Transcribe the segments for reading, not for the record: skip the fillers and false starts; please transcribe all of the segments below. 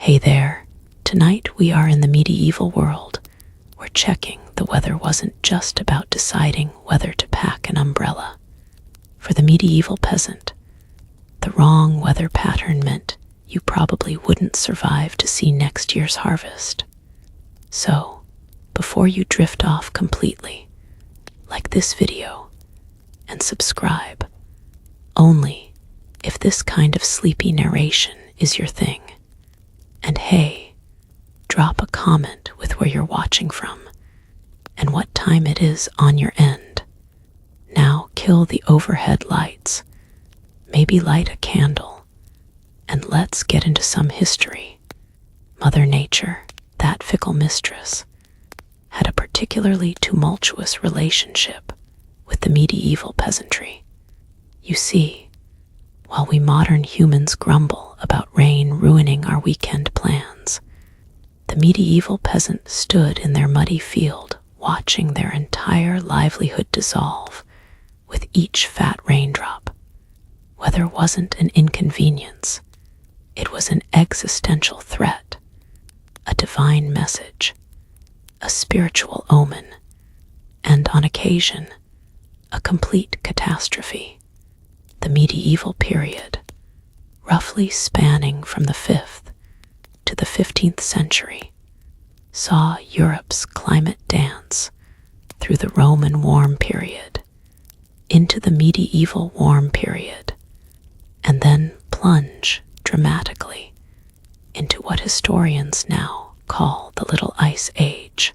Hey there, tonight we are in the medieval world, where checking the weather wasn't just about deciding whether to pack an umbrella. For the medieval peasant, the wrong weather pattern meant you probably wouldn't survive to see next year's harvest. So, before you drift off completely, like this video and subscribe, only if this kind of sleepy narration is your thing. And hey, drop a comment with where you're watching from and what time it is on your end. Now kill the overhead lights, maybe light a candle, and let's get into some history. Mother Nature, that fickle mistress, had a particularly tumultuous relationship with the medieval peasantry. You see, while we modern humans grumble about rain ruining our weekend plans, the medieval peasant stood in their muddy field watching their entire livelihood dissolve with each fat raindrop. Weather wasn't an inconvenience, it was an existential threat, a divine message, a spiritual omen, and on occasion, a complete catastrophe. The medieval period, roughly spanning from the 5th to the 15th century, saw Europe's climate dance through the Roman warm period into the medieval warm period, and then plunge dramatically into what historians now call the Little Ice Age.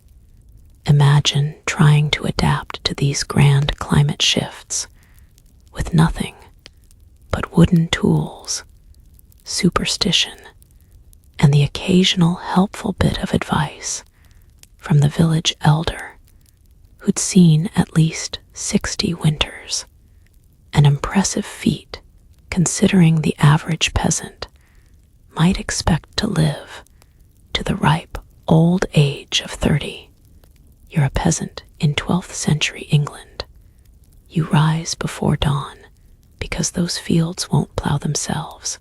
Imagine trying to adapt to these grand climate shifts with nothing but wooden tools, superstition, and the occasional helpful bit of advice from the village elder who'd seen at least 60 winters. An impressive feat considering the average peasant might expect to live to the ripe old age of 30. You're a peasant in 12th century England. You rise before dawn because those fields won't plow themselves,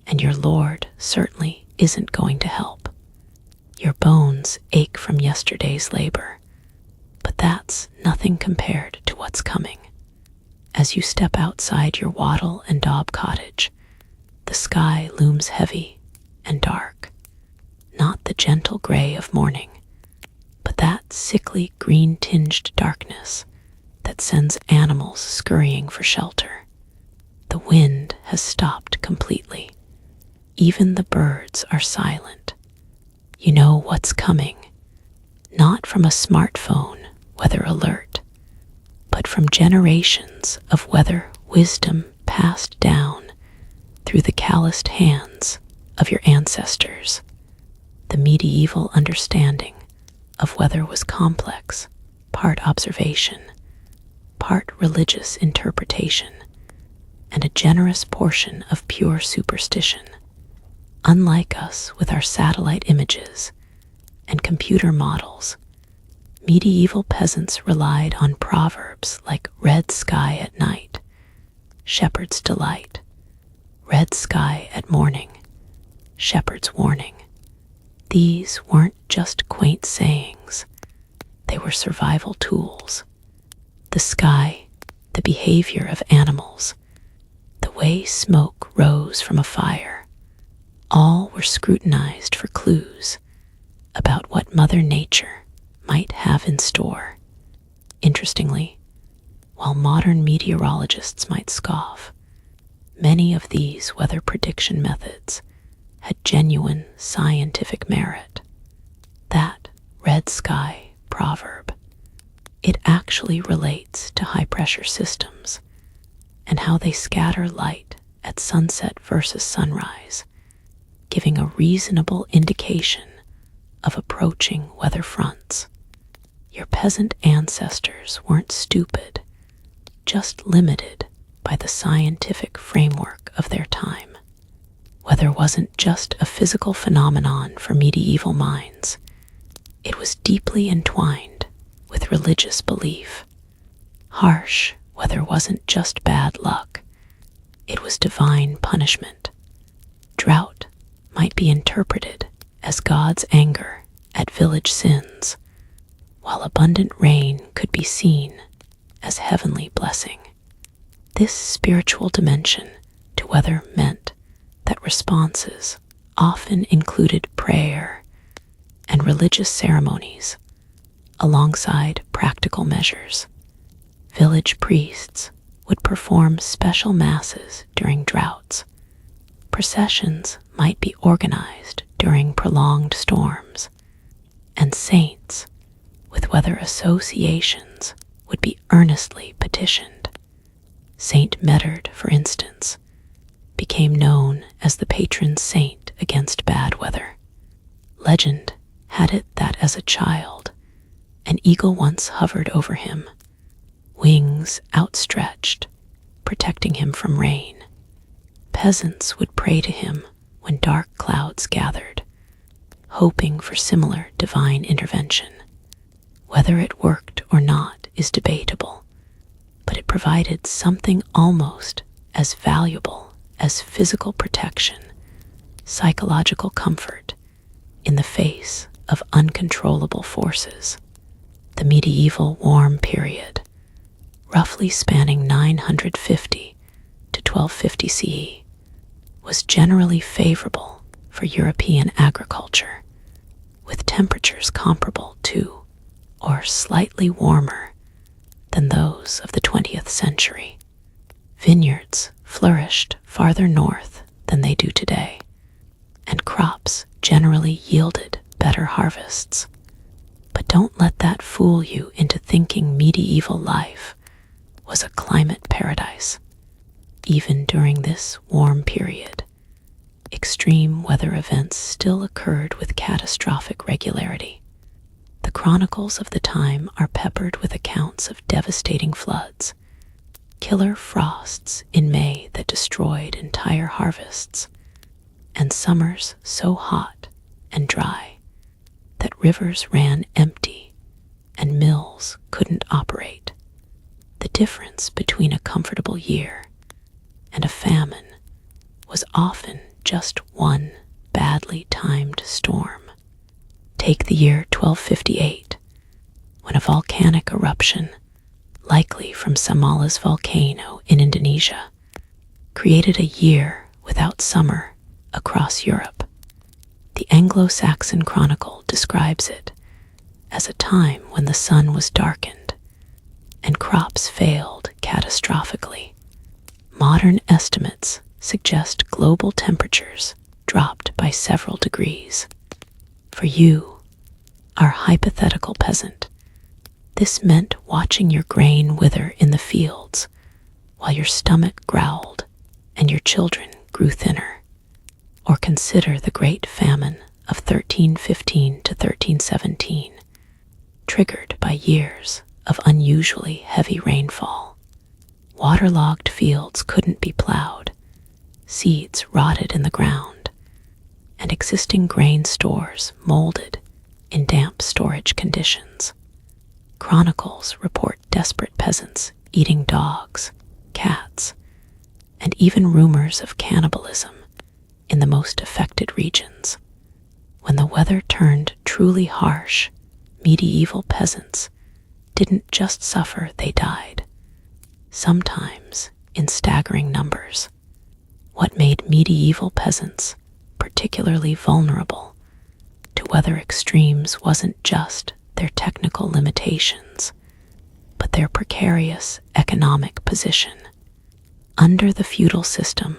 and your lord certainly isn't going to help. Your bones ache from yesterday's labor, but that's nothing compared to what's coming. As you step outside your wattle and daub cottage, the sky looms heavy and dark, not the gentle gray of morning, but that sickly green-tinged darkness that sends animals scurrying for shelter. The wind has stopped completely. Even the birds are silent. You know what's coming, not from a smartphone weather alert, but from generations of weather wisdom passed down through the calloused hands of your ancestors. The medieval understanding of weather was complex, part observation, part religious interpretation, and a generous portion of pure superstition. Unlike us with our satellite images and computer models, medieval peasants relied on proverbs like red sky at night, shepherd's delight, red sky at morning, shepherd's warning. These weren't just quaint sayings, they were survival tools. The sky, the behavior of animals, the way smoke rose from a fire, all were scrutinized for clues about what Mother Nature might have in store. Interestingly, while modern meteorologists might scoff, many of these weather prediction methods had genuine scientific merit. That red sky proverb, it actually relates to high-pressure systems and how they scatter light at sunset versus sunrise, giving a reasonable indication of approaching weather fronts. Your peasant ancestors weren't stupid, just limited by the scientific framework of their time. Weather wasn't just a physical phenomenon for medieval minds. It was deeply entwined with religious belief. Harsh weather wasn't just bad luck. It was divine punishment. Drought might be interpreted as God's anger at village sins, while abundant rain could be seen as heavenly blessing. This spiritual dimension to weather meant that responses often included prayer and religious ceremonies alongside practical measures. Village priests would perform special masses during droughts. Processions might be organized during prolonged storms, and saints with weather associations would be earnestly petitioned. Saint Medard, for instance, became known as the patron saint against bad weather. Legend had it that as a child, an eagle once hovered over him, wings outstretched, protecting him from rain. Peasants would pray to him when dark clouds gathered, hoping for similar divine intervention. Whether it worked or not is debatable, but it provided something almost as valuable as physical protection, psychological comfort in the face of uncontrollable forces. The medieval warm period, roughly spanning 950 to 1250 CE, was generally favorable for European agriculture, with temperatures comparable to or slightly warmer than those of the 20th century. Vineyards flourished farther north than they do today, and crops generally yielded better harvests. But don't let that fool you into thinking medieval life was a climate paradise. Even during this warm period, extreme weather events still occurred with catastrophic regularity. The chronicles of the time are peppered with accounts of devastating floods, killer frosts in May that destroyed entire harvests, and summers so hot and dry that rivers ran empty and mills couldn't operate. The difference between a comfortable year and a famine was often just one badly timed storm. Take the year 1258, when a volcanic eruption, likely from Samala's volcano in Indonesia, created a year without summer across Europe. The Anglo-Saxon Chronicle describes it as a time when the sun was darkened and crops failed catastrophically. Modern estimates suggest global temperatures dropped by several degrees. For you, our hypothetical peasant, this meant watching your grain wither in the fields while your stomach growled and your children grew thinner. Or consider the Great Famine of 1315 to 1317, triggered by years of unusually heavy rainfall. Waterlogged fields couldn't be plowed, seeds rotted in the ground, and existing grain stores molded in damp storage conditions. Chronicles report desperate peasants eating dogs, cats, and even rumors of cannibalism in the most affected regions. When the weather turned truly harsh, medieval peasants didn't just suffer, they died, sometimes in staggering numbers. What made medieval peasants particularly vulnerable to weather extremes wasn't just their technical limitations, but their precarious economic position. Under the feudal system,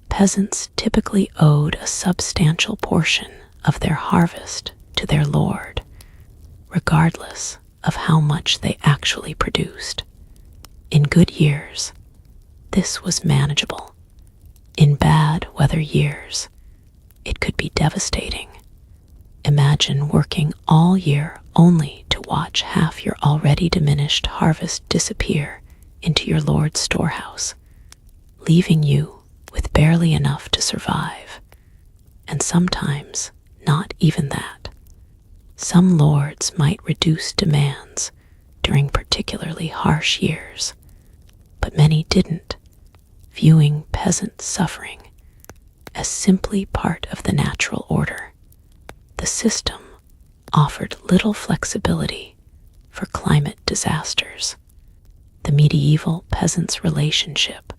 peasants typically owed a substantial portion of their harvest to their lord, regardless of how much they actually produced. In good years, this was manageable. In bad weather years, it could be devastating. Imagine working all year only to watch half your already diminished harvest disappear into your lord's storehouse, leaving you with barely enough to survive, and sometimes not even that. Some lords might reduce demands during particularly harsh years, but many didn't, viewing peasant suffering as simply part of the natural order. The system offered little flexibility for climate disasters. The medieval peasants' relationship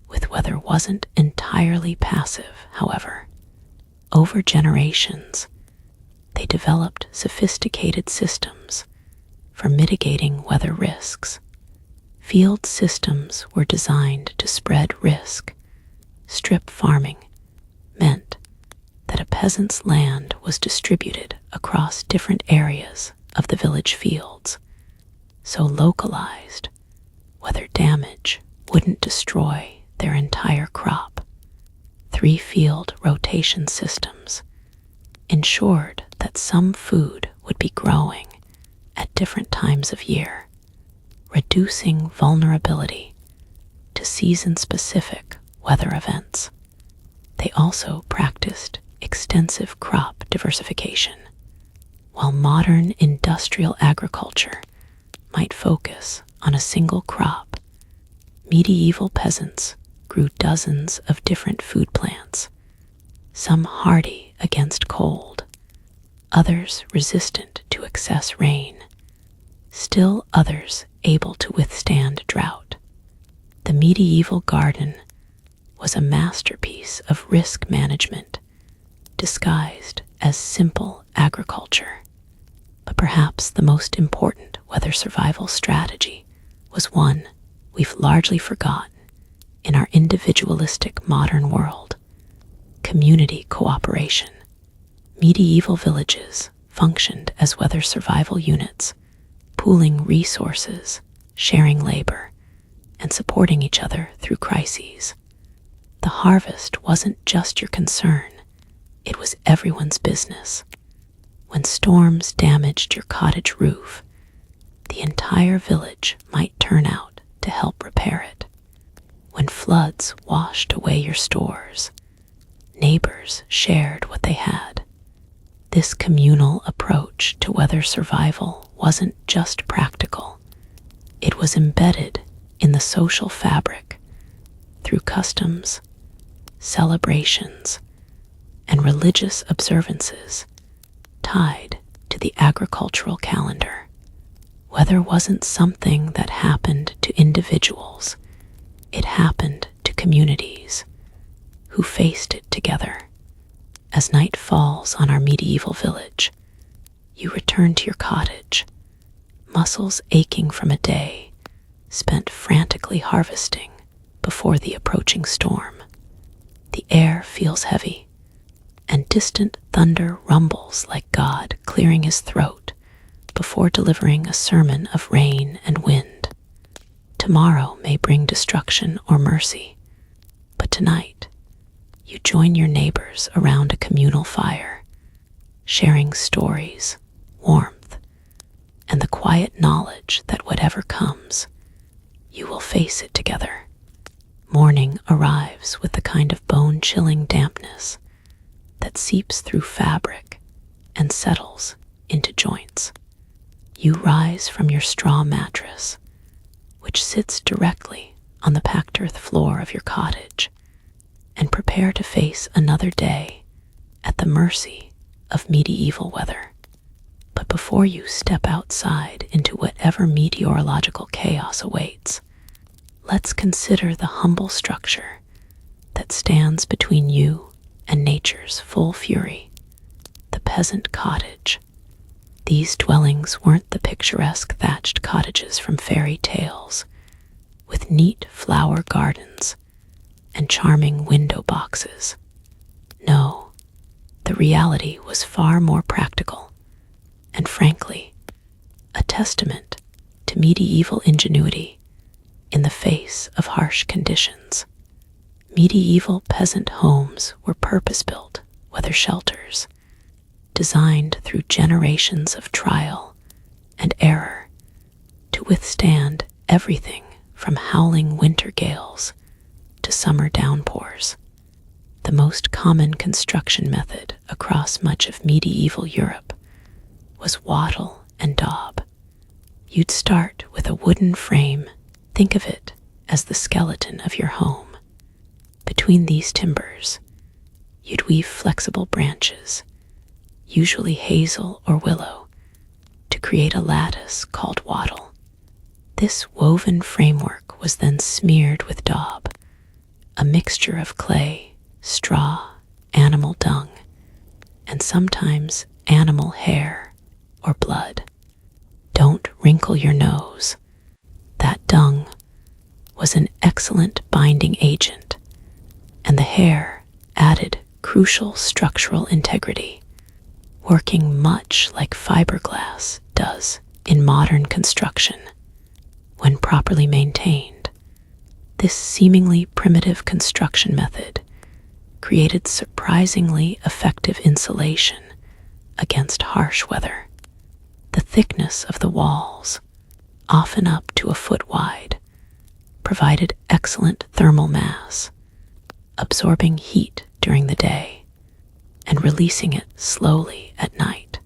with weather wasn't entirely passive, however. Over generations, they developed sophisticated systems for mitigating weather risks. Field systems were designed to spread risk. Strip farming meant that a peasant's land was distributed across different areas of the village fields, so localized weather damage wouldn't destroy their entire crop. 3-field rotation systems ensured that some food would be growing at different times of year, reducing vulnerability to season-specific weather events. They also practiced extensive crop diversification. While modern industrial agriculture might focus on a single crop, medieval peasants grew dozens of different food plants, some hardy against cold, others resistant to excess rain, still others able to withstand drought. The medieval garden was a masterpiece of risk management, disguised as simple agriculture. But perhaps the most important weather survival strategy was one we've largely forgotten in our individualistic modern world: community cooperation. Medieval villages functioned as weather survival units, pooling resources, sharing labor, and supporting each other through crises. The harvest wasn't just your concern, it was everyone's business. When storms damaged your cottage roof, the entire village might turn out to help repair it. When floods washed away your stores, neighbors shared what they had. This communal approach to weather survival wasn't just practical, it was embedded in the social fabric through customs, celebrations, and religious observances tied to the agricultural calendar. Weather wasn't something that happened to individuals, it happened to communities who faced it together. As night falls on our medieval village, you return to your cottage, muscles aching from a day spent frantically harvesting before the approaching storm. The air feels heavy, and distant thunder rumbles like God clearing his throat before delivering a sermon of rain and wind. Tomorrow may bring destruction or mercy, but tonight you join your neighbors around a communal fire, sharing stories, warmth, and the quiet knowledge that whatever comes, you will face it together. Morning arrives with the kind of bone-chilling dampness that seeps through fabric and settles into joints. You rise from your straw mattress, which sits directly on the packed earth floor of your cottage, and prepare to face another day at the mercy of medieval weather. But before you step outside into whatever meteorological chaos awaits, let's consider the humble structure that stands between you and nature's full fury: the peasant cottage. These dwellings weren't the picturesque thatched cottages from fairy tales, with neat flower gardens and charming window boxes. No, the reality was far more practical, and frankly, a testament to medieval ingenuity in the face of harsh conditions. Medieval peasant homes were purpose-built weather shelters, designed through generations of trial and error to withstand everything from howling winter gales to summer downpours. The most common construction method across much of medieval Europe was wattle and daub. You'd start with a wooden frame. Think of it as the skeleton of your home. Between these timbers, You'd weave flexible branches, usually hazel or willow, to create a lattice called wattle. This woven framework was then smeared with daub, a mixture of clay, straw, animal dung, and sometimes animal hair or blood. Don't wrinkle your nose. That dung was an excellent binding agent, and the hair added crucial structural integrity, working much like fiberglass does in modern construction. When properly maintained, this seemingly primitive construction method created surprisingly effective insulation against harsh weather. The thickness of the walls, often up to a foot wide, provided excellent thermal mass, absorbing heat during the day and releasing it slowly at night.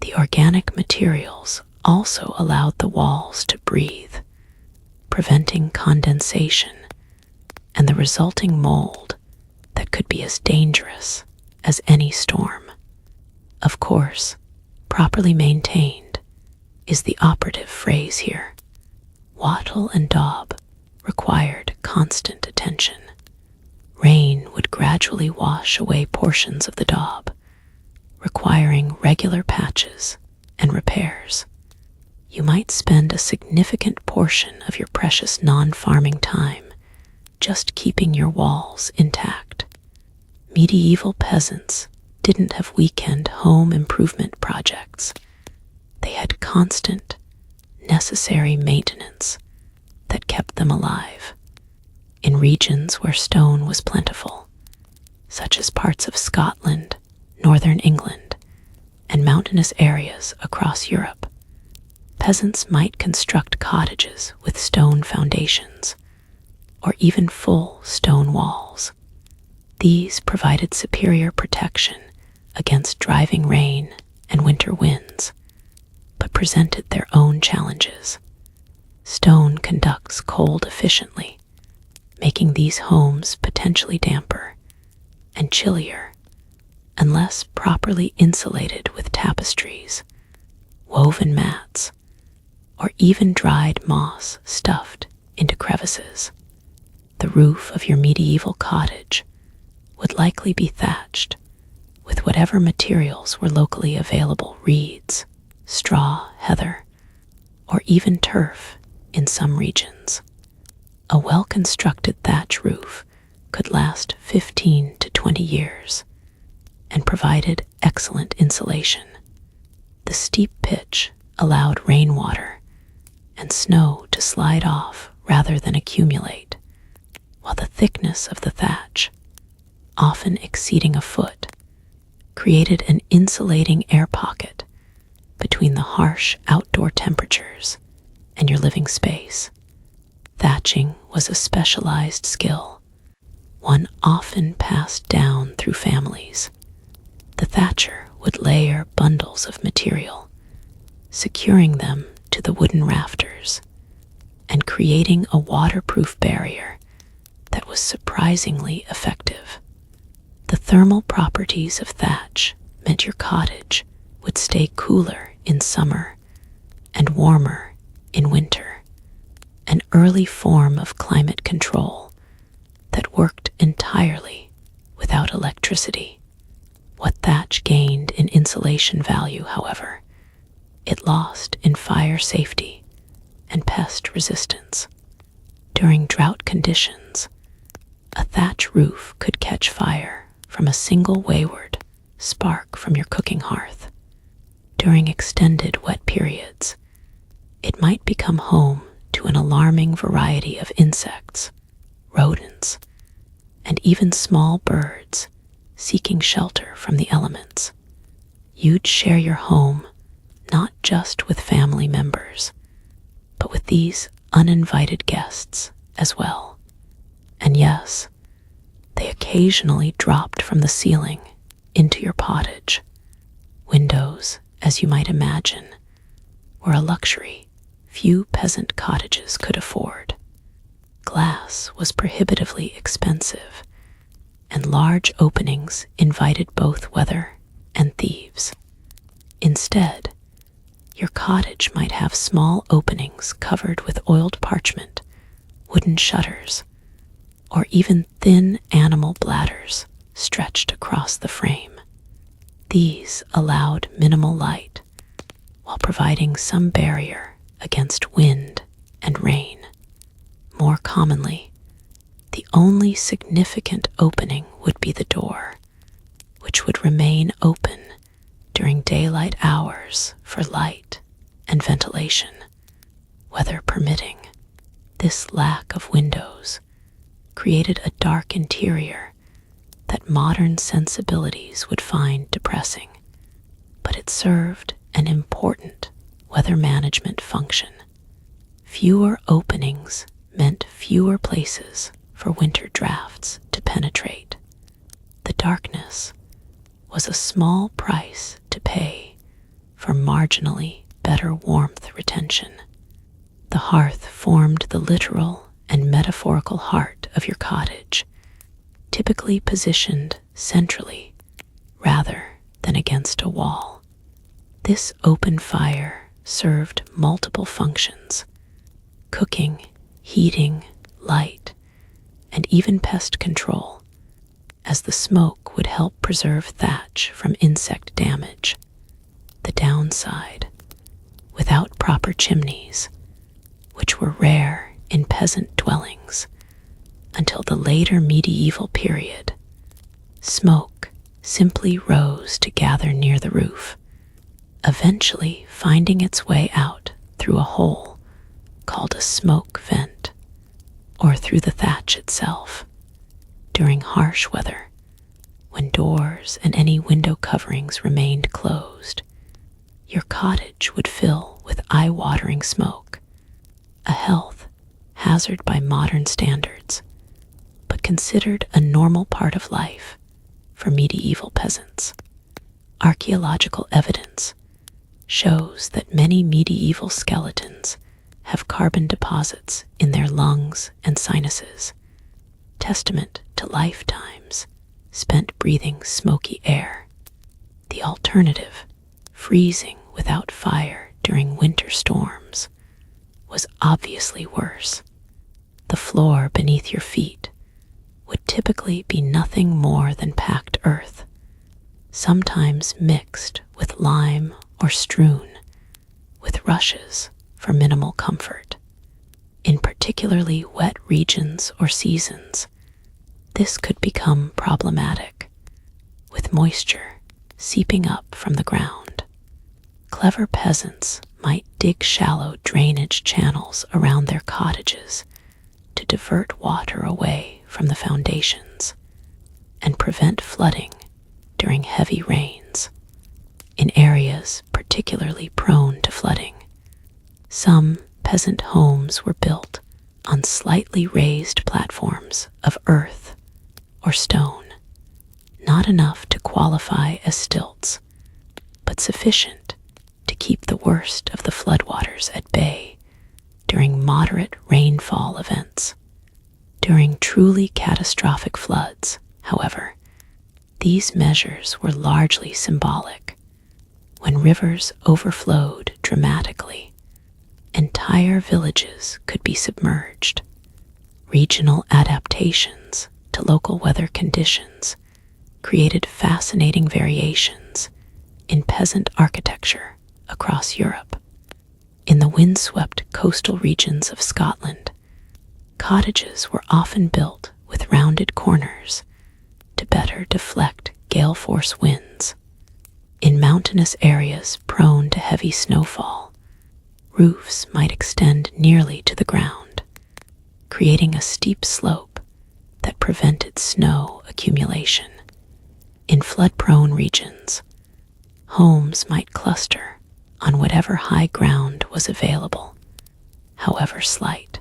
The organic materials also allowed the walls to breathe, preventing condensation and the resulting mold that could be as dangerous as any storm. Of course, properly maintained is the operative phrase here. Wattle and daub required constant attention. Rain would gradually wash away portions of the daub, requiring regular patches and repairs. You might spend a significant portion of your precious non-farming time just keeping your walls intact. Medieval peasants didn't have weekend home improvement projects. They had constant, necessary maintenance that kept them alive. In regions where stone was plentiful, such as parts of Scotland, northern England, and mountainous areas across Europe, peasants might construct cottages with stone foundations, or even full stone walls. These provided superior protection against driving rain and winter winds, but presented their own challenges. Stone conducts cold efficiently, making these homes potentially damper and chillier unless properly insulated with tapestries, woven mats, or even dried moss stuffed into crevices. The roof of your medieval cottage would likely be thatched with whatever materials were locally available: reeds, straw, heather, or even turf in some regions. A well-constructed thatch roof could last 15 to 20 years and provided excellent insulation. The steep pitch allowed rainwater and snow to slide off rather than accumulate, while the thickness of the thatch, often exceeding a foot, created an insulating air pocket between the harsh outdoor temperatures and your living space. Thatching was a specialized skill, one often passed down through families. The thatcher would layer bundles of material, securing them to the wooden rafters and creating a waterproof barrier that was surprisingly effective. The thermal properties of thatch meant your cottage would stay cooler in summer and warmer in winter, an early form of climate control that worked entirely without electricity. What thatch gained in insulation value, however, it lost in fire safety and pest resistance. During drought conditions, a thatch roof could catch fire from a single wayward spark from your cooking hearth. During extended wet periods, it might become home to an alarming variety of insects, rodents, and even small birds seeking shelter from the elements. You'd share your home not just with family members, but with these uninvited guests as well. And yes, they occasionally dropped from the ceiling into your pottage. Windows, as you might imagine, were a luxury few peasant cottages could afford. Glass was prohibitively expensive, and large openings invited both weather and thieves. Instead, your cottage might have small openings covered with oiled parchment, wooden shutters, or even thin animal bladders stretched across the frame. These allowed minimal light while providing some barrier against wind and rain. More commonly, the only significant opening would be the door, which would remain open during daylight hours for light and ventilation, weather permitting. This lack of windows created a dark interior that modern sensibilities would find depressing, but it served an important weather management function. Fewer openings meant fewer places for winter drafts to penetrate. The darkness was a small price to pay for marginally better warmth retention. The hearth formed the literal and metaphorical heart of your cottage, typically positioned centrally rather than against a wall. This open fire served multiple functions: cooking, heating, light, and even pest control, as the smoke would help preserve thatch from insect damage. The downside: without proper chimneys, which were rare in peasant dwellings until the later medieval period, smoke simply rose to gather near the roof, eventually finding its way out through a hole called a smoke vent, or through the thatch itself. During harsh weather, when doors and any window coverings remained closed, your cottage would fill with eye-watering smoke, a health hazard by modern standards, but considered a normal part of life for medieval peasants. Archaeological evidence shows that many medieval skeletons have carbon deposits in their lungs and sinuses, testament to lifetimes spent breathing smoky air. The alternative, freezing without fire during winter storms, was obviously worse. The floor beneath your feet would typically be nothing more than packed earth, sometimes mixed with lime or strewn with rushes for minimal comfort. In particularly wet regions or seasons, this could become problematic, with moisture seeping up from the ground. Clever peasants might dig shallow drainage channels around their cottages to divert water away from the foundations and prevent flooding during heavy rains. In areas particularly prone to flooding, some peasant homes were built on slightly raised platforms of earth or stone, not enough to qualify as stilts, but sufficient to keep the worst of the floodwaters at bay during moderate rainfall events. During truly catastrophic floods, however, these measures were largely symbolic. When rivers overflowed dramatically, entire villages could be submerged. Regional adaptations to local weather conditions created fascinating variations in peasant architecture across Europe. In the windswept coastal regions of Scotland, cottages were often built with rounded corners to better deflect gale-force winds. In mountainous areas prone to heavy snowfall, roofs might extend nearly to the ground, creating a steep slope that prevented snow accumulation. In flood-prone regions, homes might cluster on whatever high ground was available, however slight.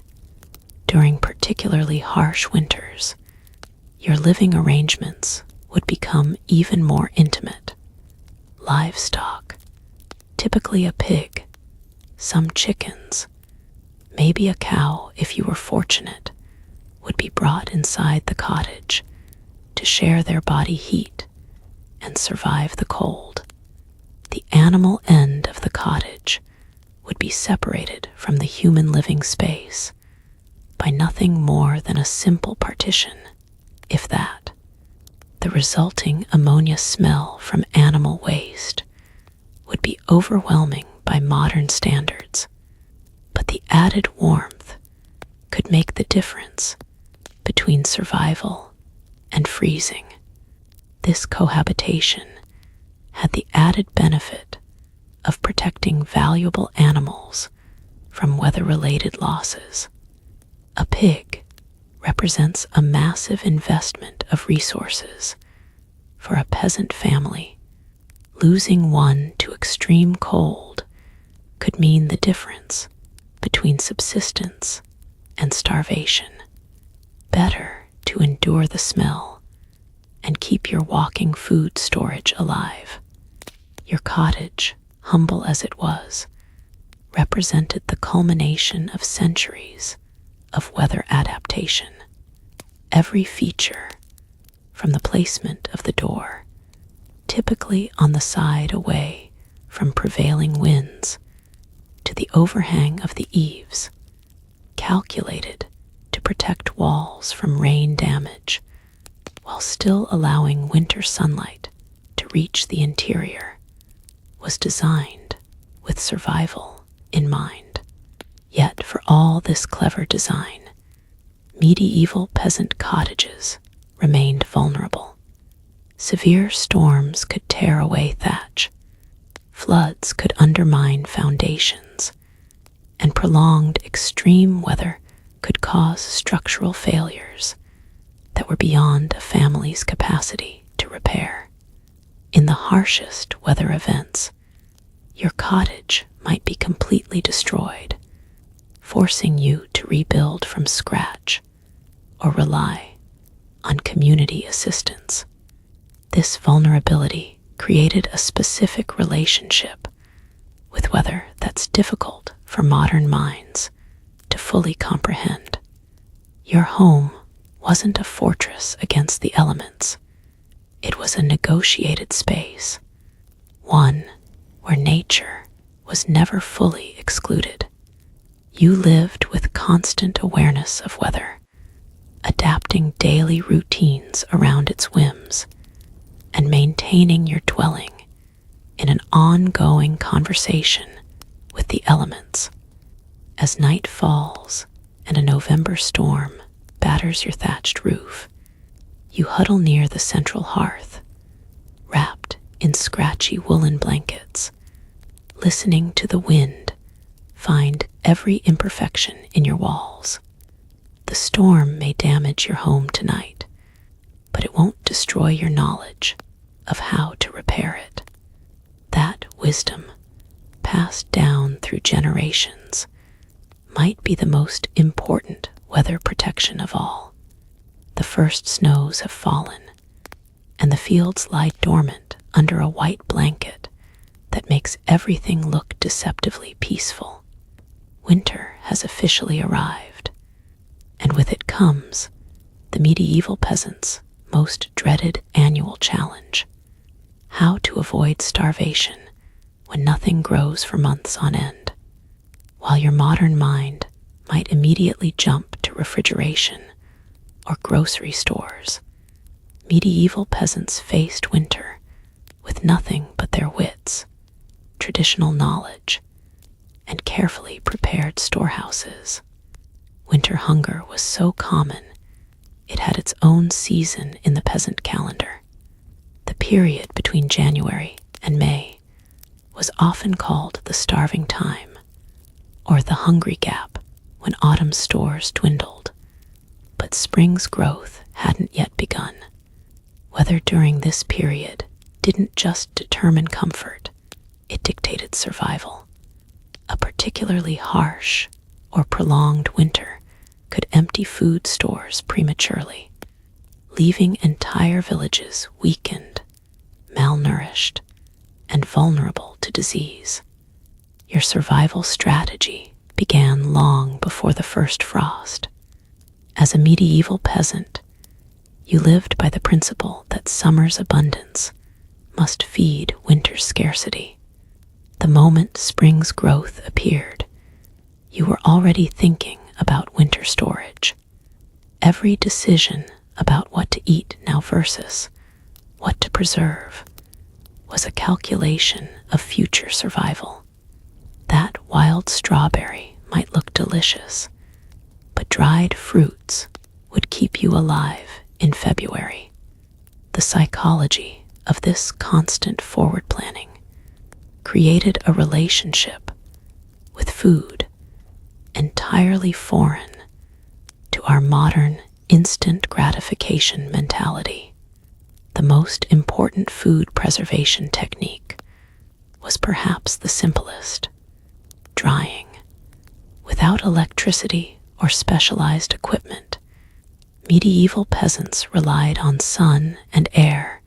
During particularly harsh winters, your living arrangements would become even more intimate. Livestock, typically a pig, some chickens, maybe a cow if you were fortunate, would be brought inside the cottage to share their body heat and survive the cold. The animal end of the cottage would be separated from the human living space by nothing more than a simple partition, if that. The resulting ammonia smell from animal waste would be overwhelming by modern standards, but the added warmth could make the difference between survival and freezing. This cohabitation had the added benefit of protecting valuable animals from weather-related losses. A pig represents a massive investment of resources for a peasant family. Losing one to extreme cold could mean the difference between subsistence and starvation. Better to endure the smell and keep your walking food storage alive. Your cottage, humble as it was, represented the culmination of centuries of weather adaptation. Every feature, from the placement of the door, typically on the side away from prevailing winds, to the overhang of the eaves, calculated to protect walls from rain damage, while still allowing winter sunlight to reach the interior, was designed with survival in mind. Yet for all this clever design, medieval peasant cottages remained vulnerable. Severe storms could tear away thatch, floods could undermine foundations, and prolonged extreme weather could cause structural failures that were beyond a family's capacity to repair. In the harshest weather events, your cottage might be completely destroyed, forcing you to rebuild from scratch or rely on community assistance. This vulnerability created a specific relationship with weather that's difficult for modern minds to fully comprehend. Your home wasn't a fortress against the elements. It was a negotiated space, one where nature was never fully excluded. You lived with constant awareness of weather, adapting daily routines around its whims, and maintaining your dwelling in an ongoing conversation with the elements. As night falls and a November storm batters your thatched roof, you huddle near the central hearth, wrapped in scratchy woolen blankets, listening to the wind find every imperfection in your walls. The storm may damage your home tonight, but it won't destroy your knowledge of how to repair it. That wisdom, passed down through generations, might be the most important weather protection of all. The first snows have fallen, and the fields lie dormant under a white blanket that makes everything look deceptively peaceful. Winter has officially arrived, and with it comes the medieval peasants' most dreaded annual challenge: how to avoid starvation when nothing grows for months on end. While your modern mind might immediately jump to refrigeration or grocery stores, medieval peasants faced winter with nothing but their wits, traditional knowledge, and carefully prepared storehouses. Winter hunger was so common, it had its own season in the peasant calendar. The period between January and May was often called the starving time, or the hungry gap, when autumn's stores dwindled, but spring's growth hadn't yet begun. Weather during this period didn't just determine comfort, it dictated survival. A particularly harsh or prolonged winter could empty food stores prematurely, leaving entire villages weakened, malnourished, and vulnerable to disease. Your survival strategy began long before the first frost. As a medieval peasant, You lived by the principle that summer's abundance must feed winter's scarcity. The moment spring's growth appeared, you were already thinking about winter storage. Every decision about what to eat now versus what to preserve was a calculation of future survival. That wild strawberry might look delicious, but dried fruits would keep you alive in February. The psychology of this constant forward planning created a relationship with food entirely foreign to our modern instant gratification mentality. The most important food preservation technique was perhaps the simplest: drying. Without electricity or specialized equipment, medieval peasants relied on sun and air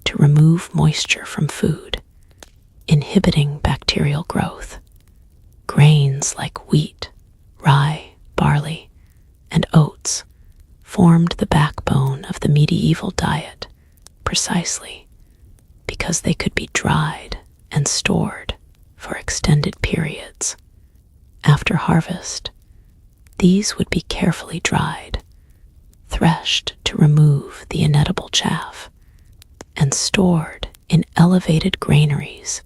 to remove moisture from food, inhibiting bacterial growth. Grains like wheat, rye, barley, and oats formed the backbone of the medieval diet precisely because they could be dried and stored for extended periods. After harvest, these would be carefully dried, threshed to remove the inedible chaff, and stored in elevated granaries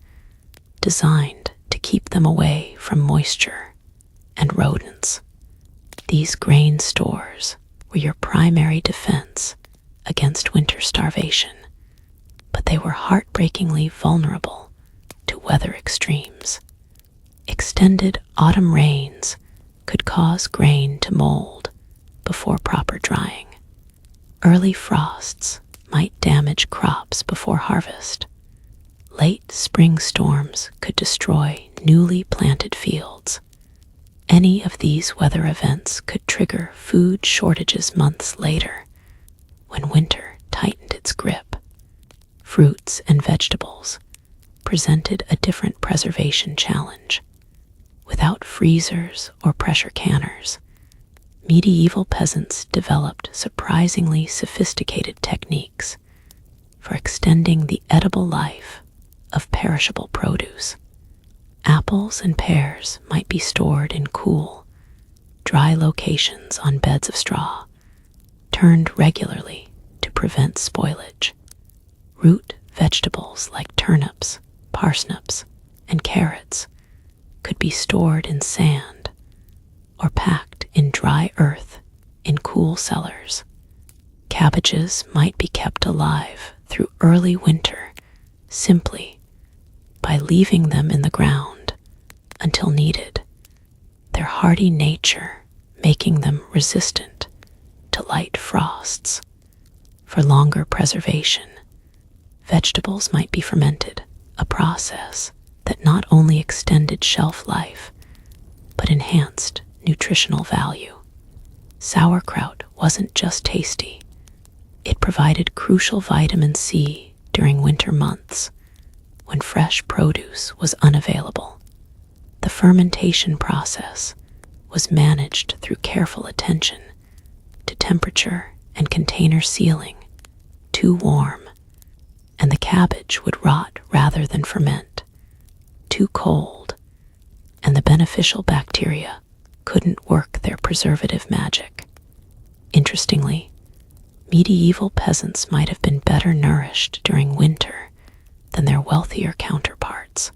designed to keep them away from moisture and rodents. These grain stores were your primary defense against winter starvation, but they were heartbreakingly vulnerable to weather extremes. Extended autumn rains could cause grain to mold before proper drying. Early frosts might damage crops before harvest. Late spring storms could destroy newly planted fields. Any of these weather events could trigger food shortages months later, when winter tightened its grip. Fruits and vegetables presented a different preservation challenge. Without freezers or pressure canners, medieval peasants developed surprisingly sophisticated techniques for extending the edible life of perishable produce. Apples and pears might be stored in cool, dry locations on beds of straw, turned regularly to prevent spoilage. Root vegetables like turnips, parsnips, and carrots could be stored in sand or packed in dry earth in cool cellars. Cabbages might be kept alive through early winter simply by leaving them in the ground until needed, their hardy nature making them resistant to light frosts. For longer preservation, vegetables might be fermented, a process that not only extended shelf life, but enhanced nutritional value. Sauerkraut wasn't just tasty, it provided crucial vitamin C during winter months when fresh produce was unavailable. The fermentation process was managed through careful attention to temperature and container sealing. Too warm, and the cabbage would rot rather than ferment. Too cold, and the beneficial bacteria couldn't work their preservative magic. Interestingly, medieval peasants might have been better nourished during winter than their wealthier counterparts.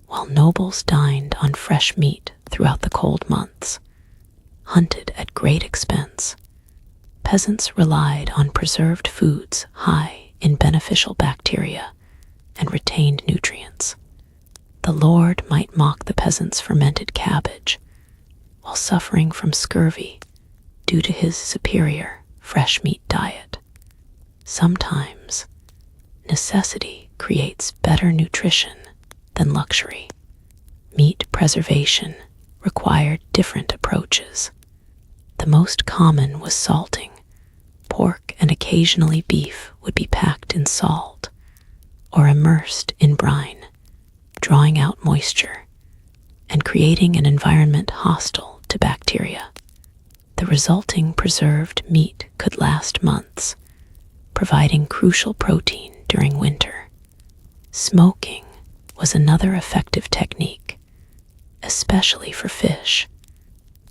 While nobles dined on fresh meat throughout the cold months, hunted at great expense, peasants relied on preserved foods high in beneficial bacteria and retained nutrients. The lord might mock the peasant's fermented cabbage while suffering from scurvy due to his superior fresh meat diet. Sometimes, necessity creates better nutrition than luxury. Meat preservation required different approaches. The most common was salting. Pork and occasionally beef would be packed in salt or immersed in brine, drawing out moisture and creating an environment hostile to bacteria. The The resulting preserved meat could last months, providing crucial protein during winter. Smoking was another effective technique, especially for fish,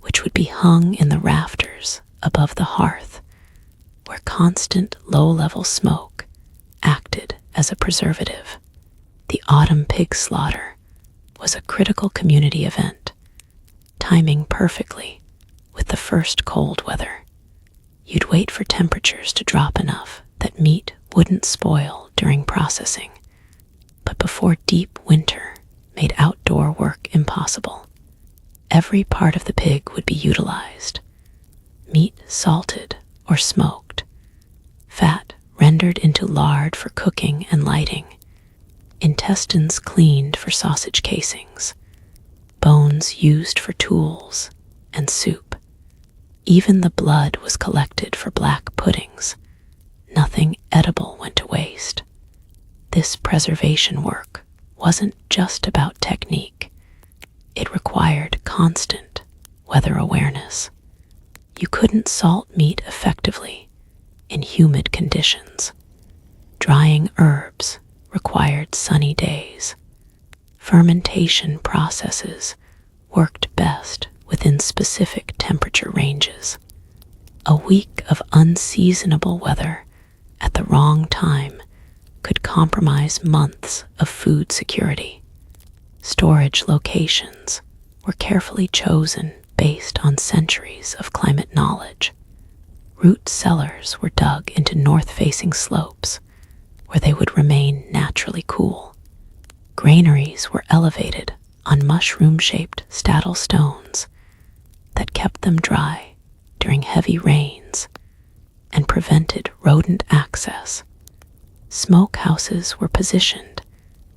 which would be hung in the rafters above the hearth, where constant low-level smoke acted as a preservative. The autumn pig slaughter was a critical community event, timing perfectly with the first cold weather. You'd wait for temperatures to drop enough that meat wouldn't spoil during processing, but before deep winter made outdoor work impossible. Every part of the pig would be utilized: meat salted or smoked, fat rendered into lard for cooking and lighting, intestines cleaned for sausage casings, bones used for tools and soup. Even the blood was collected for black puddings. Nothing edible went to waste. This preservation work wasn't just about technique. It required constant weather awareness. You couldn't salt meat effectively in humid conditions. Drying herbs required sunny days. Fermentation processes worked best within specific temperature ranges. A week of unseasonable weather at the wrong time could compromise months of food security. Storage locations were carefully chosen based on centuries of climate knowledge. Root cellars were dug into north-facing slopes where they would remain naturally cool. Granaries were elevated on mushroom-shaped straddle stones that kept them dry during heavy rains and prevented rodent access. Smokehouses were positioned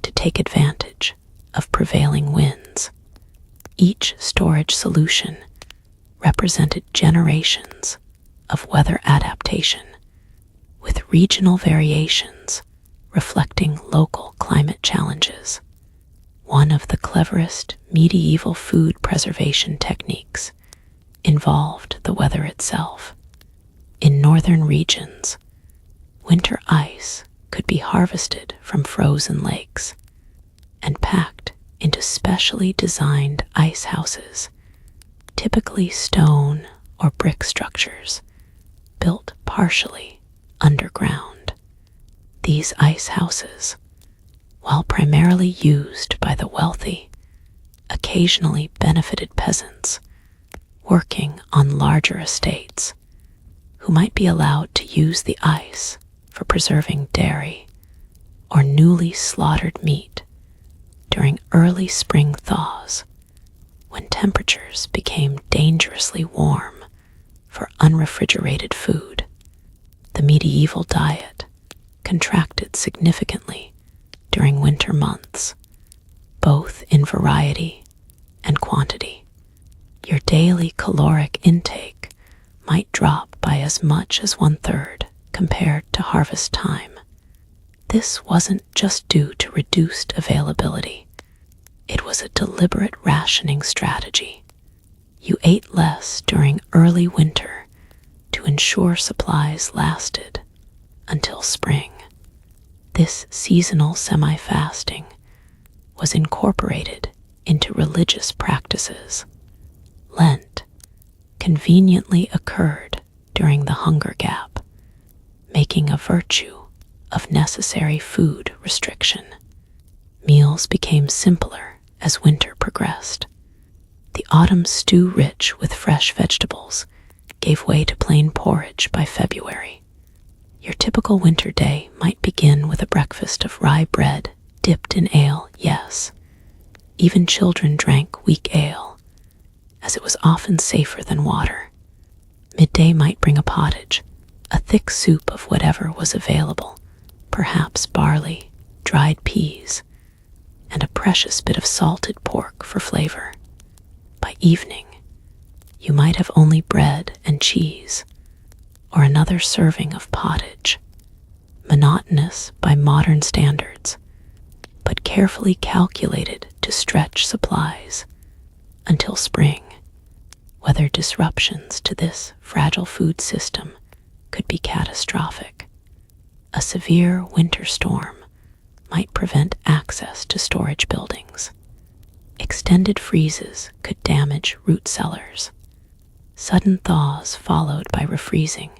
to take advantage of prevailing winds. Each storage solution represented generations of weather adaptation, with regional variations reflecting local climate challenges. One of the cleverest medieval food preservation techniques involved the weather itself. In northern regions, winter ice could be harvested from frozen lakes and packed into specially designed ice houses, typically stone or brick structures, built partially underground. These ice houses, while primarily used by the wealthy, occasionally benefited peasants working on larger estates, who might be allowed to use the ice for preserving dairy or newly slaughtered meat during early spring thaws, when temperatures became dangerously warm for unrefrigerated food. The medieval diet contracted significantly during winter months, both in variety and quantity. Your daily caloric intake might drop by as much as 1/3 compared to harvest time. This wasn't just due to reduced availability. It was a deliberate rationing strategy. You ate less during early winter to ensure supplies lasted until spring. This seasonal semi-fasting was incorporated into religious practices. Lent conveniently occurred during the hunger gap, making a virtue of necessary food restriction. Meals became simpler as winter progressed. The autumn stew rich with fresh vegetables gave way to plain porridge by February. Your typical winter day might begin with a breakfast of rye bread dipped in ale, yes. Even children drank weak ale, as it was often safer than water. Midday might bring a pottage, a thick soup of whatever was available, perhaps barley, dried peas, and a precious bit of salted pork for flavor. By evening, you might have only bread and cheese, or another serving of pottage, monotonous by modern standards, but carefully calculated to stretch supplies until spring, Weather disruptions to this fragile food system could be catastrophic. A severe winter storm might prevent access to storage buildings. Extended freezes could damage root cellars. Sudden thaws followed by refreezing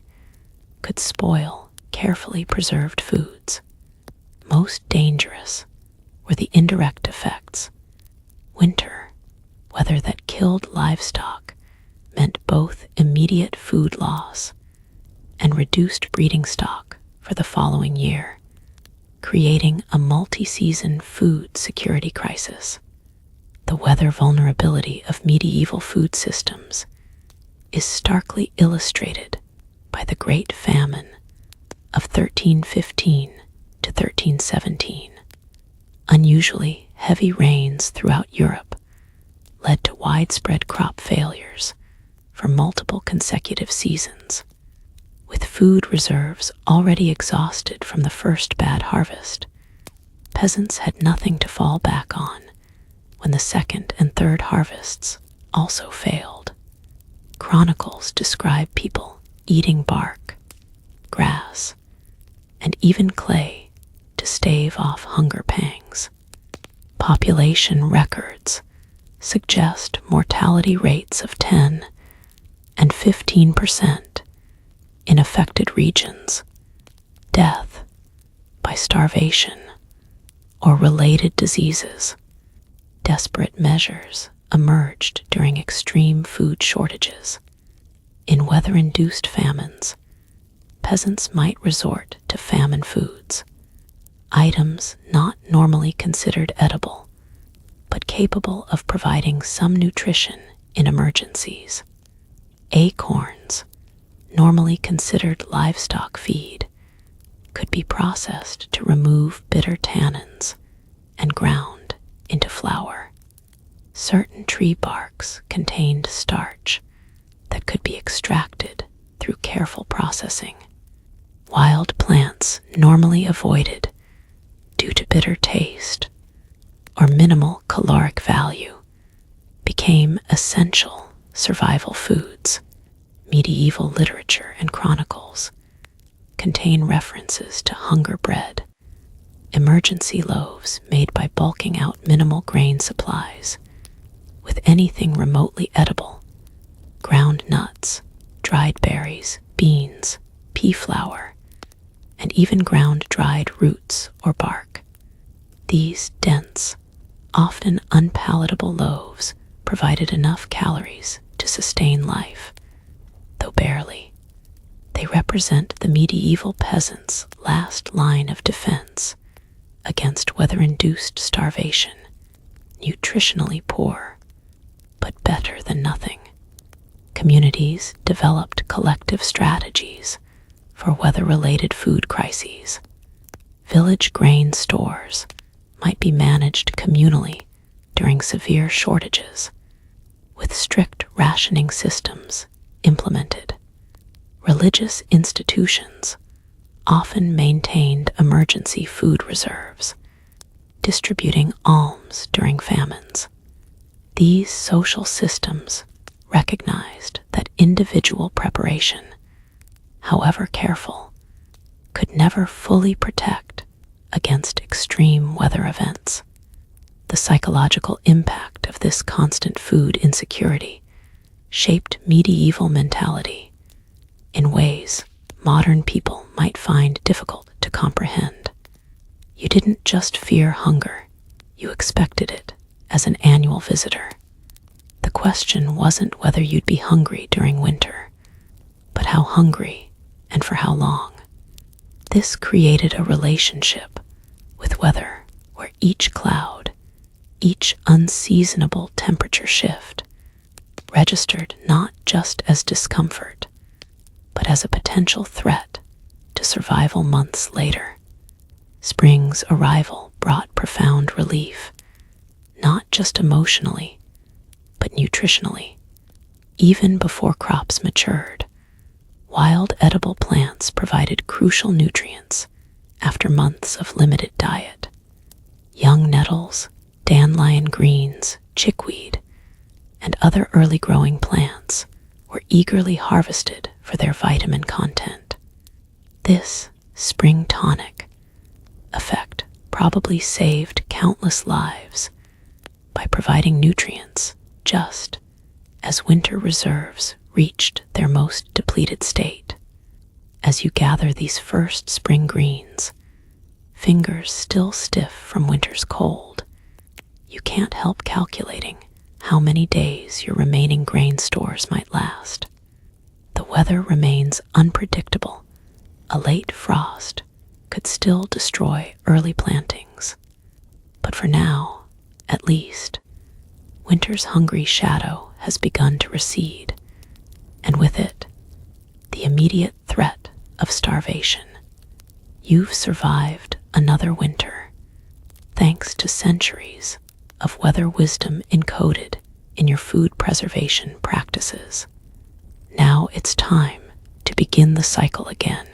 could spoil carefully preserved foods. Most dangerous were the indirect effects. Winter weather that killed livestock meant both immediate food loss and reduced breeding stock for the following year, creating a multi-season food security crisis. The weather vulnerability of medieval food systems is starkly illustrated by the Great Famine of 1315 to 1317. Unusually heavy rains throughout Europe led to widespread crop failures for multiple consecutive seasons. With food reserves already exhausted from the first bad harvest, peasants had nothing to fall back on when the second and third harvests also failed. Chronicles describe people eating bark, grass, and even clay to stave off hunger pangs. Population records suggest mortality rates of 10 and 15% in affected regions. Death by starvation or related diseases. Desperate measures emerged during extreme food shortages. In weather-induced famines, peasants might resort to famine foods, items not normally considered edible, but capable of providing some nutrition in emergencies. Acorns, normally considered livestock feed, could be processed to remove bitter tannins and ground into flour. Certain tree barks contained starch that could be extracted through careful processing. Wild plants normally avoided due to bitter taste or minimal caloric value became essential survival foods. Medieval literature and chronicles contain references to hunger bread, emergency loaves made by bulking out minimal grain supplies with anything remotely edible: ground nuts, dried berries, beans, pea flour, and even ground dried roots or bark. These dense, often unpalatable loaves provided enough calories to sustain life, though barely. They represent the medieval peasant's last line of defense against weather-induced starvation, nutritionally poor, but better than nothing. Communities developed collective strategies for weather-related food crises. Village grain stores might be managed communally during severe shortages, with strict rationing systems implemented. Religious institutions often maintained emergency food reserves, distributing alms during famines. These social systems recognized that individual preparation, however careful, could never fully protect against extreme weather events. The psychological impact of this constant food insecurity shaped medieval mentality in ways modern people might find difficult to comprehend. You didn't just fear hunger, you expected it as an annual visitor. The question wasn't whether you'd be hungry during winter, but how hungry and for how long. This created a relationship with weather where each cloud, each unseasonable temperature shift, registered not just as discomfort, but as a potential threat to survival months later. Spring's arrival brought profound relief, not just emotionally, but nutritionally. Even before crops matured, wild edible plants provided crucial nutrients after months of limited diet. Young nettles, dandelion greens, chickweed, and other early growing plants were eagerly harvested for their vitamin content. This spring tonic effect probably saved countless lives by providing nutrients just as winter reserves reached their most depleted state. As you gather these first spring greens, fingers still stiff from winter's cold, you can't help calculating how many days your remaining grain stores might last. The weather remains unpredictable. A late frost could still destroy early plantings. But for now, at least, winter's hungry shadow has begun to recede, and with it, the immediate threat of starvation. You've survived another winter, thanks to centuries of weather wisdom encoded in your food preservation practices. Now it's time to begin the cycle again.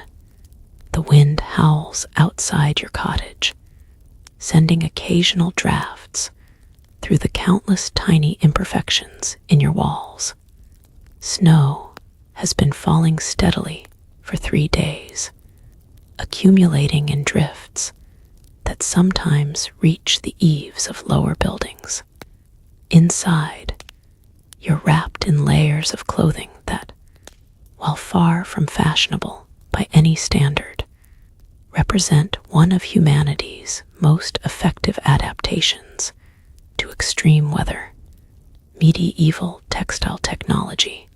The wind howls outside your cottage, sending occasional drafts through the countless tiny imperfections in your walls. Snow has been falling steadily for 3 days, accumulating in drifts that sometimes reach the eaves of lower buildings. Inside, you're wrapped in layers of clothing that, while far from fashionable by any standard, represent one of humanity's most effective adaptations to extreme weather. Medieval textile technology.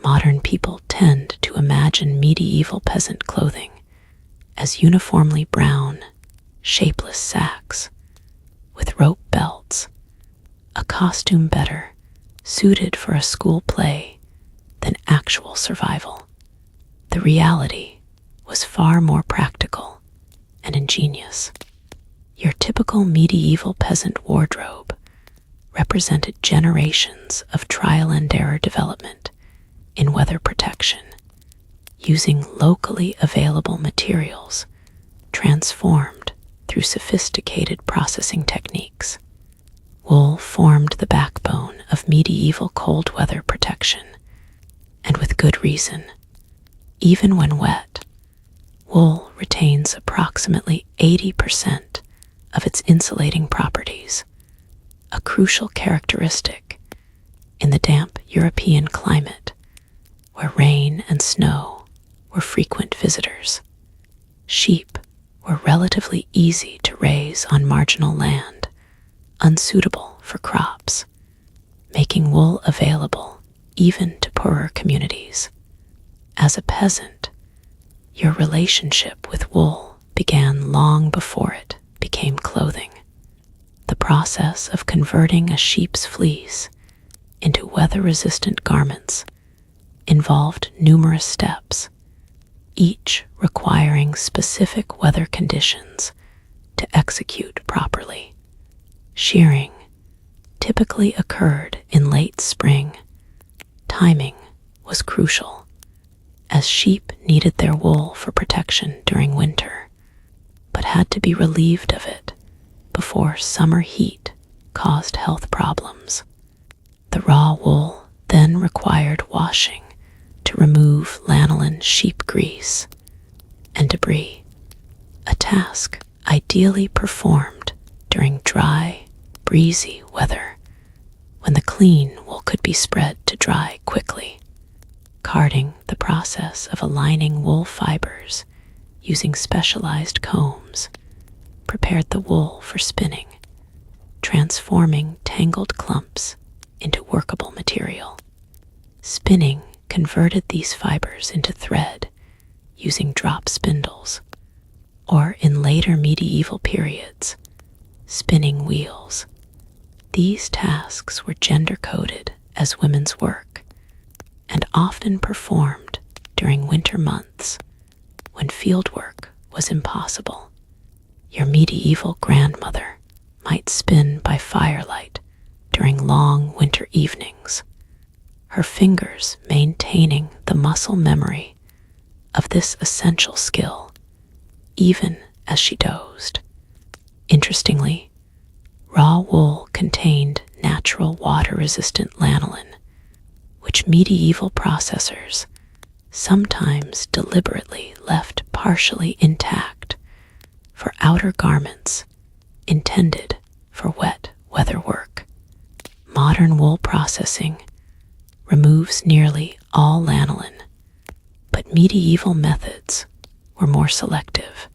Modern people tend to imagine medieval peasant clothing as uniformly brown, shapeless sacks with rope belts, a costume better suited for a school play than actual survival. The reality was far more practical and ingenious. Your typical medieval peasant wardrobe represented generations of trial and error development in weather protection, using locally available materials transformed through sophisticated processing techniques. Wool formed the backbone of medieval cold weather protection, and with good reason. Even when wet, wool retains approximately 80% of its insulating properties, a crucial characteristic in the damp European climate where rain and snow were frequent visitors. Sheep were relatively easy to raise on marginal land, unsuitable for crops, making wool available even to poorer communities. As a peasant, your relationship with wool began long before it became clothing. The process of converting a sheep's fleece into weather-resistant garments involved numerous steps, each requiring specific weather conditions to execute properly. Shearing typically occurred in late spring. Timing was crucial, as sheep needed their wool for protection during winter, but had to be relieved of it before summer heat caused health problems. The raw wool then required washing to remove lanolin, sheep grease, and debris, a task ideally performed during dry, breezy weather when the clean wool could be spread to dry quickly. Carding, the process of aligning wool fibers using specialized combs, prepared the wool for spinning, transforming tangled clumps into workable material. Spinning converted these fibers into thread using drop spindles, or in later medieval periods, spinning wheels. These tasks were gender-coded as women's work and often performed during winter months when fieldwork was impossible. Your medieval grandmother might spin by firelight during long winter evenings, her fingers maintaining the muscle memory of this essential skill, even as she dozed. Interestingly, raw wool contained natural natural water-resistant lanolin, which medieval processors sometimes deliberately left partially intact for outer garments intended for wet weather work. Modern wool processing removes nearly all lanolin, but medieval methods were more selective,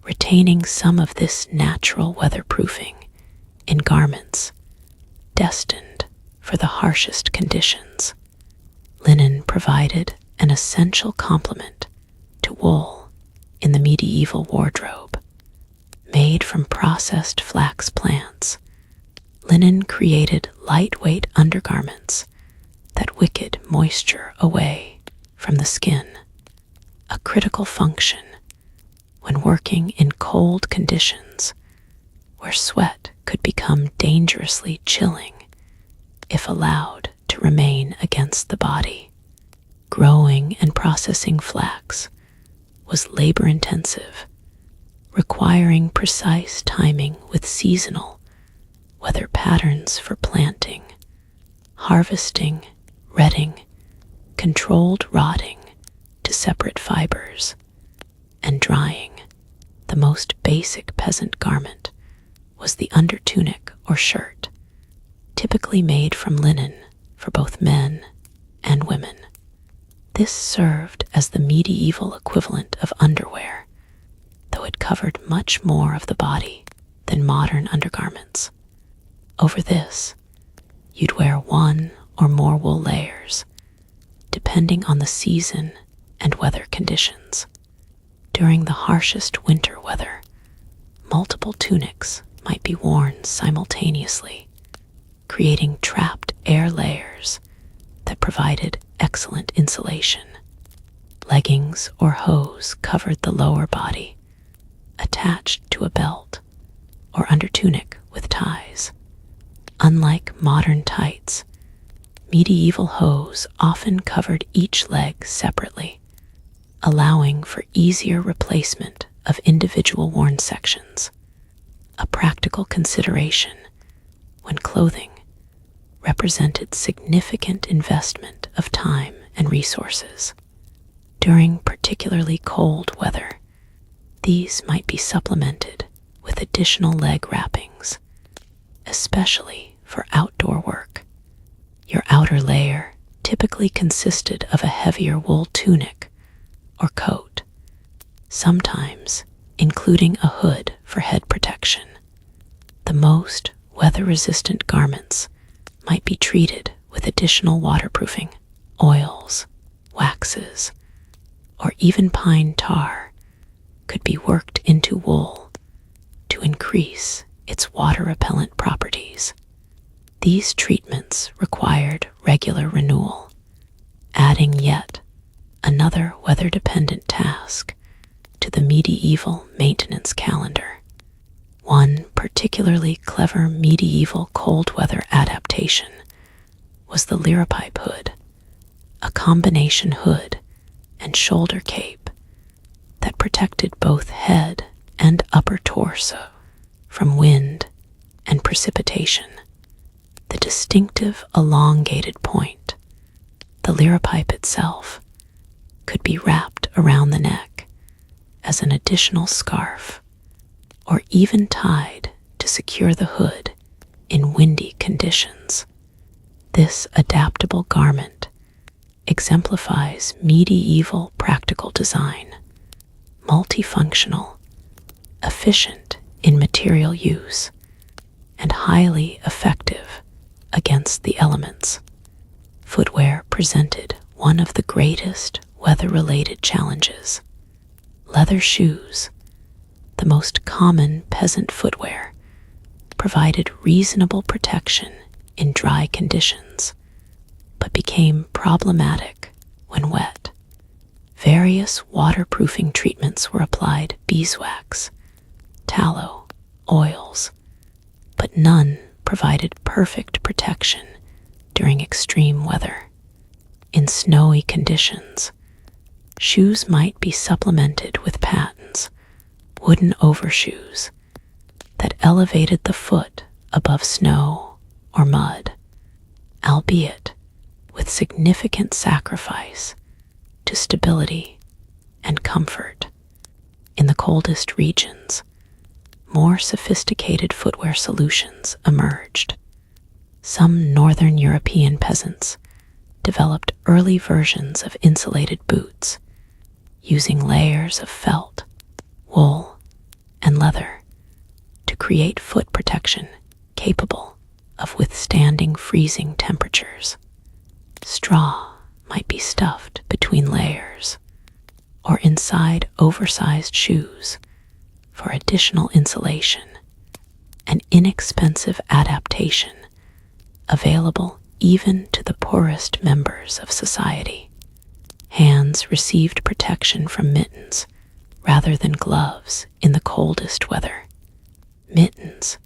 retaining some of this natural weatherproofing in garments destined for the harshest conditions. Linen provided an essential complement to wool in the medieval wardrobe. Made from processed flax plants, linen created lightweight undergarments that wiced moisture away from the skin, a critical function when working in cold conditions where sweat could become dangerously chilling if allowed to remain against the body. Growing and processing flax was labor-intensive, requiring precise timing with seasonal weather patterns for planting, harvesting, retting, controlled rotting to separate fibers, and drying. The most basic peasant garment was the undertunic or shirt, typically made from linen for both men and women. This served as the medieval equivalent of underwear, though it covered much more of the body than modern undergarments. Over this, you'd wear one or more wool layers, depending on the season and weather conditions. During the harshest winter weather, multiple tunics might be worn simultaneously, creating trapped air layers that provided excellent insulation. Leggings or hose covered the lower body, attached to a belt or undertunic with ties. Unlike modern tights, medieval hose often covered each leg separately, allowing for easier replacement of individual worn sections, a practical consideration when clothing represented significant investment of time and resources. During particularly cold weather, these might be supplemented with additional leg wrappings, especially for outdoor work. Your outer layer typically consisted of a heavier wool tunic or coat, sometimes including a hood for head protection. The most weather-resistant garments might be treated with additional waterproofing, oils, waxes, or even pine tar could be worked into wool to increase its water-repellent properties. These treatments required regular renewal, adding yet another weather-dependent task to the medieval maintenance calendar. One particularly clever medieval cold weather adaptation was the liripipe hood, a combination hood and shoulder cape that protected both head and upper torso from wind and precipitation. The distinctive elongated point, the liripipe itself, could be wrapped around the neck as an additional scarf or even tied to secure the hood in windy conditions. This adaptable garment exemplifies medieval practical design, multifunctional, efficient in material use, and highly effective against the elements. Footwear presented one of the greatest weather-related challenges. Leather shoes, the most common peasant footwear, provided reasonable protection in dry conditions, but became problematic when wet. Various waterproofing treatments were applied: beeswax, tallow, oils, but none provided perfect protection during extreme weather. In snowy conditions, shoes might be supplemented with pattens, wooden overshoes that elevated the foot above snow or mud, albeit with significant sacrifice to stability and comfort. In the coldest regions, more sophisticated footwear solutions emerged. Some northern European peasants developed early versions of insulated boots, using layers of felt, wool, and leather to create foot protection capable of withstanding freezing temperatures. Straw might be stuffed between layers or inside oversized shoes for additional insulation, an inexpensive adaptation available even to the poorest members of society. Hands received protection from mittens rather than gloves in the coldest weather. Mittens,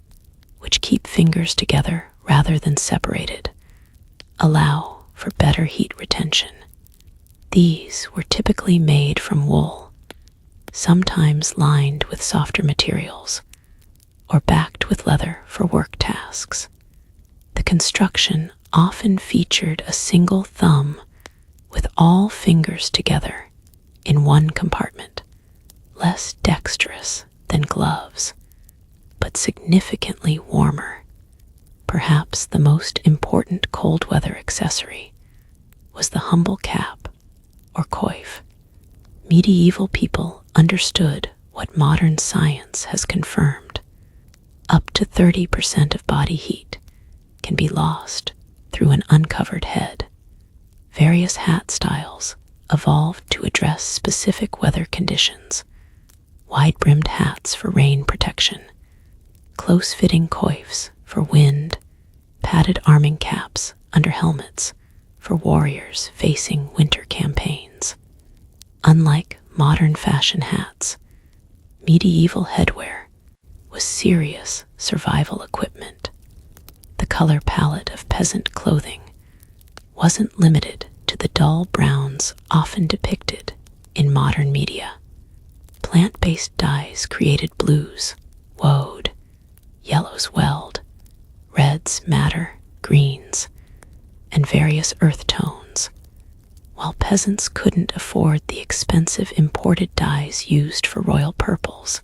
which keep fingers together rather than separated, allow for better heat retention. These were typically made from wool, sometimes lined with softer materials, or backed with leather for work tasks. The construction often featured a single thumb with all fingers together in one compartment, less dexterous than gloves, but significantly warmer. Perhaps the most important cold weather accessory was the humble cap, or coif. Medieval people understood what modern science has confirmed. Up to 30% of body heat can be lost through an uncovered head. Various hat styles evolved to address specific weather conditions: wide-brimmed hats for rain protection, close-fitting coifs for wind, padded arming caps under helmets for warriors facing winter campaigns. Unlike modern fashion hats, medieval headwear was serious survival equipment. The color palette of peasant clothing wasn't limited to the dull browns often depicted in modern media. Plant-based dyes created blues, woad, yellows weld, reds matter, greens, and various earth tones. While peasants couldn't afford the expensive imported dyes used for royal purples,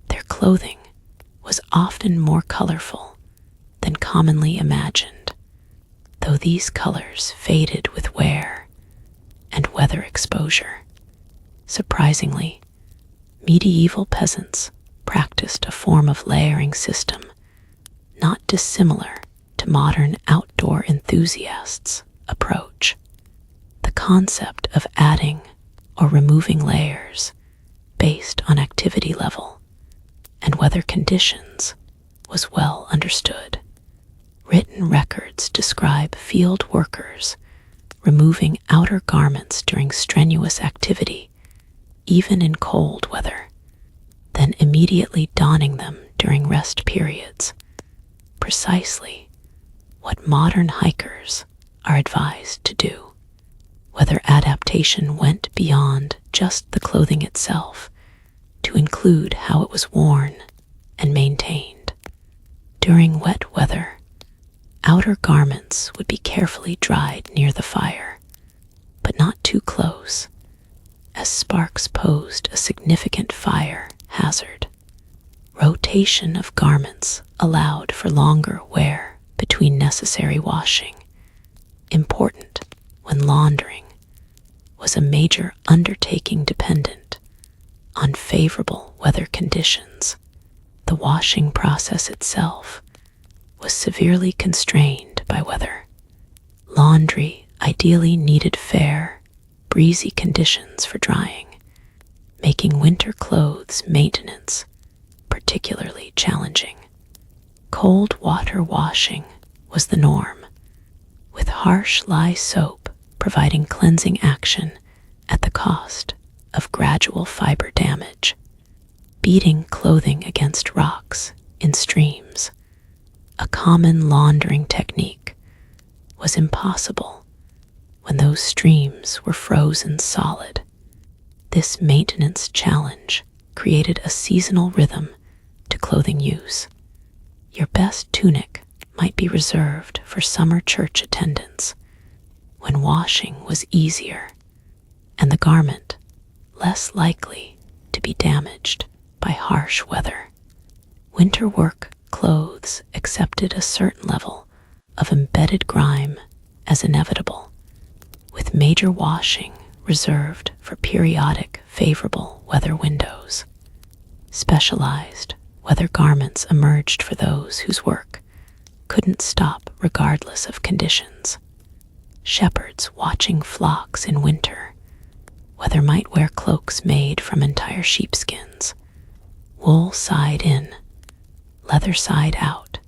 their clothing was often more colorful than commonly imagined, though these colors faded with wear and weather exposure. Surprisingly, medieval peasants practiced a form of layering system not dissimilar to modern outdoor enthusiasts' approach. The concept of adding or removing layers based on activity level and weather conditions was well understood. Written records describe field workers removing outer garments during strenuous activity, even in cold weather, then immediately donning them during rest periods. Precisely what modern hikers are advised to do. Whether adaptation went beyond just the clothing itself to include how it was worn and maintained. During wet weather, outer garments would be carefully dried near the fire, but not too close, as sparks posed a significant fire hazard. Rotation of garments allowed for longer wear between necessary washing, important when laundering was a major undertaking dependent on favorable weather conditions. The washing process itself was severely constrained by weather. Laundry ideally needed fair, breezy conditions for drying, making winter clothes maintenance particularly challenging. Cold water washing was the norm, with harsh lye soap providing cleansing action at the cost of gradual fiber damage. Beating clothing against rocks in streams, a common laundering technique, was impossible when those streams were frozen solid. This maintenance challenge created a seasonal rhythm to clothing use. Your best tunic might be reserved for summer church attendance, when washing was easier and the garment less likely to be damaged by harsh weather. Winter work clothes accepted a certain level of embedded grime as inevitable, with major washing reserved for periodic favorable weather windows. Specialized weather garments emerged for those whose work couldn't stop regardless of conditions. Shepherds watching flocks in winter, whether might wear cloaks made from entire sheepskins, wool side in, leather side out,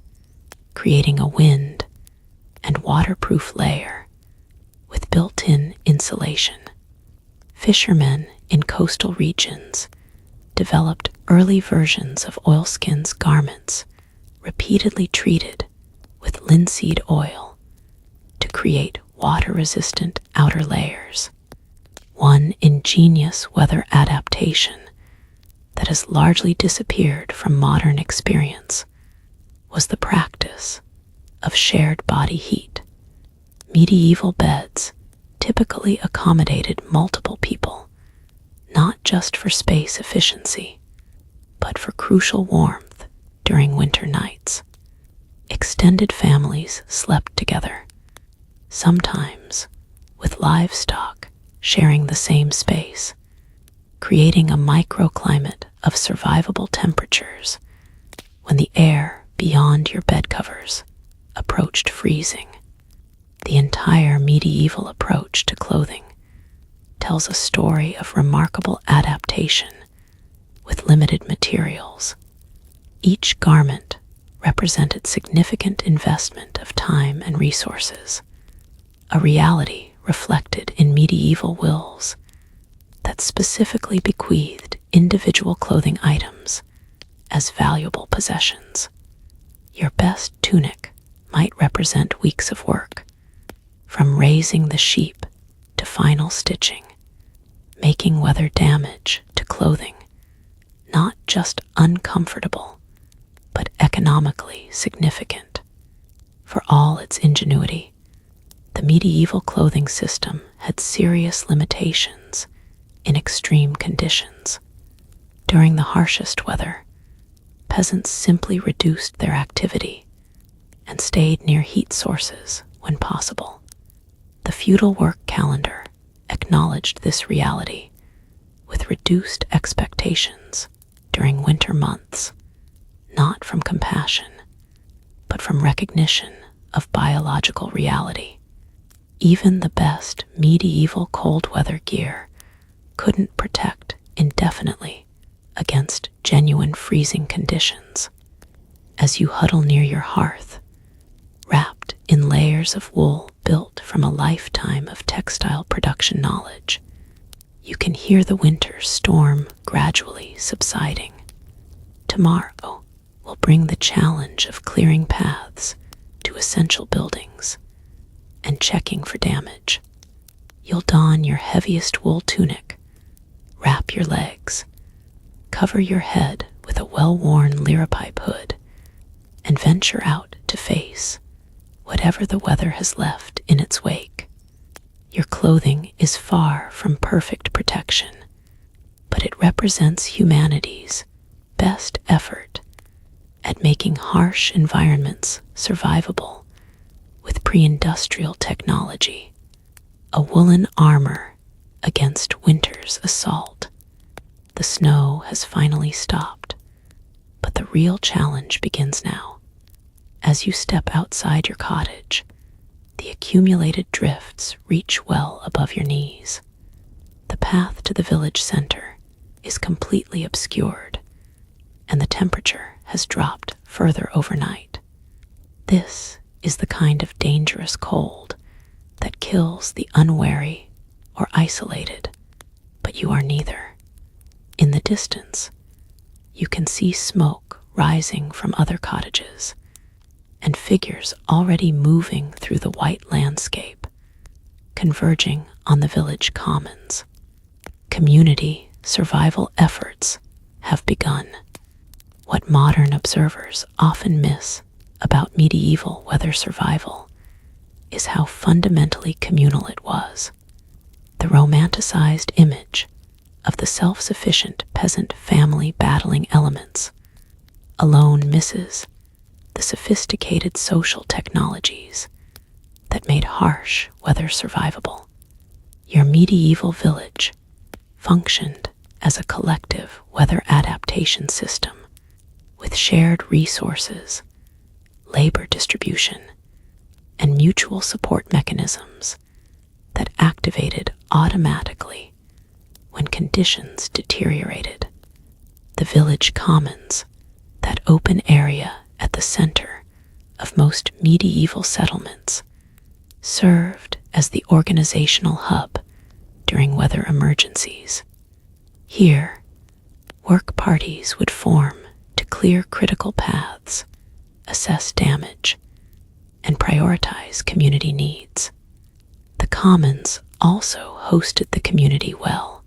creating a wind and waterproof layer with built-in insulation. Fishermen in coastal regions developed early versions of oilskins garments repeatedly treated with linseed oil to create water-resistant outer layers. One ingenious weather adaptation that has largely disappeared from modern experience was the practice of shared body heat. Medieval beds typically accommodated multiple people, not just for space efficiency, but for crucial warmth during winter nights. Extended families slept together, sometimes with livestock sharing the same space, creating a microclimate of survivable temperatures when the air beyond your bed covers approached freezing. The entire medieval approach to clothing tells a story of remarkable adaptation with limited materials. Each garment represented significant investment of time and resources, a reality reflected in medieval wills that specifically bequeathed individual clothing items as valuable possessions. Your best tunic might represent weeks of work, from raising the sheep to final stitching, making weather damage to clothing not just uncomfortable, but economically significant. For all its ingenuity, the medieval clothing system had serious limitations in extreme conditions. During the harshest weather, peasants simply reduced their activity and stayed near heat sources when possible. The feudal work calendar acknowledged this reality with reduced expectations during winter months, not from compassion, but from recognition of biological reality. Even the best medieval cold weather gear couldn't protect indefinitely against genuine freezing conditions. As you huddle near your hearth, wrapped in layers of wool built from a lifetime of textile production knowledge, you can hear the winter storm gradually subsiding. Tomorrow will bring the challenge of clearing paths to essential buildings and checking for damage. You'll don your heaviest wool tunic, wrap your legs, cover your head with a well-worn liripipe hood, and venture out to face whatever the weather has left in its wake. Your clothing is far from perfect protection, but it represents humanity's best effort at making harsh environments survivable with pre-industrial technology, a woolen armor against winter's assault. The snow has finally stopped, but the real challenge begins now. As you step outside your cottage, the accumulated drifts reach well above your knees. The path to the village center is completely obscured, and the temperature has dropped further overnight. This is the kind of dangerous cold that kills the unwary or isolated, but you are neither. In the distance, you can see smoke rising from other cottages and figures already moving through the white landscape, converging on the village commons. Community survival efforts have begun, what modern observers often miss about medieval weather survival is how fundamentally communal it was. The romanticized image of the self-sufficient peasant family battling elements alone misses the sophisticated social technologies that made harsh weather survivable. Your medieval village functioned as a collective weather adaptation system with shared resources, labor distribution, and mutual support mechanisms that activated automatically when conditions deteriorated. The village commons, that open area at the center of most medieval settlements, served as the organizational hub during weather emergencies. Here, work parties would form to clear critical paths, assess damage, and prioritize community needs. The commons also hosted the community well,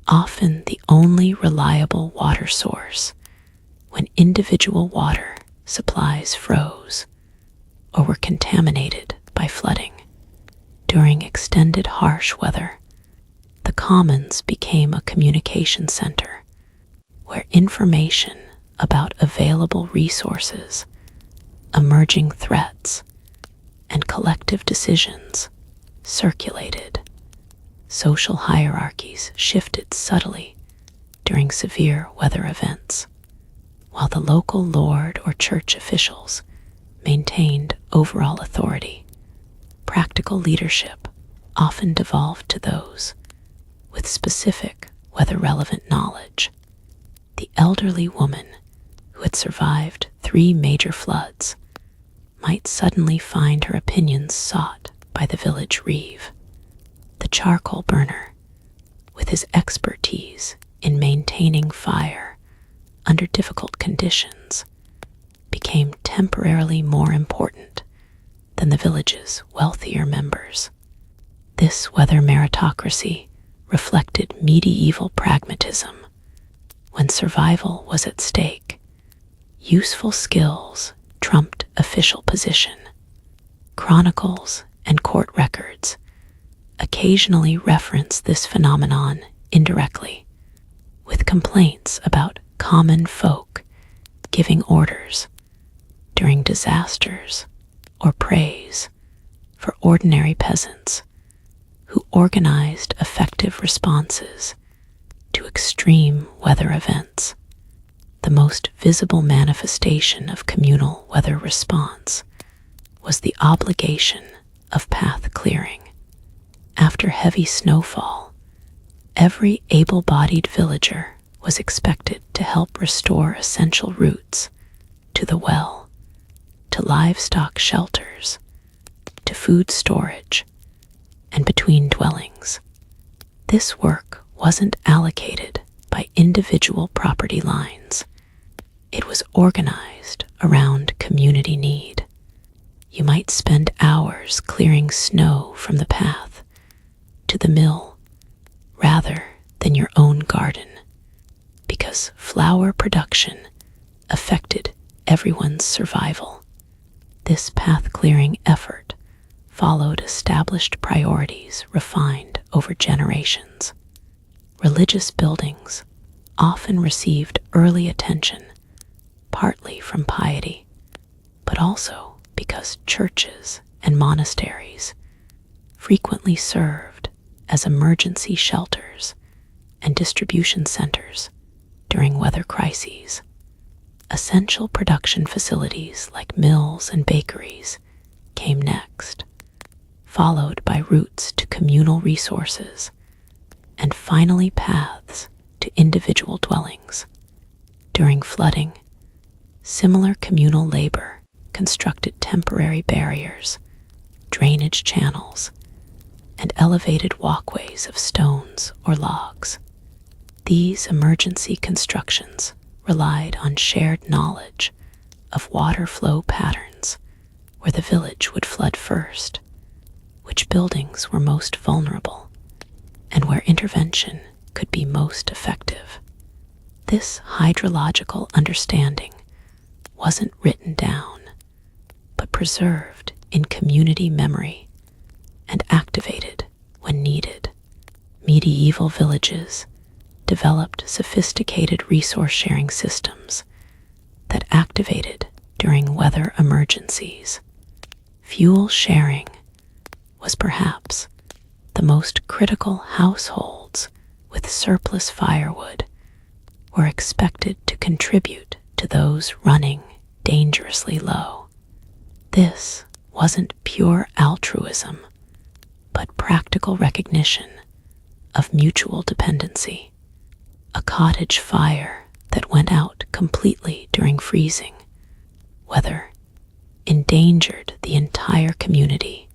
often the only reliable water source when individual water supplies froze or were contaminated by flooding. During extended harsh weather, the commons became a communication center where information about available resources, emerging threats, and collective decisions circulated. Social hierarchies shifted subtly during severe weather events, while the local lord or church officials maintained overall authority. Practical leadership often devolved to those with specific weather-relevant knowledge. The elderly woman who had survived 3 major floods might suddenly find her opinions sought by the village reeve. The charcoal burner, with his expertise in maintaining fire under difficult conditions, became temporarily more important than the village's wealthier members. This weather meritocracy reflected medieval pragmatism. When survival was at stake, useful skills trumped official position. Chronicles and court records occasionally reference this phenomenon indirectly, with complaints about common folk giving orders during disasters or praise for ordinary peasants who organized effective responses to extreme weather events. The most visible manifestation of communal weather response was the obligation of path clearing. After heavy snowfall, every able-bodied villager was expected to help restore essential routes to the well, to livestock shelters, to food storage, and between dwellings. This work wasn't allocated by individual property lines. It was organized around community need. You might spend hours clearing snow from the path to the mill rather than your own garden, because flour production affected everyone's survival. This path-clearing effort followed established priorities refined over generations. Religious buildings often received early attention, partly from piety, but also because churches and monasteries frequently served as emergency shelters and distribution centers during weather crises. Essential production facilities like mills and bakeries came next, followed by routes to communal resources, and finally paths to individual dwellings. During flooding, similar communal labor constructed temporary barriers, drainage channels, and elevated walkways of stones or logs. These emergency constructions relied on shared knowledge of water flow patterns, where the village would flood first, which buildings were most vulnerable, and where intervention could be most effective. This hydrological understanding wasn't written down, preserved in community memory and activated when needed. Medieval villages developed sophisticated resource-sharing systems that activated during weather emergencies. Fuel sharing was perhaps the most critical. Households with surplus firewood were expected to contribute to those running dangerously low. This wasn't pure altruism, but practical recognition of mutual dependency. A cottage fire that went out completely during freezing weather endangered the entire community,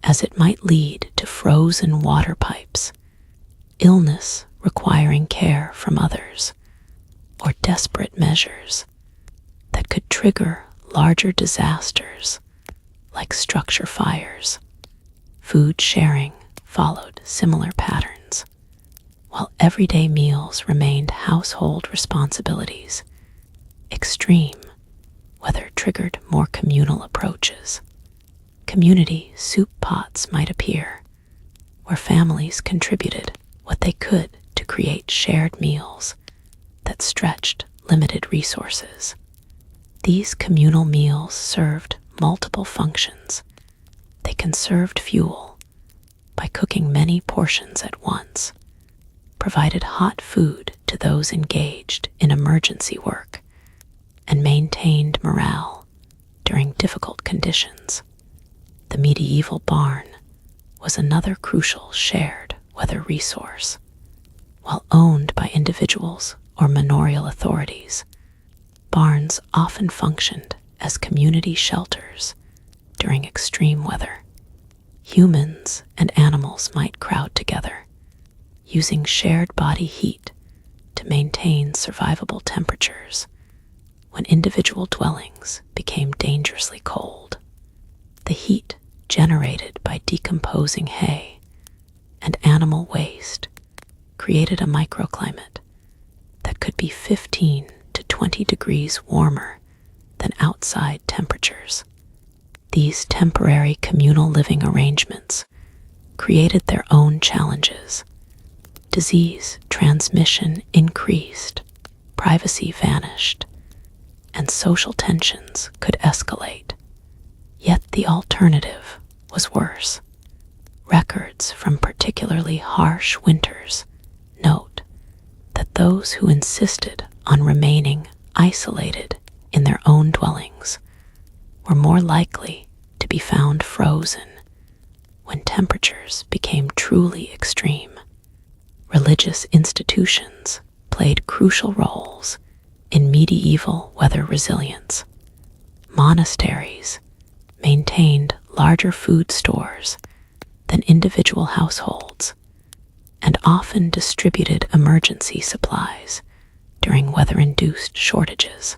as it might lead to frozen water pipes, illness requiring care from others, or desperate measures that could trigger larger disasters like structure fires. Food sharing followed similar patterns. While everyday meals remained household responsibilities, extreme weather triggered more communal approaches. Community soup pots might appear, where families contributed what they could to create shared meals that stretched limited resources. These communal meals served multiple functions. They conserved fuel by cooking many portions at once, provided hot food to those engaged in emergency work, and maintained morale during difficult conditions. The medieval barn was another crucial shared weather resource. While owned by individuals or manorial authorities, barns often functioned as community shelters during extreme weather. Humans and animals might crowd together, using shared body heat to maintain survivable temperatures when individual dwellings became dangerously cold. The heat generated by decomposing hay and animal waste created a microclimate that could be 15 to 20 degrees warmer than outside temperatures. These temporary communal living arrangements created their own challenges. Disease transmission increased, privacy vanished, and social tensions could escalate. Yet the alternative was worse. Records from particularly harsh winters note that those who insisted on remaining isolated in their own dwellings were more likely to be found frozen when temperatures became truly extreme. Religious institutions played crucial roles in medieval weather resilience. Monasteries maintained larger food stores than individual households and often distributed emergency supplies during weather-induced shortages.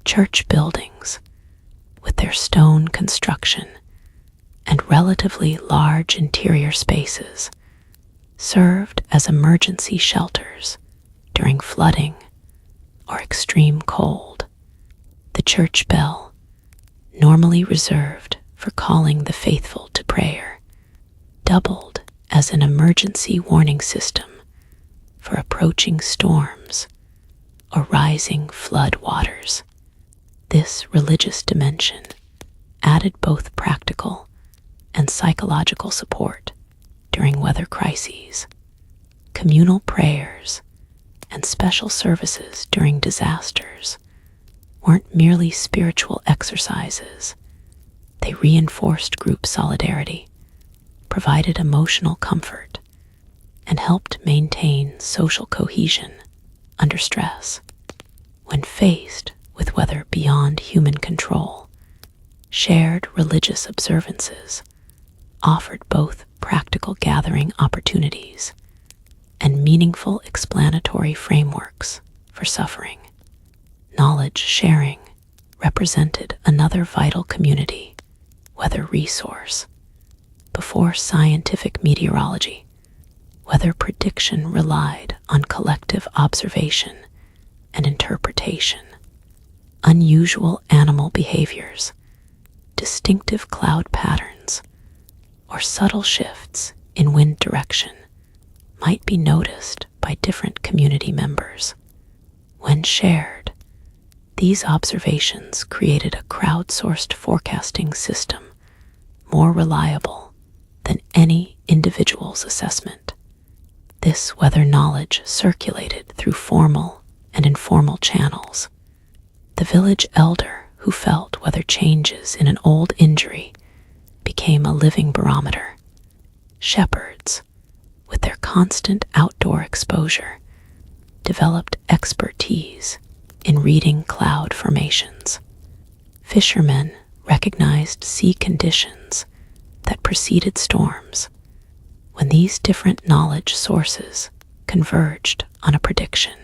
Church buildings, with their stone construction and relatively large interior spaces, served as emergency shelters during flooding or extreme cold. The church bell, normally reserved for calling the faithful to prayer, doubled as an emergency warning system for approaching storms or rising flood waters. This religious dimension added both practical and psychological support during weather crises. Communal prayers and special services during disasters weren't merely spiritual exercises. They reinforced group solidarity, provided emotional comfort, and helped maintain social cohesion under stress. When faced with weather beyond human control, shared religious observances offered both practical gathering opportunities and meaningful explanatory frameworks for suffering. Knowledge sharing represented another vital community weather resource. Before scientific meteorology, weather prediction relied on collective observation and interpretation. Unusual animal behaviors, distinctive cloud patterns or subtle shifts in wind direction might be noticed by different community members. When shared, these observations created a crowdsourced forecasting system more reliable than any individual's assessment. This weather knowledge circulated through formal and informal channels. The village elder who felt weather changes in an old injury became a living barometer. Shepherds, with their constant outdoor exposure, developed expertise in reading cloud formations. Fishermen recognized sea conditions that preceded storms. When these different knowledge sources converged on a prediction,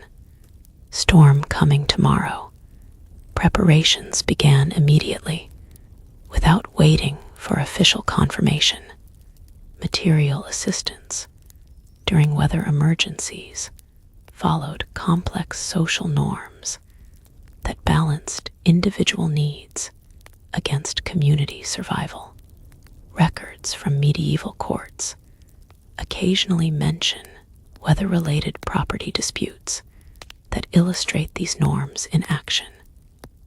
storm coming tomorrow, preparations began immediately, without waiting for official confirmation. Material assistance during weather emergencies followed complex social norms that balanced individual needs against community survival. Records from medieval courts occasionally mention weather-related property disputes that illustrate these norms in action.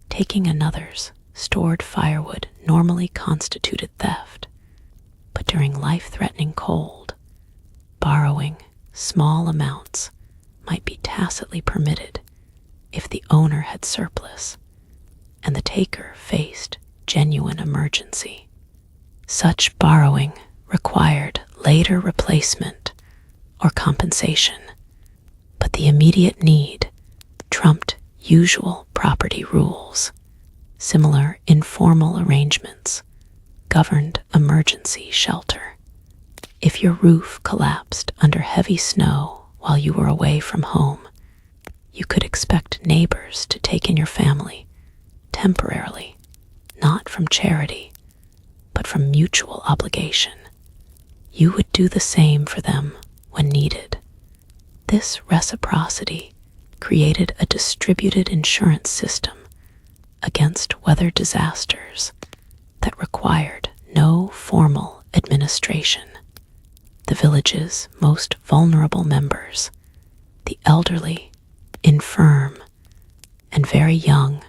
Taking another's stored firewood normally constituted theft, but during life-threatening cold, borrowing small amounts might be tacitly permitted if the owner had surplus and the taker faced genuine emergency. Such borrowing required later replacement or compensation, but the immediate need trumped usual property rules. Similar informal arrangements governed emergency shelter. If your roof collapsed under heavy snow while you were away from home, you could expect neighbors to take in your family temporarily, not from charity, but from mutual obligation. You would do the same for them when needed. This reciprocity created a distributed insurance system against weather disasters that required no formal administration. The village's most vulnerable members, the elderly, infirm, and very young,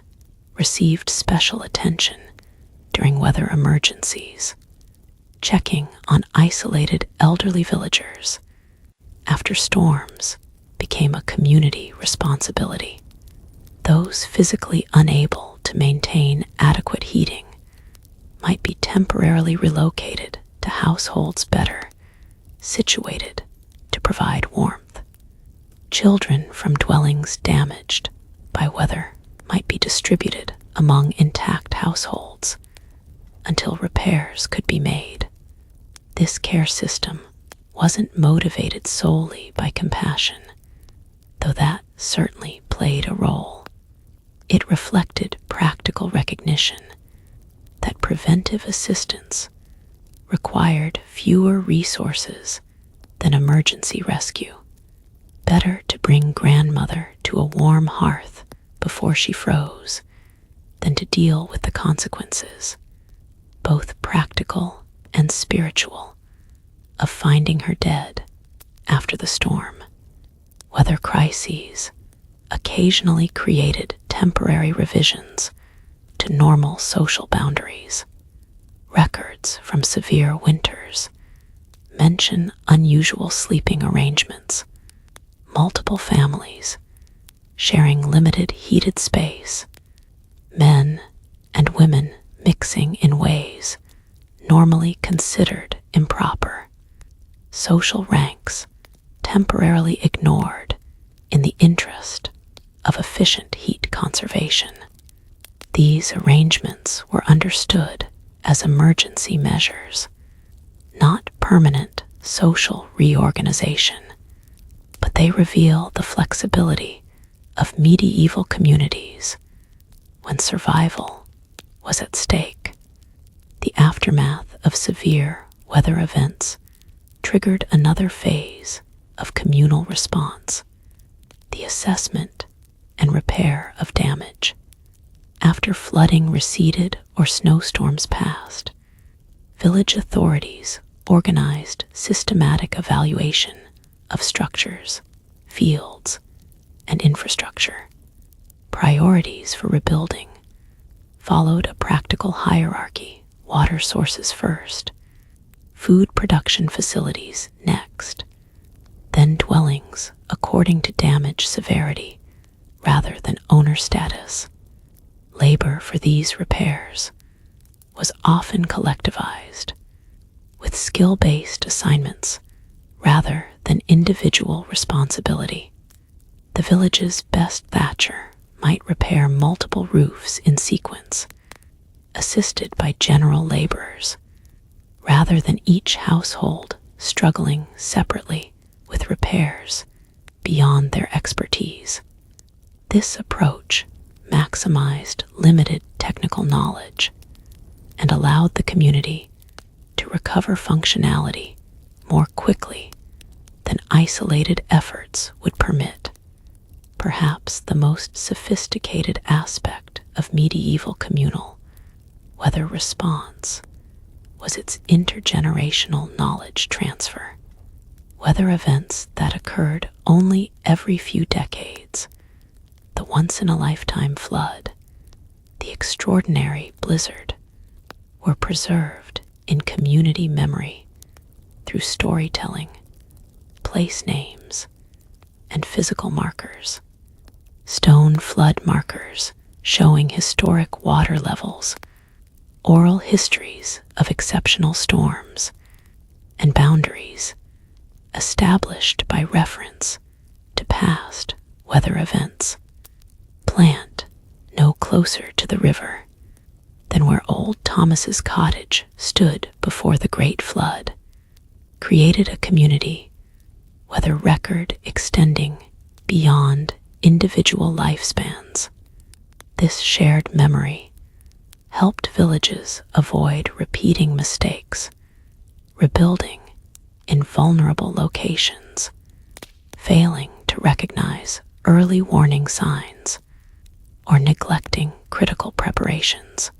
received special attention during weather emergencies. Checking on isolated elderly villagers after storms became a community responsibility. Those physically unable to maintain adequate heating might be temporarily relocated to households better situated to provide warmth. Children from dwellings damaged by weather might be distributed among intact households until repairs could be made. This care system wasn't motivated solely by compassion, though that certainly played a role. It reflected practical recognition that preventive assistance required fewer resources than emergency rescue. Better to bring grandmother to a warm hearth before she froze than to deal with the consequences, both practical and spiritual, of finding her dead after the storm. Weather crises occasionally created temporary revisions to normal social boundaries. Records from severe winters mention unusual sleeping arrangements, multiple families sharing limited heated space, men and women mixing in ways normally considered improper, social ranks temporarily ignored in the interest of efficient heat conservation. These arrangements were understood as emergency measures, not permanent social reorganization, but they reveal the flexibility of medieval communities when survival was at stake. The aftermath of severe weather events triggered another phase of communal response, the assessment and repair of damage. After flooding receded or snowstorms passed, village authorities organized systematic evaluation of structures, fields, and infrastructure. Priorities for rebuilding followed a practical hierarchy: water sources first, food production facilities next, then dwellings according to damage severity rather than owner status. Labor for these repairs was often collectivized, with skill-based assignments rather than individual responsibility. The village's best thatcher might repair multiple roofs in sequence, assisted by general laborers, rather than each household struggling separately with repairs beyond their expertise. This approach maximized limited technical knowledge and allowed the community to recover functionality more quickly than isolated efforts would permit. Perhaps the most sophisticated aspect of medieval communal weather response was its intergenerational knowledge transfer. Weather events that occurred only every few decades, the once-in-a-lifetime flood, the extraordinary blizzard, were preserved in community memory through storytelling, place names, and physical markers. Stone flood markers showing historic water levels, oral histories of exceptional storms, and boundaries established by reference to past weather events. Plant no closer to the river than where old Thomas's cottage stood before the Great Flood, created a community weather record extending beyond individual lifespans. This shared memory helped villages avoid repeating mistakes, rebuilding in vulnerable locations, failing to recognize early warning signs, or neglecting critical preparations.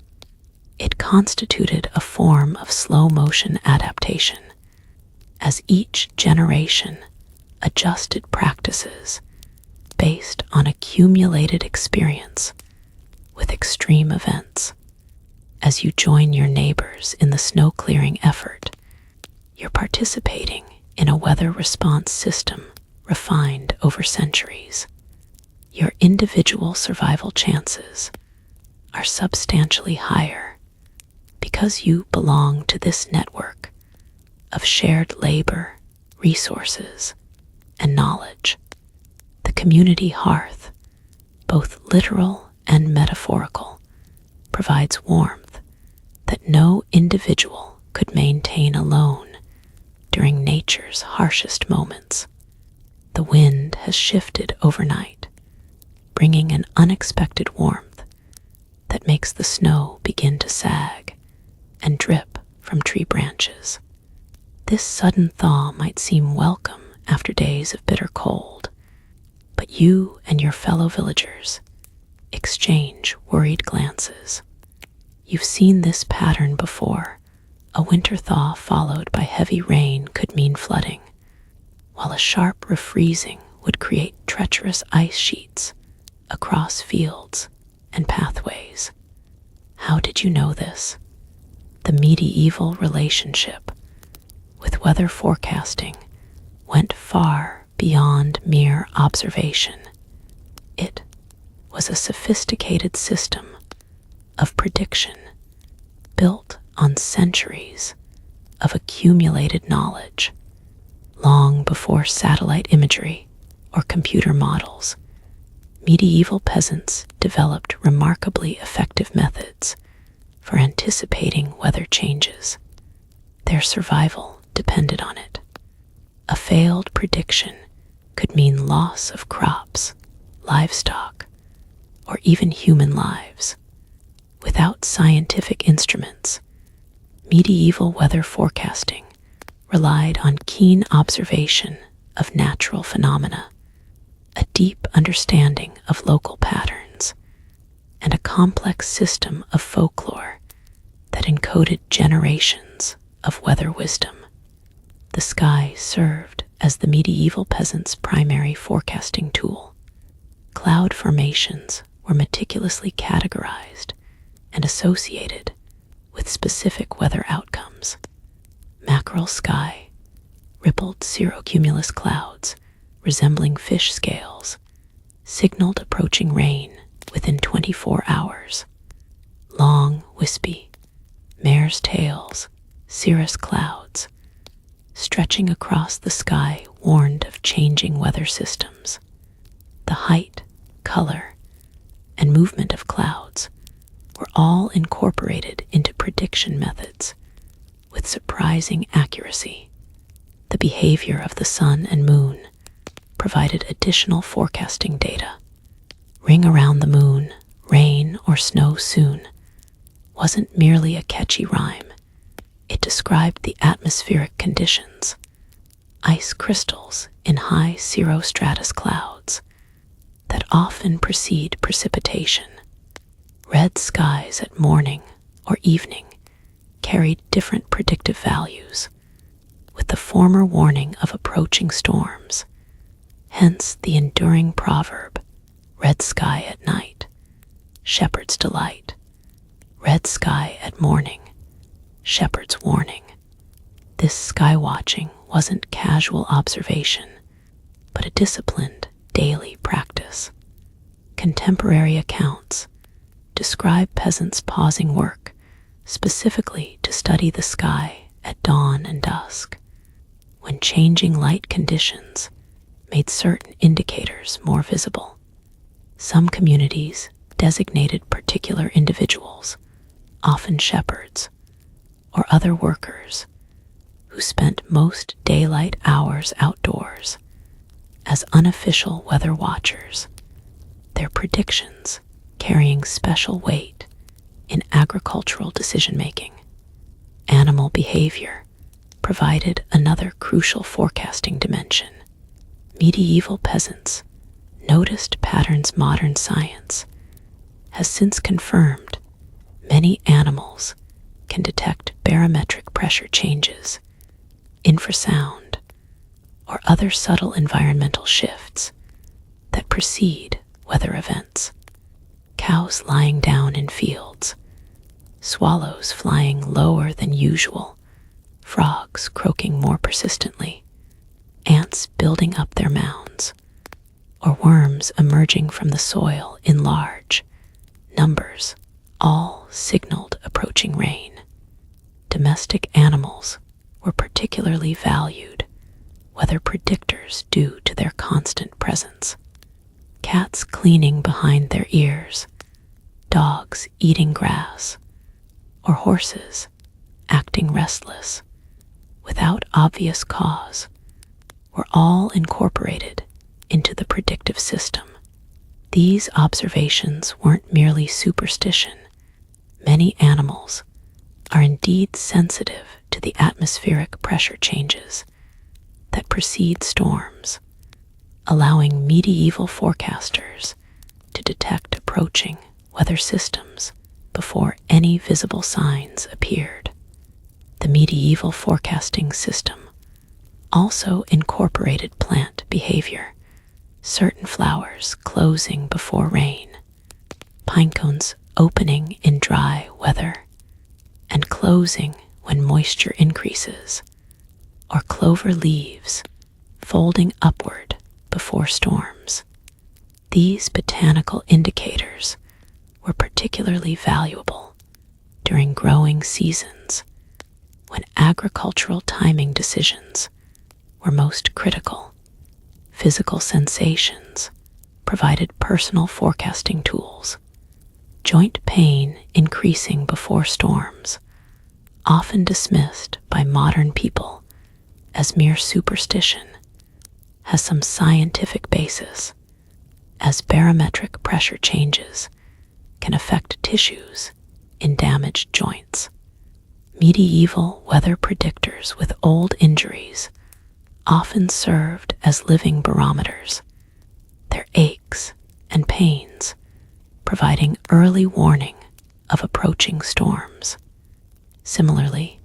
It constituted a form of slow-motion adaptation, as each generation adjusted practices based on accumulated experience with extreme events. As you join your neighbors in the snow clearing effort, you're participating in a weather response system refined over centuries. Your individual survival chances are substantially higher because you belong to this network of shared labor, resources, and knowledge. The community hearth, both literal and metaphorical, provides warmth that no individual could maintain alone during nature's harshest moments. The wind has shifted overnight, bringing an unexpected warmth that makes the snow begin to sag and drip from tree branches. This sudden thaw might seem welcome after days of bitter cold, but you and your fellow villagers exchange worried glances. You've seen this pattern before. A winter thaw followed by heavy rain could mean flooding, while a sharp refreezing would create treacherous ice sheets across fields and pathways. How did you know this? The medieval relationship with weather forecasting went far beyond mere observation. It was a sophisticated system of prediction built on centuries of accumulated knowledge. Long before satellite imagery or computer models, medieval peasants developed remarkably effective methods for anticipating weather changes. Their survival depended on it. A failed prediction could mean loss of crops, livestock, or even human lives. Without scientific instruments, medieval weather forecasting relied on keen observation of natural phenomena, a deep understanding of local patterns, and a complex system of folklore that encoded generations of weather wisdom. The sky served as the medieval peasants' primary forecasting tool. Cloud formations were meticulously categorized and associated with specific weather outcomes. Mackerel sky, rippled cirrocumulus clouds resembling fish scales, signaled approaching rain within 24 hours. Long, wispy, mare's tails, cirrus clouds, stretching across the sky warned of changing weather systems. The height, color, and movement of clouds were all incorporated into prediction methods with surprising accuracy. The behavior of the sun and moon provided additional forecasting data. Ring around the moon, rain or snow soon wasn't merely a catchy rhyme. It described the atmospheric conditions. Ice crystals in high cirrostratus clouds that often precede precipitation. Red skies at morning or evening carried different predictive values, with the former warning of approaching storms. Hence the enduring proverb, red sky at night, shepherd's delight. Red sky at morning, shepherd's warning. This sky watching wasn't casual observation, but a disciplined daily practice. Contemporary accounts describe peasants pausing work specifically to study the sky at dawn and dusk, when changing light conditions made certain indicators more visible. Some communities designated particular individuals, often shepherds or other workers, who spent most daylight hours outdoors as unofficial weather watchers, their predictions carrying special weight in agricultural decision-making. Animal behavior provided another crucial forecasting dimension. Medieval peasants noticed patterns modern science has since confirmed. Many animals can detect barometric pressure changes, infrasound, or other subtle environmental shifts that precede weather events. Cows lying down in fields, swallows flying lower than usual, frogs croaking more persistently, ants building up their mounds, or worms emerging from the soil in large numbers, all signaled approaching rain. Domestic animals were particularly valued, weather predictors due to their constant presence. Cats cleaning behind their ears, dogs eating grass, or horses acting restless without obvious cause were all incorporated into the predictive system. These observations weren't merely superstition. Many animals are indeed sensitive to the atmospheric pressure changes that precede storms, allowing medieval forecasters to detect approaching weather systems before any visible signs appeared. The medieval forecasting system also incorporated plant behavior, certain flowers closing before rain, pine cones opening in dry weather and closing when moisture increases, or clover leaves folding upward before storms. These botanical indicators were particularly valuable during growing seasons when agricultural timing decisions were most critical. Physical sensations provided personal forecasting tools. Joint pain increasing before storms, often dismissed by modern people as mere superstition, has some scientific basis, as barometric pressure changes can affect tissues in damaged joints. Medieval weather predictors with old injuries often served as living barometers. Their aches and pains providing early warning of approaching storms. Similarly,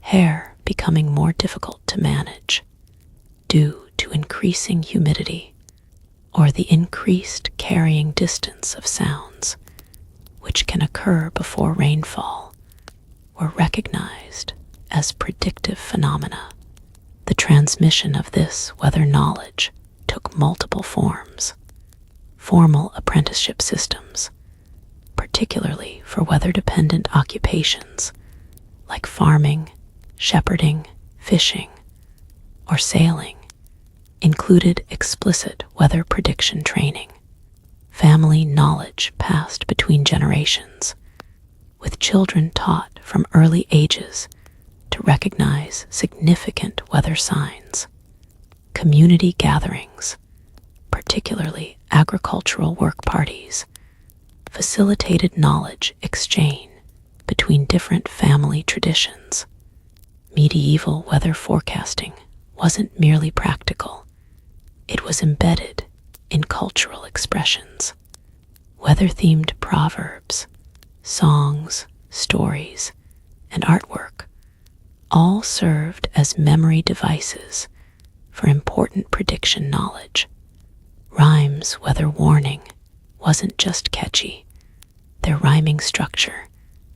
hair becoming more difficult to manage due to increasing humidity or the increased carrying distance of sounds, which can occur before rainfall, were recognized as predictive phenomena. The transmission of this weather knowledge took multiple forms. Formal apprenticeship systems, particularly for weather-dependent occupations like farming, shepherding, fishing, or sailing, included explicit weather prediction training. Family knowledge passed between generations, with children taught from early ages to recognize significant weather signs. Community gatherings, particularly agricultural work parties, facilitated knowledge exchange between different family traditions. Medieval weather forecasting wasn't merely practical, it was embedded in cultural expressions. Weather-themed proverbs, songs, stories, and artwork all served as memory devices for important prediction knowledge. Rhymes' weather warning wasn't just catchy, their rhyming structure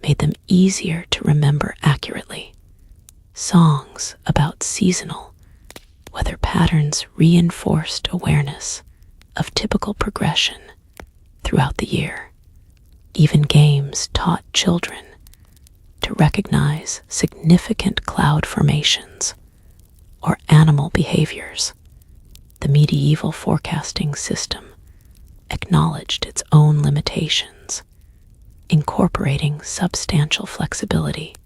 made them easier to remember accurately. Songs about seasonal weather patterns reinforced awareness of typical progression throughout the year. Even games taught children to recognize significant cloud formations or animal behaviors. The medieval forecasting system acknowledged its own limitations, incorporating substantial flexibility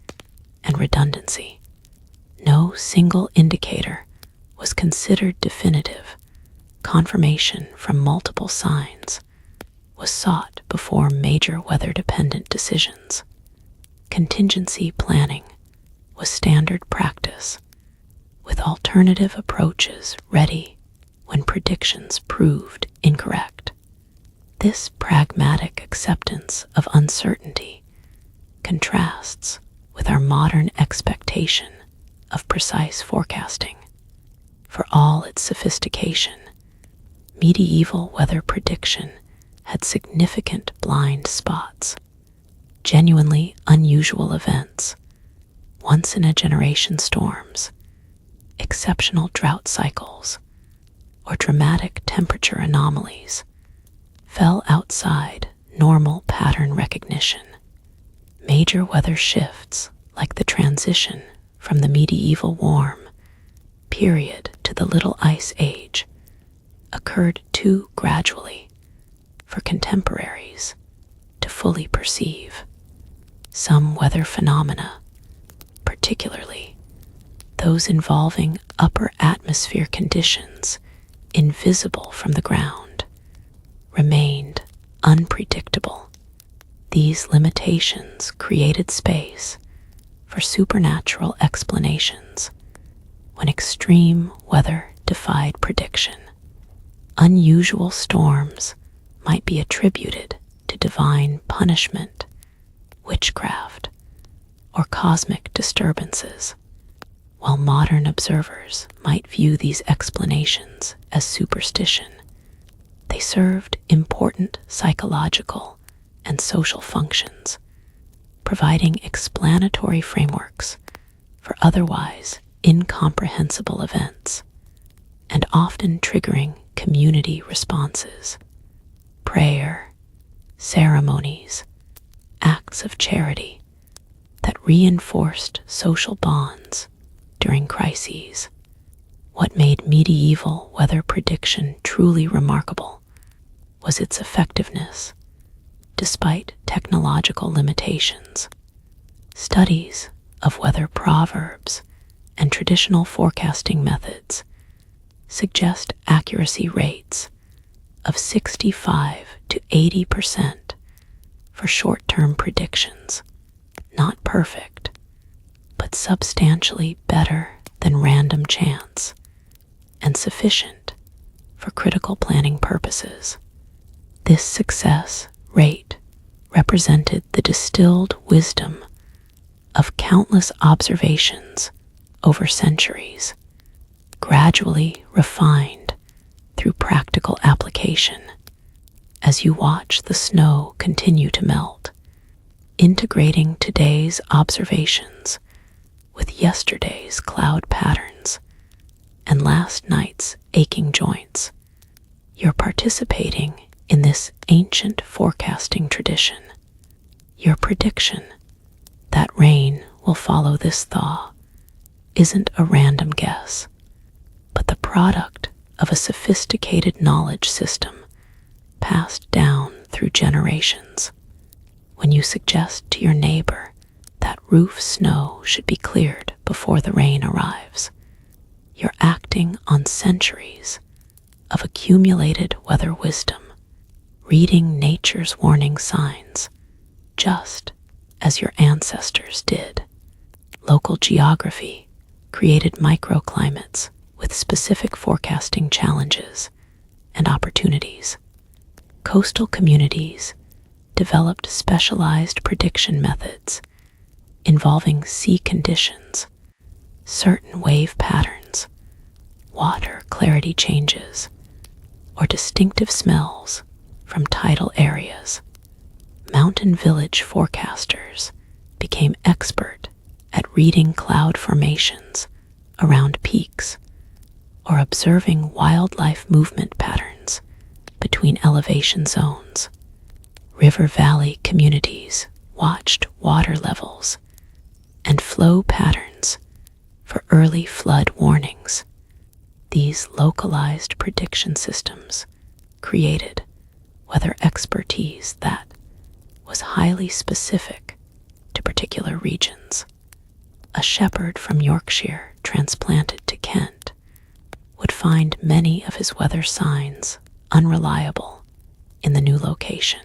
and redundancy. No single indicator was considered definitive. Confirmation from multiple signs was sought before major weather-dependent decisions. Contingency planning was standard practice, with alternative approaches ready when predictions proved incorrect. This pragmatic acceptance of uncertainty contrasts with our modern expectation of precise forecasting. For all its sophistication, medieval weather prediction had significant blind spots. Genuinely unusual events, once-in-a-generation storms, exceptional drought cycles, or dramatic temperature anomalies fell outside normal pattern recognition. Major weather shifts, like the transition from the medieval warm period to the Little Ice Age, occurred too gradually for contemporaries to fully perceive. Some weather phenomena, particularly those involving upper atmosphere conditions invisible from the ground, remained unpredictable. These limitations created space for supernatural explanations when extreme weather defied prediction. Unusual storms might be attributed to divine punishment, witchcraft, or cosmic disturbances, while modern observers might view these explanations as superstition. They served important psychological and social functions, providing explanatory frameworks for otherwise incomprehensible events, and often triggering community responses. Prayer, ceremonies, acts of charity that reinforced social bonds during crises. What made medieval weather prediction truly remarkable was its effectiveness, despite technological limitations. Studies of weather proverbs and traditional forecasting methods suggest accuracy rates of 65 to 80% for short-term predictions. Not perfect, but substantially better than random chance, and sufficient for critical planning purposes. This success rate represented the distilled wisdom of countless observations over centuries, gradually refined through practical application. As you watch the snow continue to melt, integrating today's observations with yesterday's cloud patterns and last night's aching joints, you're participating in this ancient forecasting tradition. Your prediction that rain will follow this thaw isn't a random guess, but the product of a sophisticated knowledge system passed down through generations. When you suggest to your neighbor that roof snow should be cleared before the rain arrives, you're acting on centuries of accumulated weather wisdom, reading nature's warning signs, just as your ancestors did. Local geography created microclimates with specific forecasting challenges and opportunities. Coastal communities developed specialized prediction methods involving sea conditions, certain wave patterns, water clarity changes, or distinctive smells from tidal areas. Mountain village forecasters became expert at reading cloud formations around peaks or observing wildlife movement patterns between elevation zones. River valley communities watched water levels and flow patterns for early flood warnings. These localized prediction systems created weather expertise that was highly specific to particular regions. A shepherd from Yorkshire transplanted to Kent would find many of his weather signs unreliable in the new location.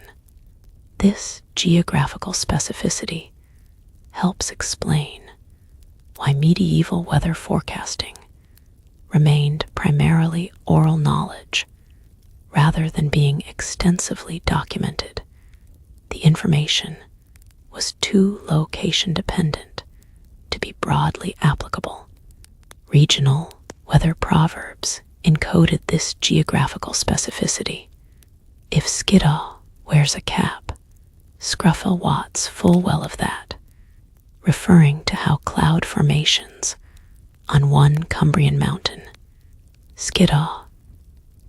This geographical specificity helps explain why medieval weather forecasting remained primarily oral knowledge rather than being extensively documented. The information was too location dependent to be broadly applicable. Regional weather proverbs encoded this geographical specificity. If Skiddaw wears a cap, Scruffel wots full well of that, referring to how cloud formations on one Cumbrian mountain, Skiddaw,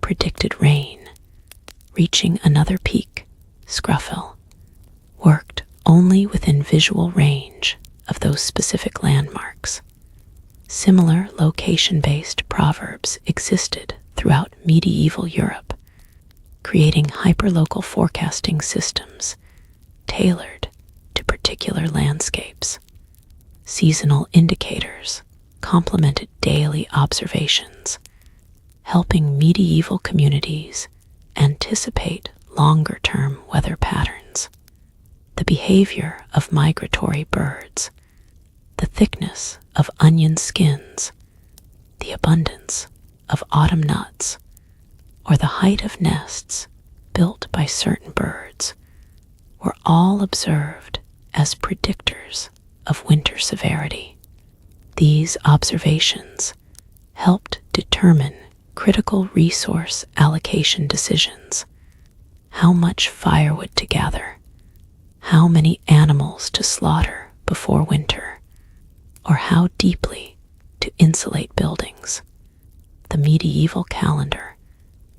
predicted rain. Reaching another peak, Scruffel, worked only within visual range of those specific landmarks. Similar location-based proverbs existed throughout medieval Europe, creating hyperlocal forecasting systems tailored to particular landscapes. Seasonal indicators complemented daily observations, helping medieval communities anticipate longer-term weather patterns. The behavior of migratory birds, the thickness of onion skins, the abundance of autumn nuts, or the height of nests built by certain birds were all observed as predictors of winter severity. These observations helped determine critical resource allocation decisions: how much firewood to gather, how many animals to slaughter before winter, or how deeply to insulate buildings. The medieval calendar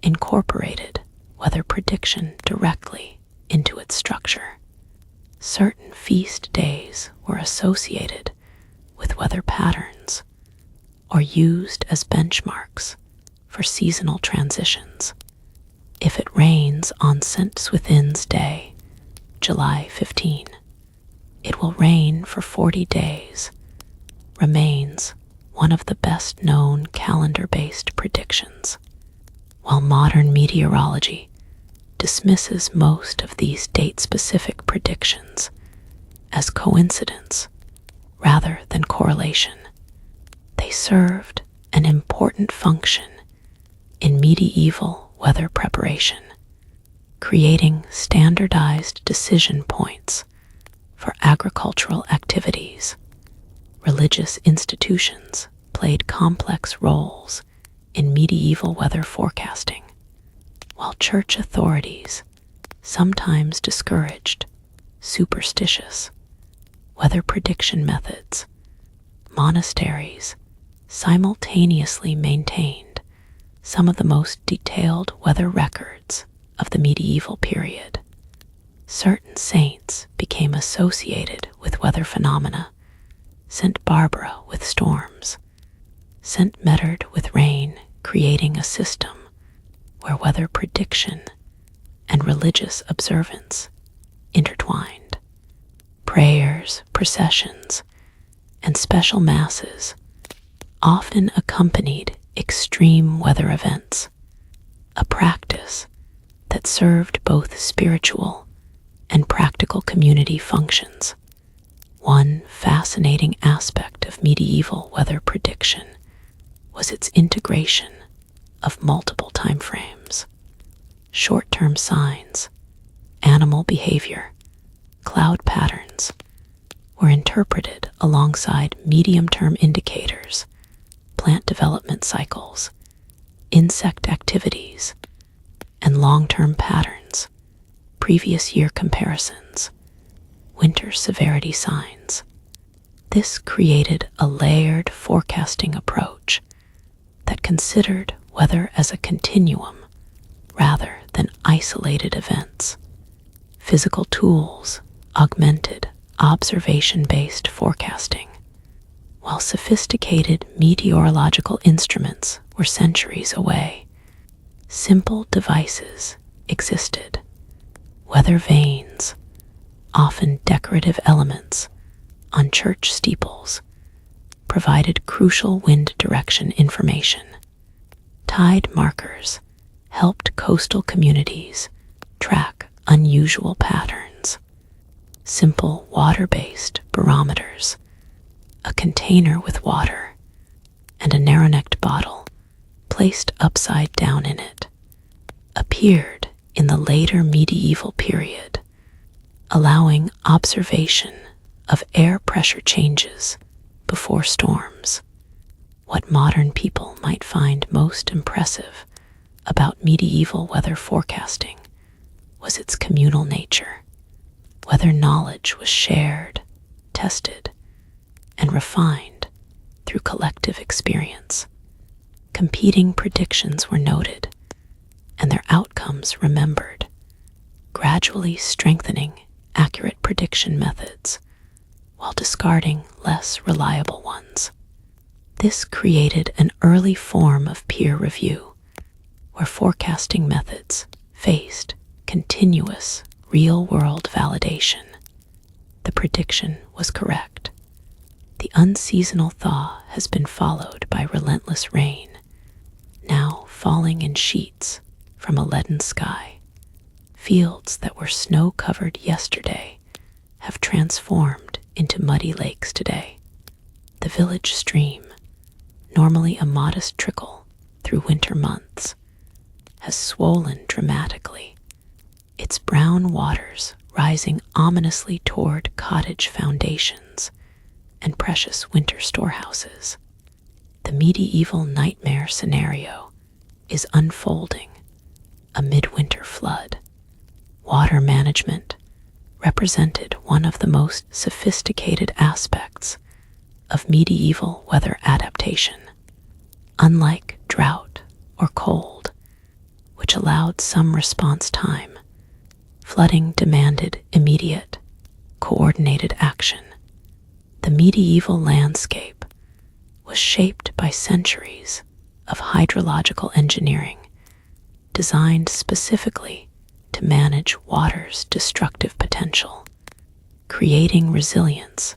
incorporated weather prediction directly into its structure. Certain feast days were associated with weather patterns or used as benchmarks for seasonal transitions. If it rains on St. Swithin's Day, July 15, it will rain for 40 days, remains one of the best-known calendar-based predictions. While modern meteorology dismisses most of these date-specific predictions as coincidence rather than correlation, they served an important function in medieval weather preparation. creating standardized decision points for agricultural activities. Religious institutions played complex roles in medieval weather forecasting, while church authorities sometimes discouraged superstitious weather prediction methods. Monasteries simultaneously maintained some of the most detailed weather records of the medieval period. Certain saints became associated with weather phenomena: Saint Barbara with storms, Saint Medard with rain, creating a system where weather prediction and religious observance intertwined. Prayers, processions, and special masses often accompanied extreme weather events, a practice that served both spiritual and practical community functions. One fascinating aspect of medieval weather prediction was its integration of multiple time frames. Short-term signs, animal behavior, cloud patterns were interpreted alongside medium-term indicators, plant development cycles, insect activities, and long-term patterns, previous year comparisons, winter severity signs. This created a layered forecasting approach that considered weather as a continuum rather than isolated events. Physical tools augmented observation-based forecasting, while sophisticated meteorological instruments were centuries away. Simple devices existed: weather vanes, often decorative elements on church steeples, provided crucial wind direction information. Tide markers helped coastal communities track unusual patterns. Simple water-based barometers, a container with water, and a narrow-necked bottle placed upside down in it, appeared in the later medieval period, allowing observation of air pressure changes before storms. What modern people might find most impressive about medieval weather forecasting was its communal nature. Weather knowledge was shared, tested, and refined through collective experience. Competing predictions were noted, and their outcomes remembered, gradually strengthening accurate prediction methods while discarding less reliable ones. This created an early form of peer review, where forecasting methods faced continuous real-world validation. The prediction was correct. The unseasonal thaw has been followed by relentless rain, now falling in sheets from a leaden sky. Fields that were snow-covered yesterday have transformed into muddy lakes today. The village stream, normally a modest trickle through winter months, has swollen dramatically, its brown waters rising ominously toward cottage foundations and precious winter storehouses. The medieval nightmare scenario is unfolding: a midwinter flood. Water management represented one of the most sophisticated aspects of medieval weather adaptation. Unlike drought or cold, which allowed some response time, flooding demanded immediate, coordinated action. The medieval landscape was shaped by centuries of hydrological engineering, designed specifically to manage water's destructive potential, creating resilience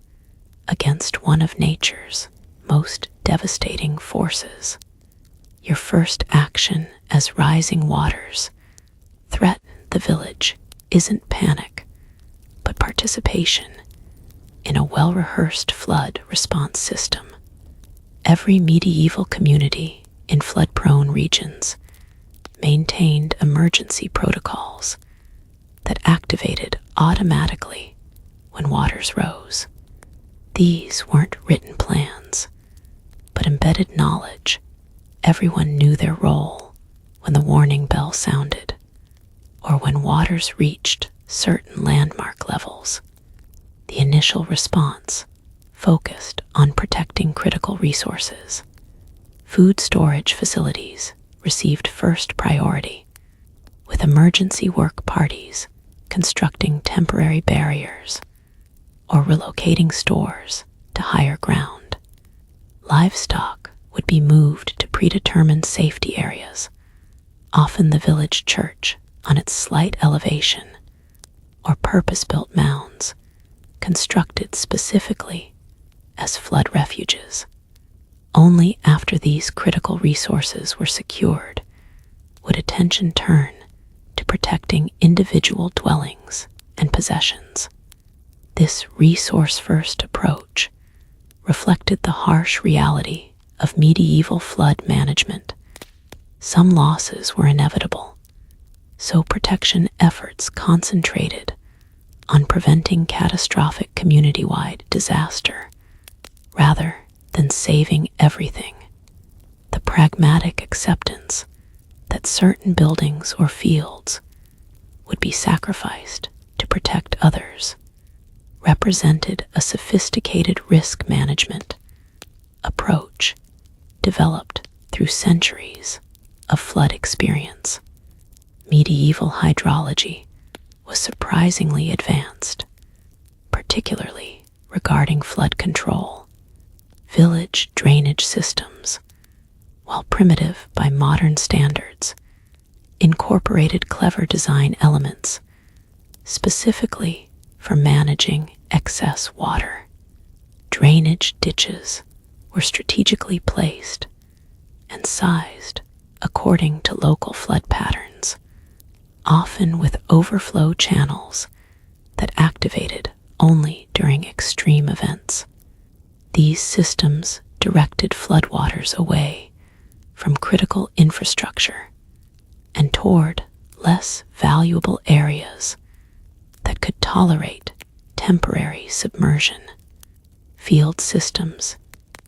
against one of nature's most devastating forces. Your first action as rising waters threaten the village isn't panic, but participation in a well-rehearsed flood response system. Every medieval community in flood-prone regions maintained emergency protocols that activated automatically when waters rose. These weren't written plans, but embedded knowledge. Everyone knew their role when the warning bell sounded, or when waters reached certain landmark levels. The initial response focused on protecting critical resources. Food storage facilities received first priority, with emergency work parties constructing temporary barriers or relocating stores to higher ground. Livestock would be moved to predetermined safety areas, often the village church on its slight elevation, or purpose-built mounds constructed specifically as flood refuges. Only after these critical resources were secured would attention turn to protecting individual dwellings and possessions. This resource-first approach reflected the harsh reality of medieval flood management. Some losses were inevitable, so protection efforts concentrated on preventing catastrophic community-wide disaster rather than saving everything. The pragmatic acceptance that certain buildings or fields would be sacrificed to protect others represented a sophisticated risk management approach developed through centuries of flood experience. Medieval hydrology was surprisingly advanced, particularly regarding flood control. Village drainage systems, while primitive by modern standards, incorporated clever design elements, specifically for managing excess water. Drainage ditches were strategically placed and sized according to local flood patterns, often with overflow channels that activated only during extreme events. These systems directed floodwaters away from critical infrastructure and toward less valuable areas that could tolerate temporary submersion. Field systems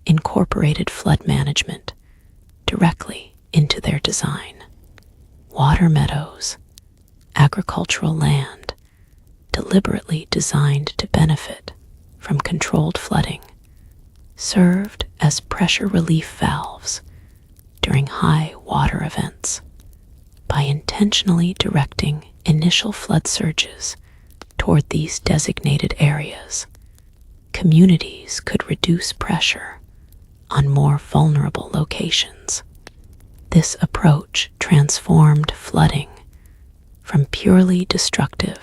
incorporated flood management directly into their design. Water meadows, agricultural land, deliberately designed to benefit from controlled flooding, served as pressure relief valves during high water events. By intentionally directing initial flood surges toward these designated areas, communities could reduce pressure on more vulnerable locations. This approach transformed flooding from purely destructive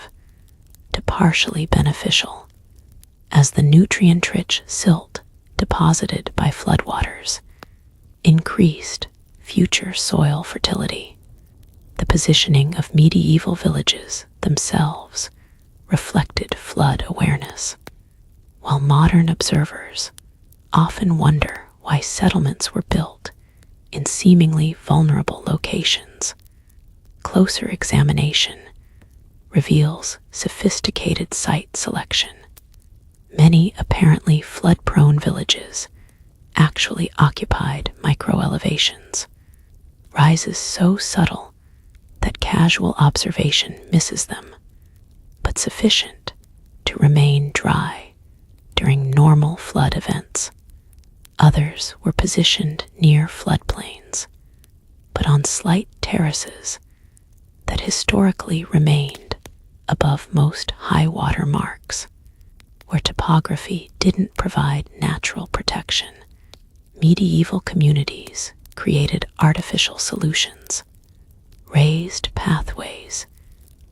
to partially beneficial, as the nutrient-rich silt deposited by floodwaters increased future soil fertility. The positioning of medieval villages themselves reflected flood awareness, while modern observers often wonder why settlements were built in seemingly vulnerable locations. Closer examination reveals sophisticated site selection. Many apparently flood-prone villages actually occupied micro-elevations, rises so subtle that casual observation misses them, but sufficient to remain dry during normal flood events. Others were positioned near floodplains, but on slight terraces that historically remained above most high water marks, where topography didn't provide natural protection. Medieval communities created artificial solutions. Raised pathways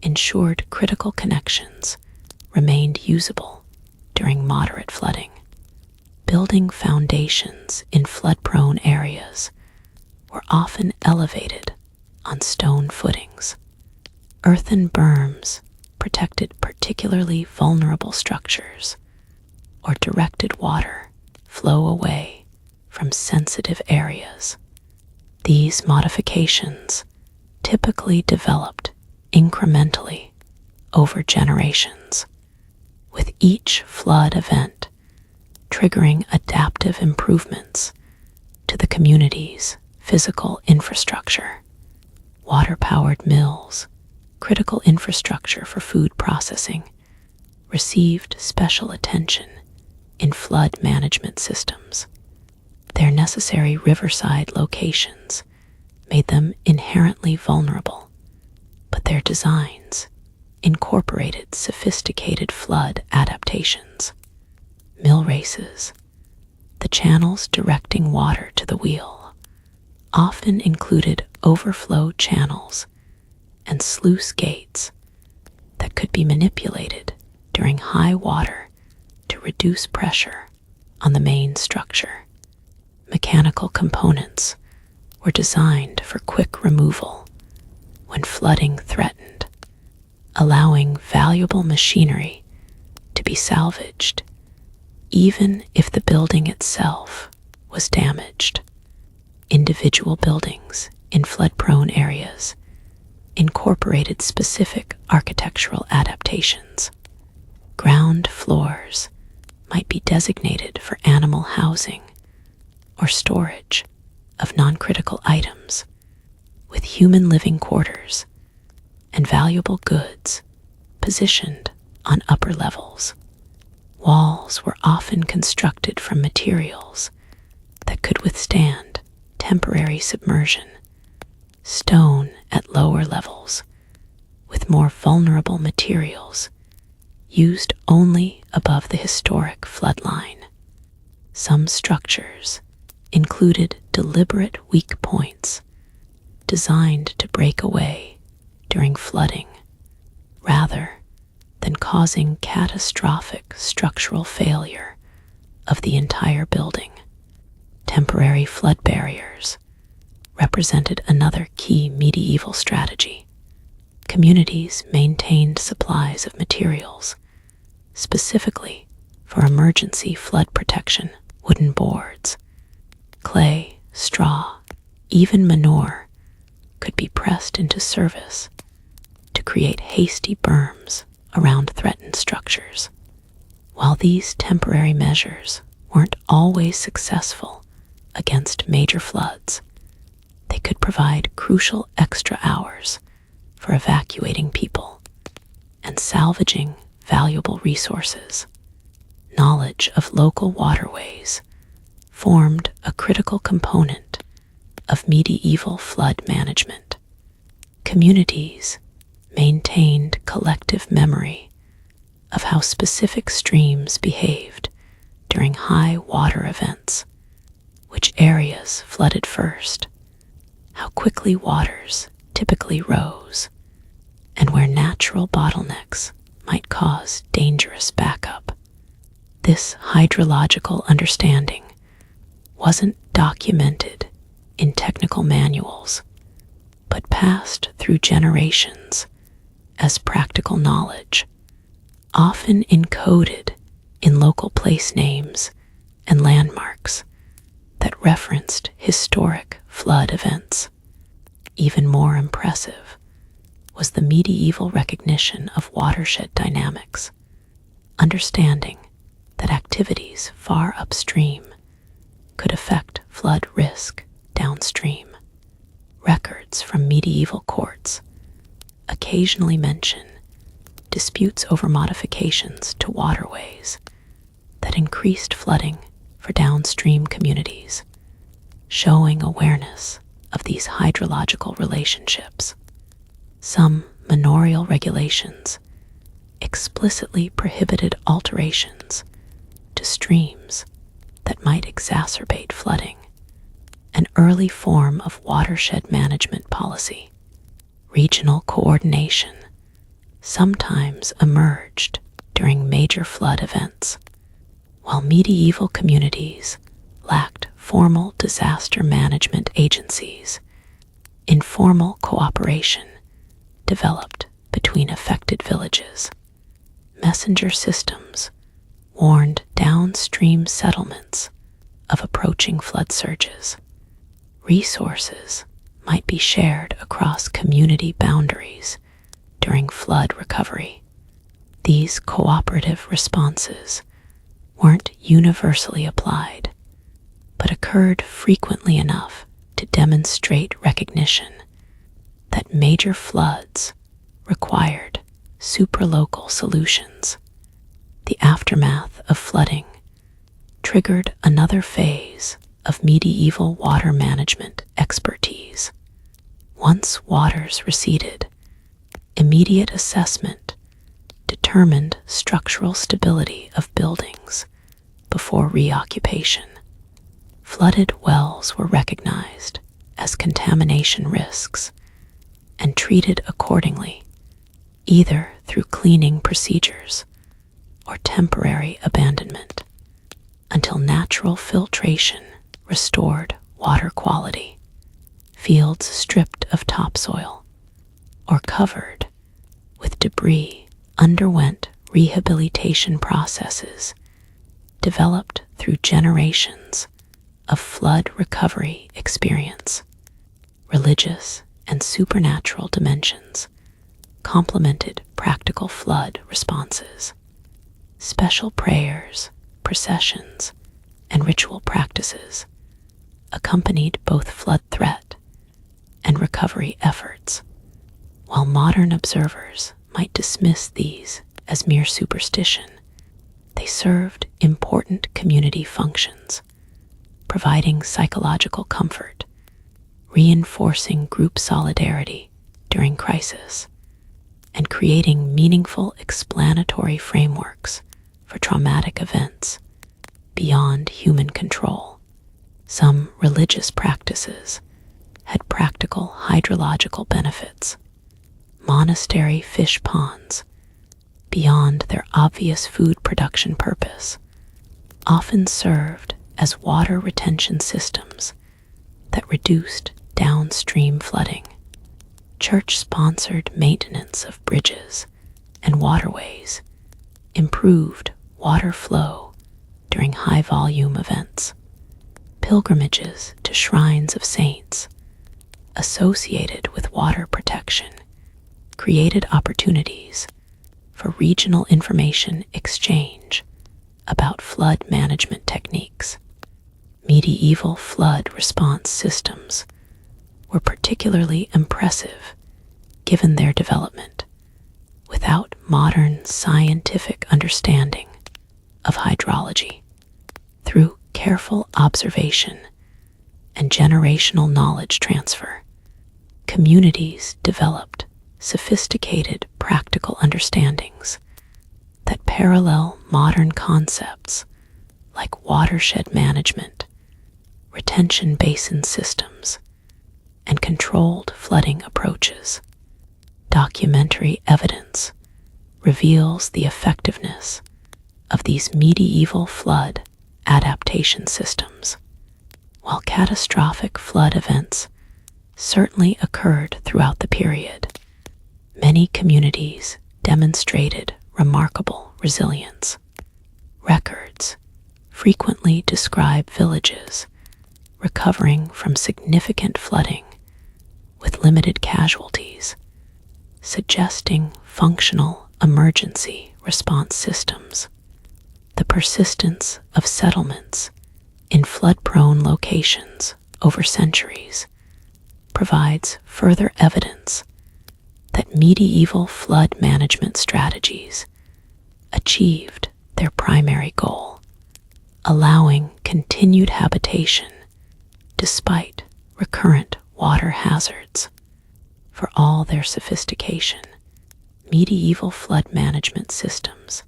ensured critical connections remained usable during moderate flooding. Building foundations in flood-prone areas were often elevated on stone footings. Earthen berms protected particularly vulnerable structures or directed water flow away from sensitive areas. These modifications typically developed incrementally over generations, with each flood event triggering adaptive improvements to the community's physical infrastructure. Water-powered mills, critical infrastructure for food processing, received special attention in flood management systems. Their necessary riverside locations made them inherently vulnerable, but their designs incorporated sophisticated flood adaptations. Mill races, the channels directing water to the wheel, often included overflow channels and sluice gates that could be manipulated during high water to reduce pressure on the main structure. Mechanical components were designed for quick removal when flooding threatened, allowing valuable machinery to be salvaged even if the building itself was damaged. Individual buildings in flood-prone areas incorporated specific architectural adaptations. Ground floors might be designated for animal housing or storage of non-critical items, with human living quarters and valuable goods positioned on upper levels. Walls were often constructed from materials that could withstand temporary submersion. Stone at lower levels, with more vulnerable materials used only above the historic floodline. Some structures included deliberate weak points designed to break away during flooding, rather than causing catastrophic structural failure of the entire building. Temporary flood barriers represented another key medieval strategy. Communities maintained supplies of materials, specifically for emergency flood protection. Wooden boards, clay, straw, even manure could be pressed into service to create hasty berms around threatened structures. While these temporary measures weren't always successful against major floods, they could provide crucial extra hours for evacuating people and salvaging valuable resources. Knowledge of local waterways formed a critical component of medieval flood management. Communities maintained collective memory of how specific streams behaved during high water events, which areas flooded first, how quickly waters typically rose, and where natural bottlenecks might cause dangerous backup. This hydrological understanding wasn't documented in technical manuals, but passed through generations as practical knowledge, often encoded in local place names and landmarks that referenced historic flood events. Even more impressive was the medieval recognition of watershed dynamics, understanding that activities far upstream could affect flood risk downstream. Records from medieval courts occasionally mention disputes over modifications to waterways that increased flooding for downstream communities, showing awareness of these hydrological relationships. Some manorial regulations explicitly prohibited alterations to streams that might exacerbate flooding, an early form of watershed management policy. Regional coordination sometimes emerged during major flood events. While medieval communities lacked formal disaster management agencies, informal cooperation developed between affected villages. Messenger systems warned downstream settlements of approaching flood surges. Resources might be shared across community boundaries during flood recovery. These cooperative responses weren't universally applied, but occurred frequently enough to demonstrate recognition that major floods required supralocal solutions. The aftermath of flooding triggered another phase of medieval water management expertise. Once waters receded, immediate assessment determined structural stability of buildings before reoccupation. Flooded wells were recognized as contamination risks and treated accordingly, either through cleaning procedures or temporary abandonment, until natural filtration restored water quality. Fields stripped of topsoil or covered with debris underwent rehabilitation processes developed through generations of flood recovery experience. Religious and supernatural dimensions complemented practical flood responses. Special prayers, processions, and ritual practices accompanied both flood threat and recovery efforts. While modern observers might dismiss these as mere superstition, they served important community functions, providing psychological comfort, reinforcing group solidarity during crisis, and creating meaningful explanatory frameworks for traumatic events beyond human control. Some religious practices had practical hydrological benefits. Monastery fish ponds, beyond their obvious food production purpose, often served as water retention systems that reduced downstream flooding. Church-sponsored maintenance of bridges and waterways improved water flow during high-volume events. Pilgrimages to shrines of saints associated with water protection created opportunities for regional information exchange about flood management techniques. Medieval flood response systems were particularly impressive given their development without modern scientific understanding of hydrology. Through careful observation and generational knowledge transfer, communities developed sophisticated practical understandings that parallel modern concepts like watershed management, retention basin systems, and controlled flooding approaches. Documentary evidence reveals the effectiveness of these medieval flood adaptation systems. While catastrophic flood events certainly occurred throughout the period, many communities demonstrated remarkable resilience. Records frequently describe villages recovering from significant flooding with limited casualties, suggesting functional emergency response systems. The persistence of settlements in flood-prone locations over centuries provides further evidence that medieval flood management strategies achieved their primary goal, allowing continued habitation despite recurrent water hazards. For all their sophistication, medieval flood management systems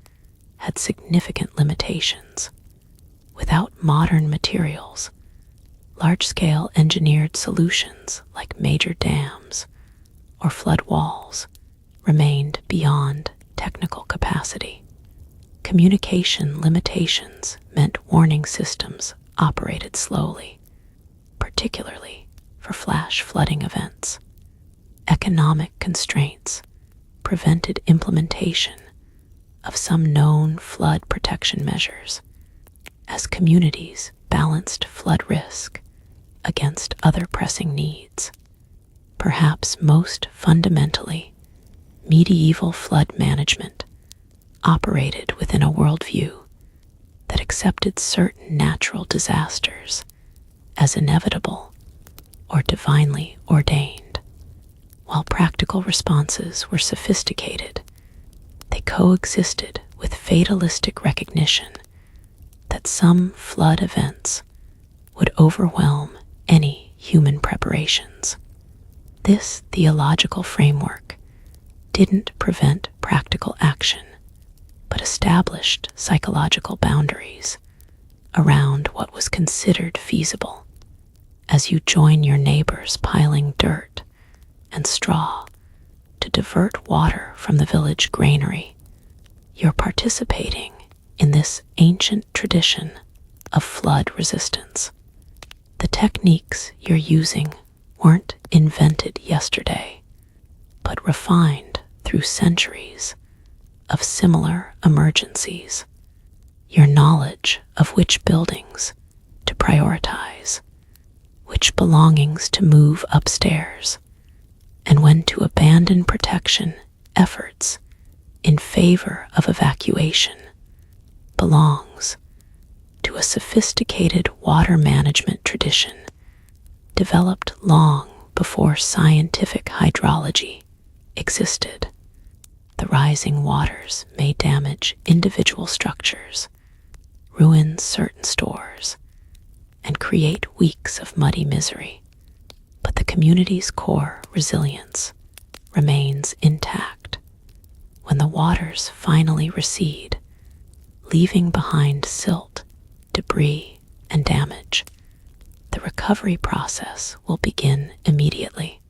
had significant limitations. Without modern materials, large-scale engineered solutions like major dams or flood walls remained beyond technical capacity. Communication limitations meant warning systems operated slowly, particularly for flash flooding events. Economic constraints prevented implementation of some known flood protection measures as communities balanced flood risk against other pressing needs. Perhaps most fundamentally, medieval flood management operated within a worldview that accepted certain natural disasters as inevitable or divinely ordained. While practical responses were sophisticated, they coexisted with fatalistic recognition that some flood events would overwhelm any human preparations. This theological framework didn't prevent practical action, but established psychological boundaries around what was considered feasible. As you join your neighbors piling dirt and straw to divert water from the village granary, you're participating in this ancient tradition of flood resistance. The techniques you're using weren't invented yesterday, but refined through centuries of similar emergencies. Your knowledge of which buildings to prioritize, which belongings to move upstairs, and when to abandon protection efforts in favor of evacuation belongs to a sophisticated water management tradition developed long before scientific hydrology existed. The rising waters may damage individual structures, ruin certain stores, and create weeks of muddy misery, but the community's core resilience remains intact. When the waters finally recede, leaving behind silt, debris, and damage, the recovery process will begin immediately.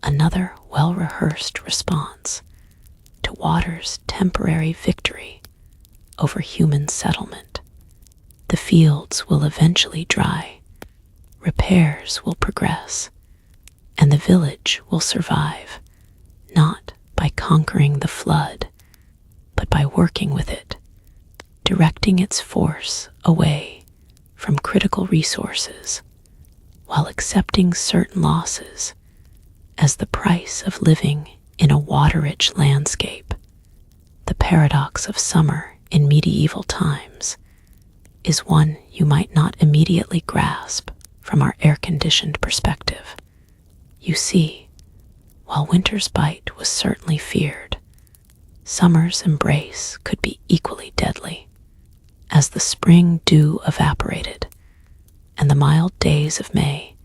Another well-rehearsed response to water's temporary victory over human settlement. The fields will eventually dry, repairs will progress, and the village will survive, not by conquering the flood, but by working with it, directing its force away from critical resources while accepting certain losses as the price of living in a water-rich landscape. The paradox of summer in medieval times is one you might not immediately grasp from our air-conditioned perspective. You see, while winter's bite was certainly feared, summer's embrace could be equally deadly. As the spring dew evaporated and the mild days of May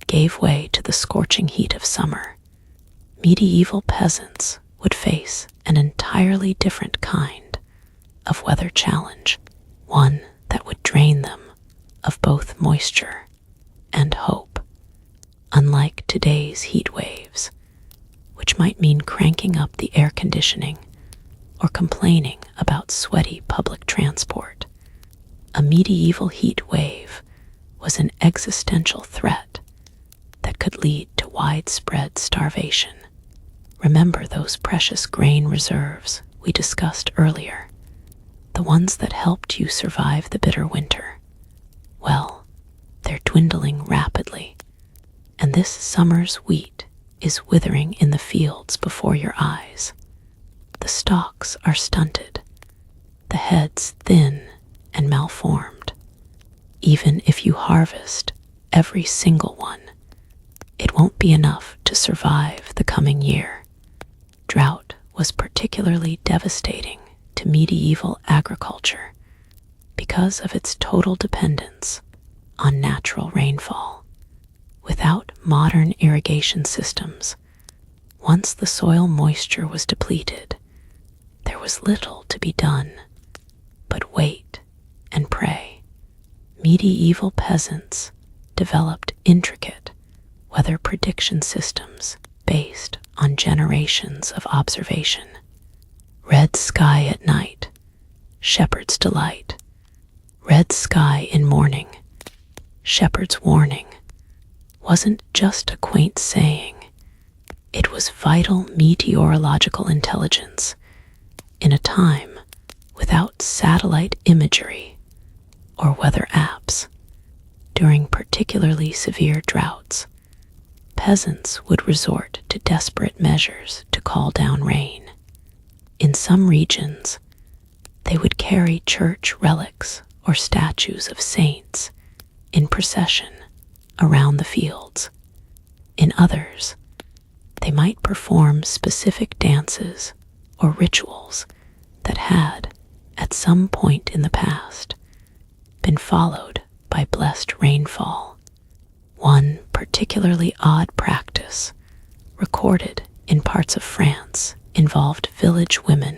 gave way to the scorching heat of summer, medieval peasants would face an entirely different kind of weather challenge, one that would drain them of both moisture and hope. Unlike today's heat waves, which might mean cranking up the air conditioning or complaining about sweaty public transport, a medieval heat wave was an existential threat that could lead to widespread starvation. Remember those precious grain reserves we discussed earlier, the ones that helped you survive the bitter winter? Well, they're dwindling rapidly, and this summer's wheat is withering in the fields before your eyes. The stalks are stunted, the heads thin and malformed. Even if you harvest every single one, it won't be enough to survive the coming year. Drought was particularly devastating to medieval agriculture because of its total dependence on natural rainfall. Without modern irrigation systems, once the soil moisture was depleted, there was little to be done but wait and pray. Medieval peasants developed intricate weather prediction systems based on generations of observation. Red sky at night, shepherd's delight. Red sky in morning, shepherd's warning, wasn't just a quaint saying. It was vital meteorological intelligence in a time without satellite imagery or weather apps. During particularly severe droughts, peasants would resort to desperate measures to call down rain. In some regions, they would carry church relics or statues of saints in procession around the fields. In others, they might perform specific dances or rituals that had, at some point in the past, been followed by blessed rainfall. One particularly odd practice, recorded in parts of France, involved village women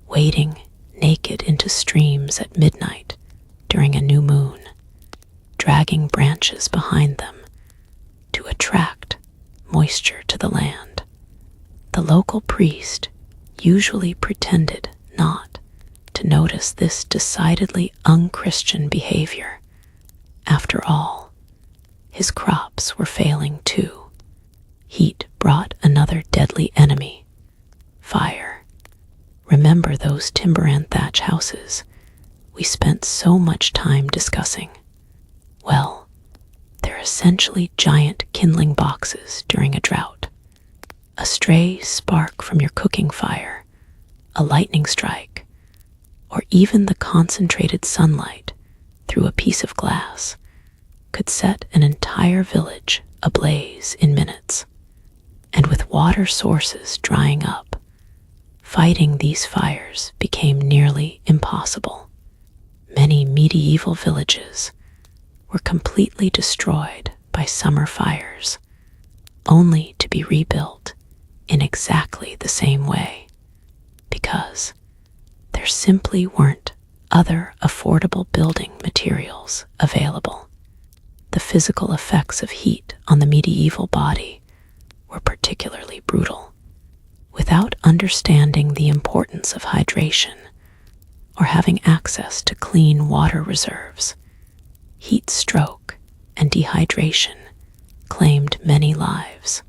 wading naked into streams at midnight during a new moon, dragging branches behind them to attract moisture to the land. The local priest usually pretended not to notice this decidedly unchristian behavior. After all, his crops were failing too. Heat brought another deadly enemy: fire. Remember those timber and thatch houses we spent so much time discussing? Well, they're essentially giant kindling boxes during a drought. A stray spark from your cooking fire, a lightning strike, or even the concentrated sunlight through a piece of glass could set an entire village ablaze in minutes. And with water sources drying up, fighting these fires became nearly impossible. Many medieval villages were completely destroyed by summer fires, only to be rebuilt in exactly the same way, because there simply weren't other affordable building materials available. The physical effects of heat on the medieval body were particularly brutal. Without understanding the importance of hydration or having access to clean water reserves, heat stroke and dehydration claimed many lives.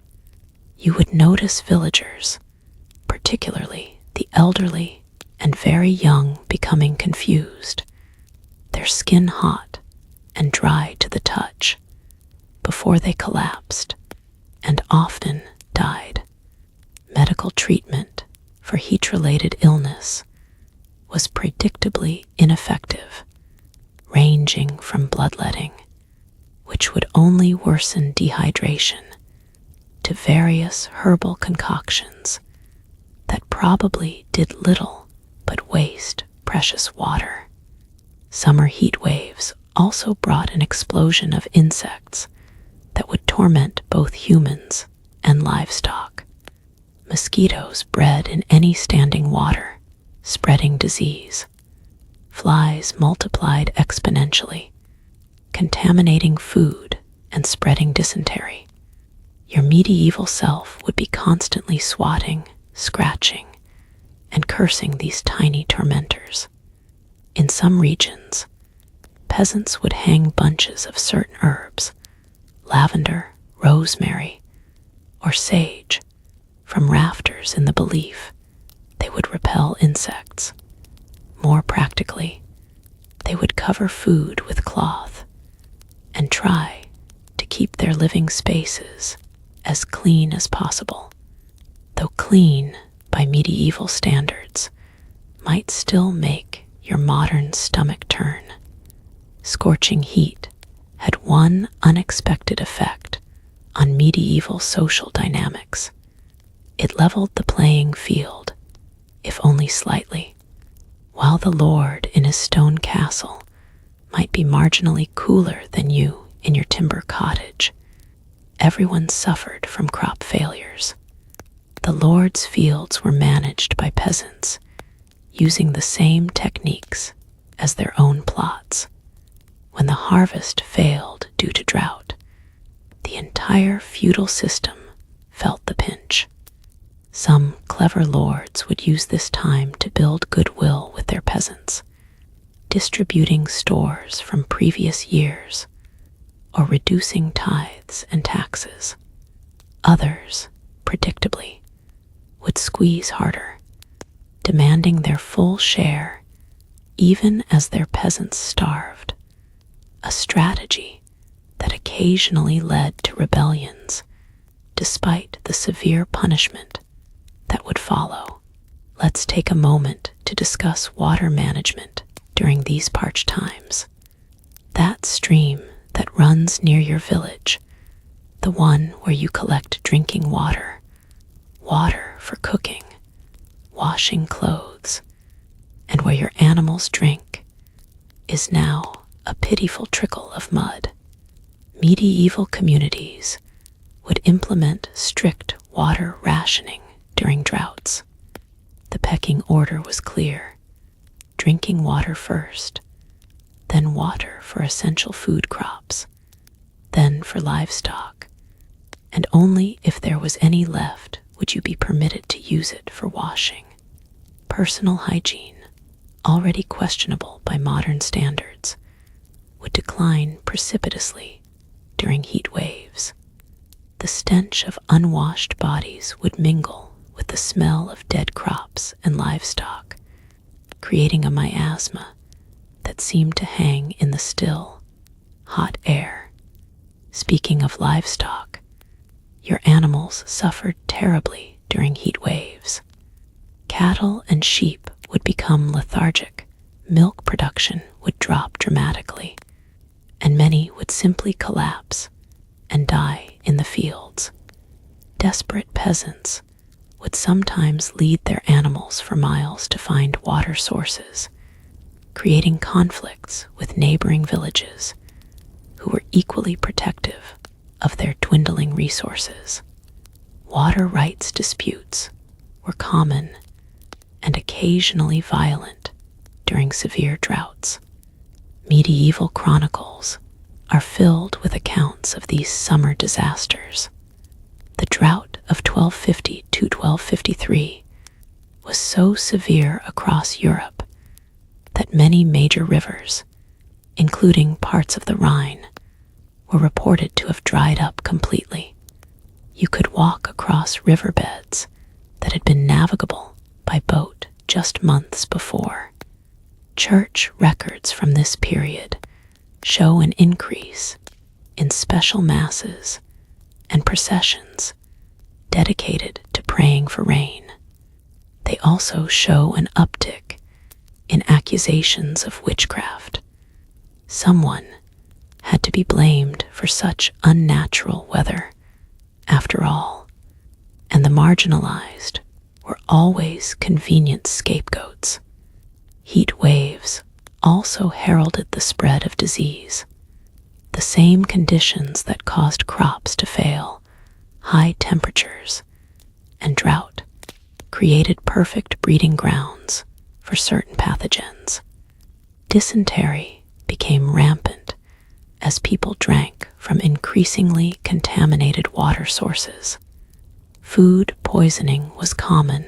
You would notice villagers, particularly the elderly and very young, becoming confused, their skin hot and dry to the touch, before they collapsed and often died. Medical treatment for heat-related illness was predictably ineffective, ranging from bloodletting, which would only worsen dehydration, to various herbal concoctions that probably did little but waste precious water. Summer heat waves also brought an explosion of insects that would torment both humans and livestock. Mosquitoes bred in any standing water, spreading disease. Flies multiplied exponentially, contaminating food and spreading dysentery. Your medieval self would be constantly swatting, scratching, and cursing these tiny tormentors. In some regions, peasants would hang bunches of certain herbs, lavender, rosemary, or sage, from rafters in the belief they would repel insects. More practically, they would cover food with cloth and try to keep their living spaces as clean as possible, though clean by medieval standards might still make your modern stomach turn. Scorching heat had one unexpected effect on medieval social dynamics. It leveled the playing field, if only slightly. While the lord in his stone castle might be marginally cooler than you in your timber cottage, everyone suffered from crop failures. The lord's fields were managed by peasants using the same techniques as their own plots. When the harvest failed due to drought, the entire feudal system felt the pinch. Some clever lords would use this time to build goodwill with their peasants, distributing stores from previous years or reducing tithes and taxes. Others, predictably, would squeeze harder, demanding their full share even as their peasants starved, a strategy that occasionally led to rebellions despite the severe punishment that would follow. Let's take a moment to discuss water management during these parched times. That stream that runs near your village, the one where you collect drinking water, water for cooking, washing clothes, and where your animals drink, is now a pitiful trickle of mud. Medieval communities would implement strict water rationing during droughts. The pecking order was clear: drinking water first, then water for essential food crops, then for livestock, and only if there was any left would you be permitted to use it for washing. Personal hygiene, already questionable by modern standards, would decline precipitously during heat waves. The stench of unwashed bodies would mingle with the smell of dead crops and livestock, creating a miasma that seemed to hang in the still, hot air. Speaking of livestock, your animals suffered terribly during heat waves. Cattle and sheep would become lethargic, milk production would drop dramatically, and many would simply collapse and die in the fields. Desperate peasants would sometimes lead their animals for miles to find water sources, creating conflicts with neighboring villages who were equally protective of their dwindling resources. Water rights disputes were common and occasionally violent during severe droughts. Medieval chronicles are filled with accounts of these summer disasters. The drought of 1250 to 1253 was so severe across Europe that many major rivers, including parts of the Rhine, were reported to have dried up completely. You could walk across riverbeds that had been navigable by boat just months before. Church records from this period show an increase in special masses and processions dedicated to praying for rain. They also show an uptick in accusations of witchcraft. Someone had to be blamed for such unnatural weather, after all, and the marginalized were always convenient scapegoats. Heat waves also heralded the spread of disease. The same conditions that caused crops to fail, high temperatures, and drought, created perfect breeding grounds for certain pathogens. Dysentery became rampant as people drank from increasingly contaminated water sources. Food poisoning was common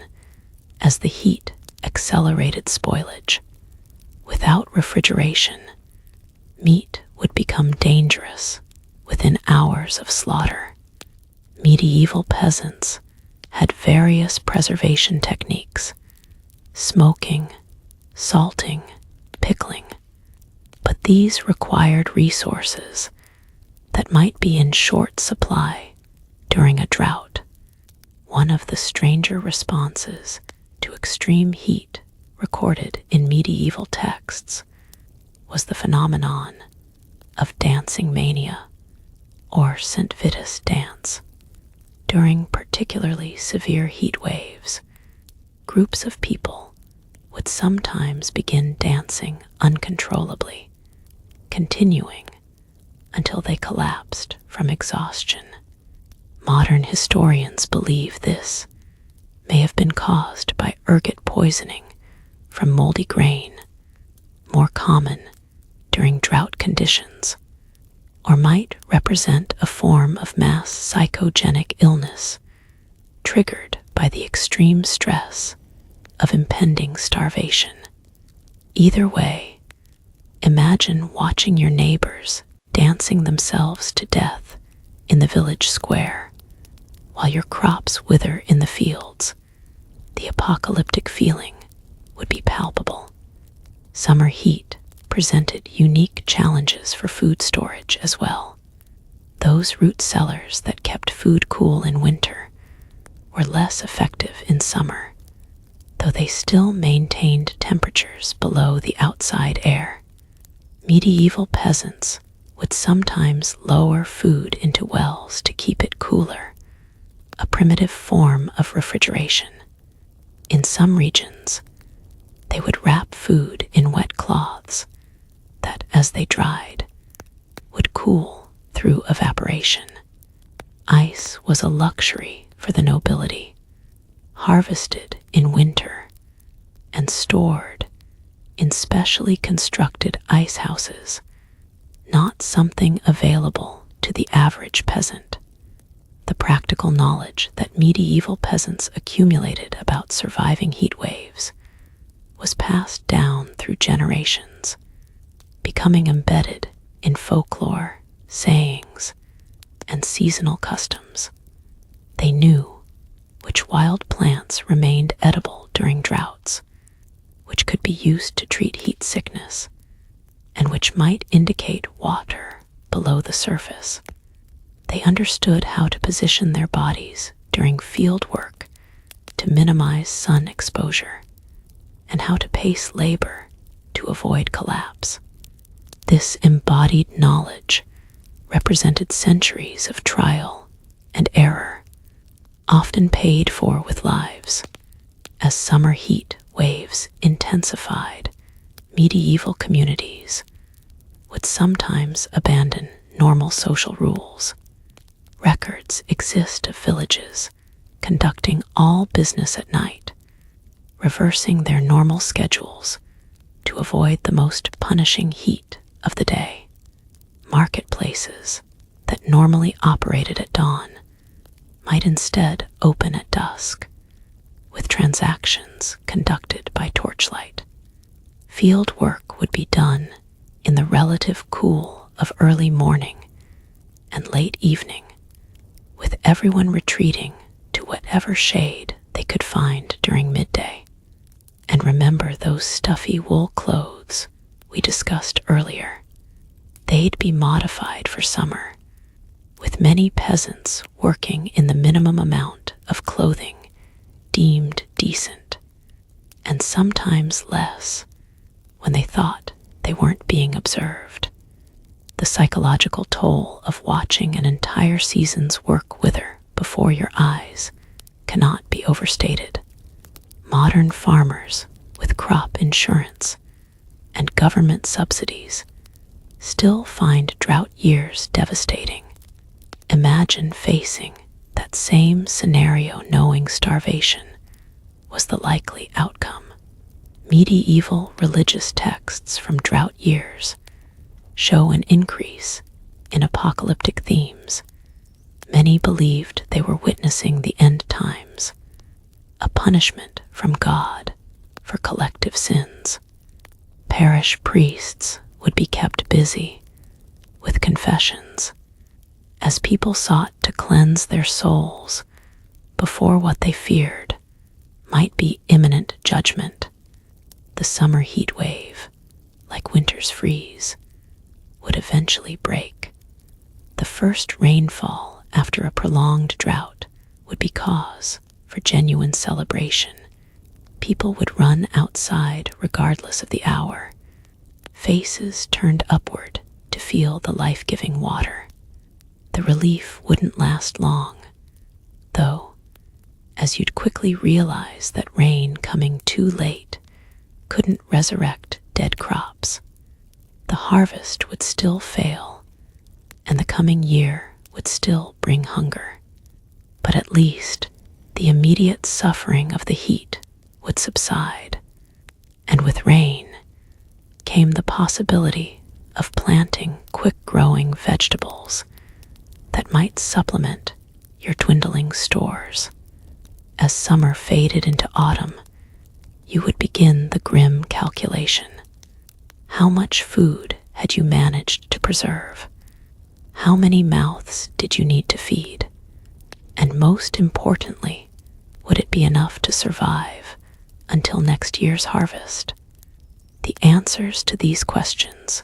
as the heat accelerated spoilage. Without refrigeration, meat would become dangerous within hours of slaughter. Medieval peasants had various preservation techniques: smoking, salting, pickling, but these required resources that might be in short supply during a drought. One of the stranger responses to extreme heat recorded in medieval texts was the phenomenon of dancing mania, or St. Vitus dance. During particularly severe heat waves, groups of people would sometimes begin dancing uncontrollably, continuing until they collapsed from exhaustion. Modern historians believe this may have been caused by ergot poisoning from moldy grain, more common during drought conditions, or might represent a form of mass psychogenic illness triggered by the extreme stress of impending starvation. Either way, imagine watching your neighbors dancing themselves to death in the village square while your crops wither in the fields. The apocalyptic feeling would be palpable. Summer heat presented unique challenges for food storage as well. Those root cellars that kept food cool in winter were less effective in summer, though they still maintained temperatures below the outside air. Medieval peasants would sometimes lower food into wells to keep it cooler, a primitive form of refrigeration. In some regions, they would wrap food in wet cloths that, as they dried, would cool through evaporation. Ice was a luxury for the nobility, harvested in winter and stored in specially constructed ice houses, not something available to the average peasant. The practical knowledge that medieval peasants accumulated about surviving heat waves was passed down through generations, becoming embedded in folklore, sayings, and seasonal customs. They knew which wild plants remained edible during droughts, which could be used to treat heat sickness, and which might indicate water below the surface. They understood how to position their bodies during field work to minimize sun exposure, and how to pace labor to avoid collapse. This embodied knowledge represented centuries of trial and error, often paid for with lives. As summer heat waves intensified, medieval communities would sometimes abandon normal social rules. Records exist of villages conducting all business at night, reversing their normal schedules to avoid the most punishing heat of the day. Marketplaces that normally operated at dawn might instead open at dusk, with transactions conducted by torchlight. Field work would be done in the relative cool of early morning and late evening, with everyone retreating to whatever shade they could find during midday. And remember those stuffy wool clothes we discussed earlier. They'd be modified for summer, with many peasants working in the minimum amount of clothing deemed decent, and sometimes less when they thought they weren't being observed. The psychological toll of watching an entire season's work wither before your eyes cannot be overstated. Modern farmers with crop insurance and government subsidies still find drought years devastating. Imagine facing that same scenario knowing starvation was the likely outcome. Medieval religious texts from drought years show an increase in apocalyptic themes. Many believed they were witnessing the end times, a punishment from God for collective sins. Parish priests would be kept busy with confessions as people sought to cleanse their souls before what they feared might be imminent judgment. The summer heat wave, like winter's freeze, would eventually break. The first rainfall after a prolonged drought would be cause for genuine celebration. People would run outside regardless of the hour, faces turned upward to feel the life-giving water. The relief wouldn't last long, though, as you'd quickly realize that rain coming too late couldn't resurrect dead crops. The harvest would still fail, and the coming year would still bring hunger. But at least the immediate suffering of the heat would subside, and with rain came the possibility of planting quick-growing vegetables that might supplement your dwindling stores. As summer faded into autumn, you would begin the grim calculation. How much food had you managed to preserve? How many mouths did you need to feed? And most importantly, would it be enough to survive until next year's harvest? The answers to these questions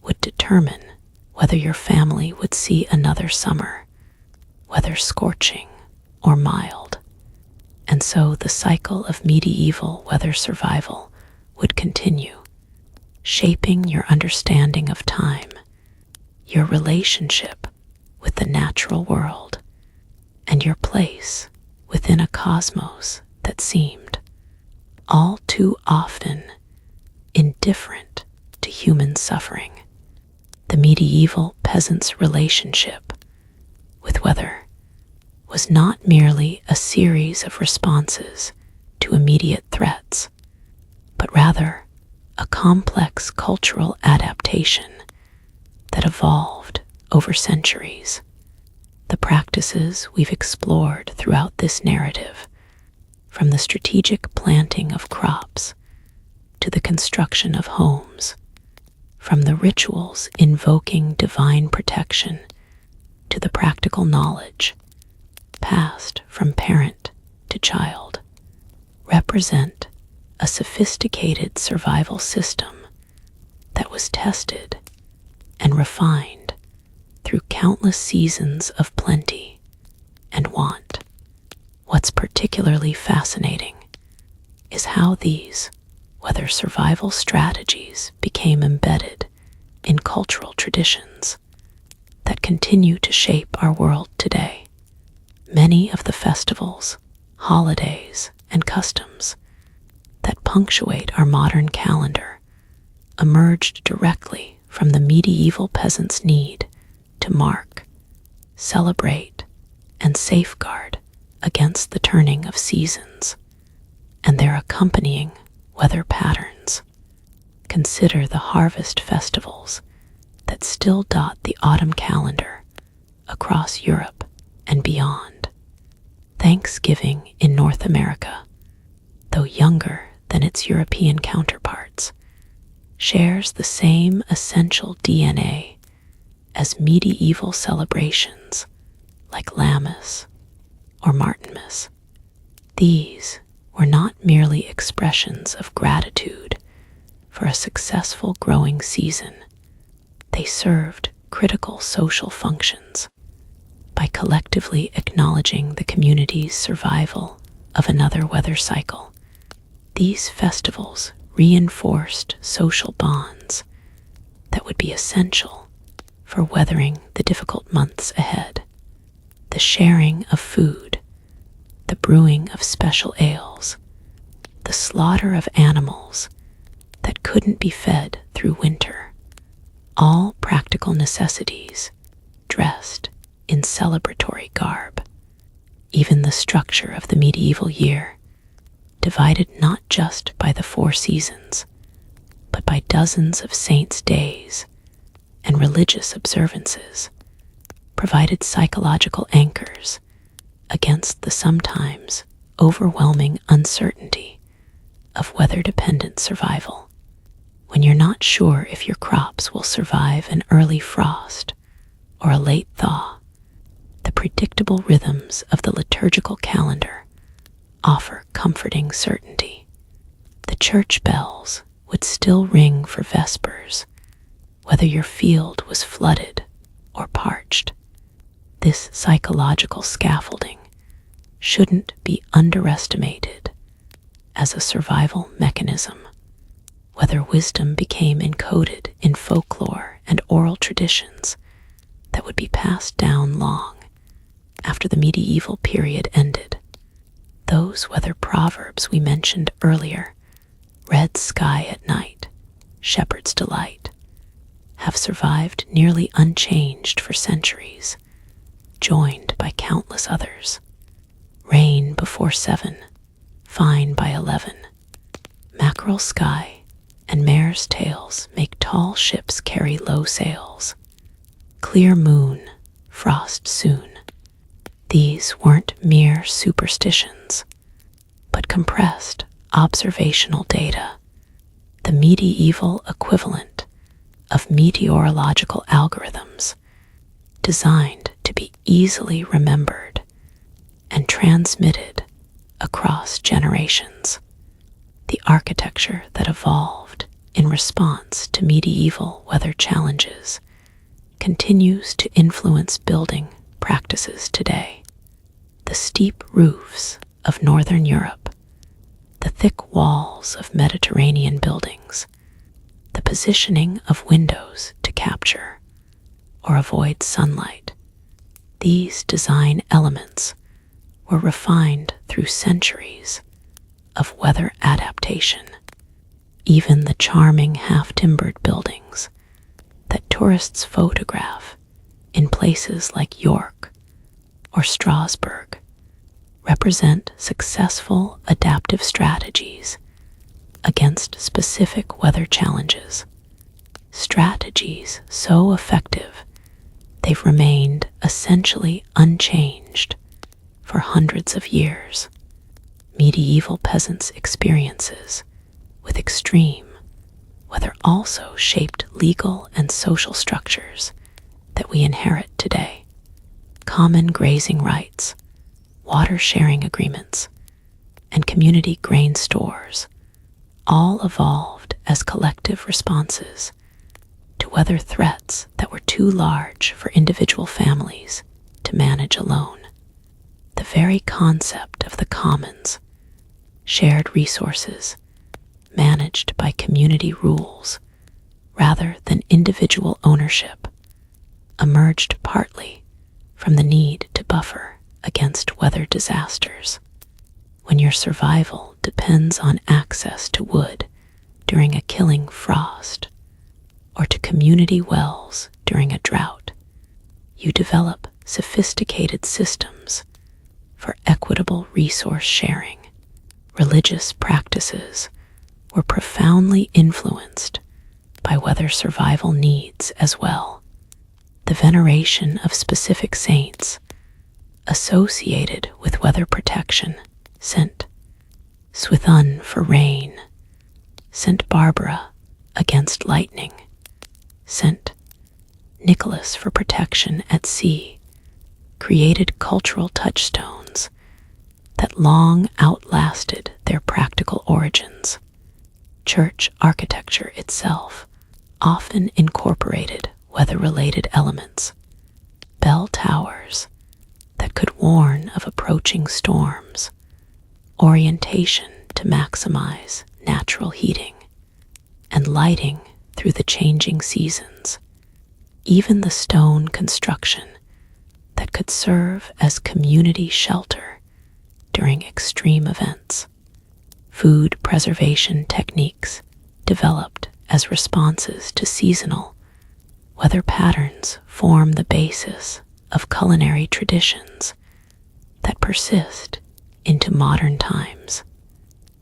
would determine whether your family would see another summer, whether scorching or mild. And so the cycle of medieval weather survival would continue, shaping your understanding of time, your relationship with the natural world, and your place within a cosmos that seemed all too often indifferent to human suffering. The medieval peasant's relationship with weather was not merely a series of responses to immediate threats, but rather a complex cultural adaptation that evolved over centuries. The practices we've explored throughout this narrative, from the strategic planting of crops to the construction of homes, from the rituals invoking divine protection to the practical knowledge passed from parent to child, represent a sophisticated survival system that was tested and refined through countless seasons of plenty and want. What's particularly fascinating is how these weather survival strategies became embedded in cultural traditions that continue to shape our world today. Many of the festivals, holidays, and customs that punctuate our modern calendar emerged directly from the medieval peasant's need to mark, celebrate, and safeguard against the turning of seasons and their accompanying weather patterns. Consider the harvest festivals that still dot the autumn calendar across Europe and beyond. Thanksgiving in North America, though younger than its European counterparts, shares the same essential DNA as medieval celebrations like Lammas or Martinmas. These were not merely expressions of gratitude for a successful growing season. They served critical social functions by collectively acknowledging the community's survival of another weather cycle. These festivals reinforced social bonds that would be essential for weathering the difficult months ahead. The sharing of food, the brewing of special ales, the slaughter of animals that couldn't be fed through winter, all practical necessities dressed in celebratory garb. Even the structure of the medieval year, divided not just by the 4 seasons, but by dozens of saints' days and religious observances, provided psychological anchors against the sometimes overwhelming uncertainty of weather-dependent survival. When you're not sure if your crops will survive an early frost or a late thaw, the predictable rhythms of the liturgical calendar offer comforting certainty. The church bells would still ring for vespers, whether your field was flooded or parched. This psychological scaffolding shouldn't be underestimated as a survival mechanism. Whether wisdom became encoded in folklore and oral traditions that would be passed down long after the medieval period ended. Those weather proverbs we mentioned earlier, red sky at night, shepherd's delight, have survived nearly unchanged for centuries, joined by countless others. Rain before 7, fine by 11, mackerel sky, and mare's tails make tall ships carry low sails. Clear moon, frost soon. These weren't mere superstitions, but compressed observational data, the medieval equivalent of meteorological algorithms designed to be easily remembered and transmitted across generations. The architecture that evolved in response to medieval weather challenges continues to influence building practices today. The steep roofs of Northern Europe, the thick walls of Mediterranean buildings, the positioning of windows to capture or avoid sunlight. These design elements were refined through centuries of weather adaptation. Even the charming half-timbered buildings that tourists photograph in places like York or Strasbourg represent successful adaptive strategies against specific weather challenges. Strategies so effective they've remained essentially unchanged for hundreds of years. Medieval peasants' experiences with extreme weather also shaped legal and social structures that we inherit today. Common grazing rights, water sharing agreements, and community grain stores all evolved as collective responses to weather threats that were too large for individual families to manage alone. The very concept of the commons, shared resources, managed by community rules rather than individual ownership, emerged partly from the need to buffer against weather disasters. When your survival depends on access to wood during a killing frost, or to community wells during a drought, you develop sophisticated systems for equitable resource sharing. Religious practices were profoundly influenced by weather survival needs as well. The veneration of specific saints associated with weather protection, St. Swithun for rain, St. Barbara against lightning, St. Nicholas for protection at sea, created cultural touchstones that long outlasted their practical origins. Church architecture itself often incorporated weather-related elements. Bell towers that could warn of approaching storms, orientation to maximize natural heating, and lighting through the changing seasons. Even the stone construction that could serve as community shelter during extreme events. Food preservation techniques developed as responses to seasonal weather patterns form the basis of culinary traditions that persist into modern times.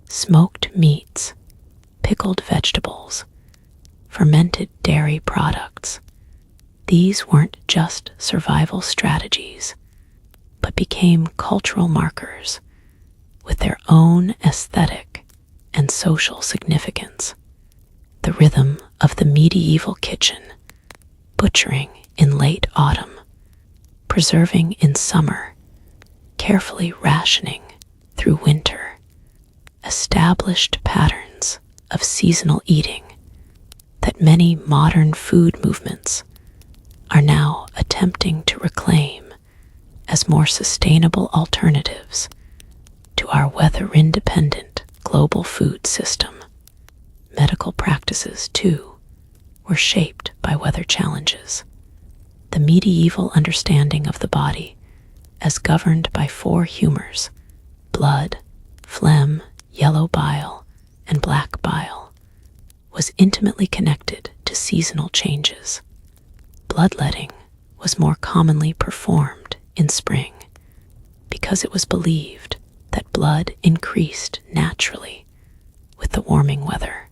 Smoked meats, pickled vegetables, fermented dairy products. These weren't just survival strategies, but became cultural markers with their own aesthetic and social significance. The rhythm of the medieval kitchen, butchering in late autumn, preserving in summer, carefully rationing through winter, established patterns of seasonal eating that many modern food movements are now attempting to reclaim as more sustainable alternatives to our weather-independent global food system. Medical practices, too, were shaped by weather challenges. The medieval understanding of the body as governed by four humors, blood, phlegm, yellow bile, and black bile, was intimately connected to seasonal changes. Bloodletting was more commonly performed in spring because it was believed that blood increased naturally with the warming weather.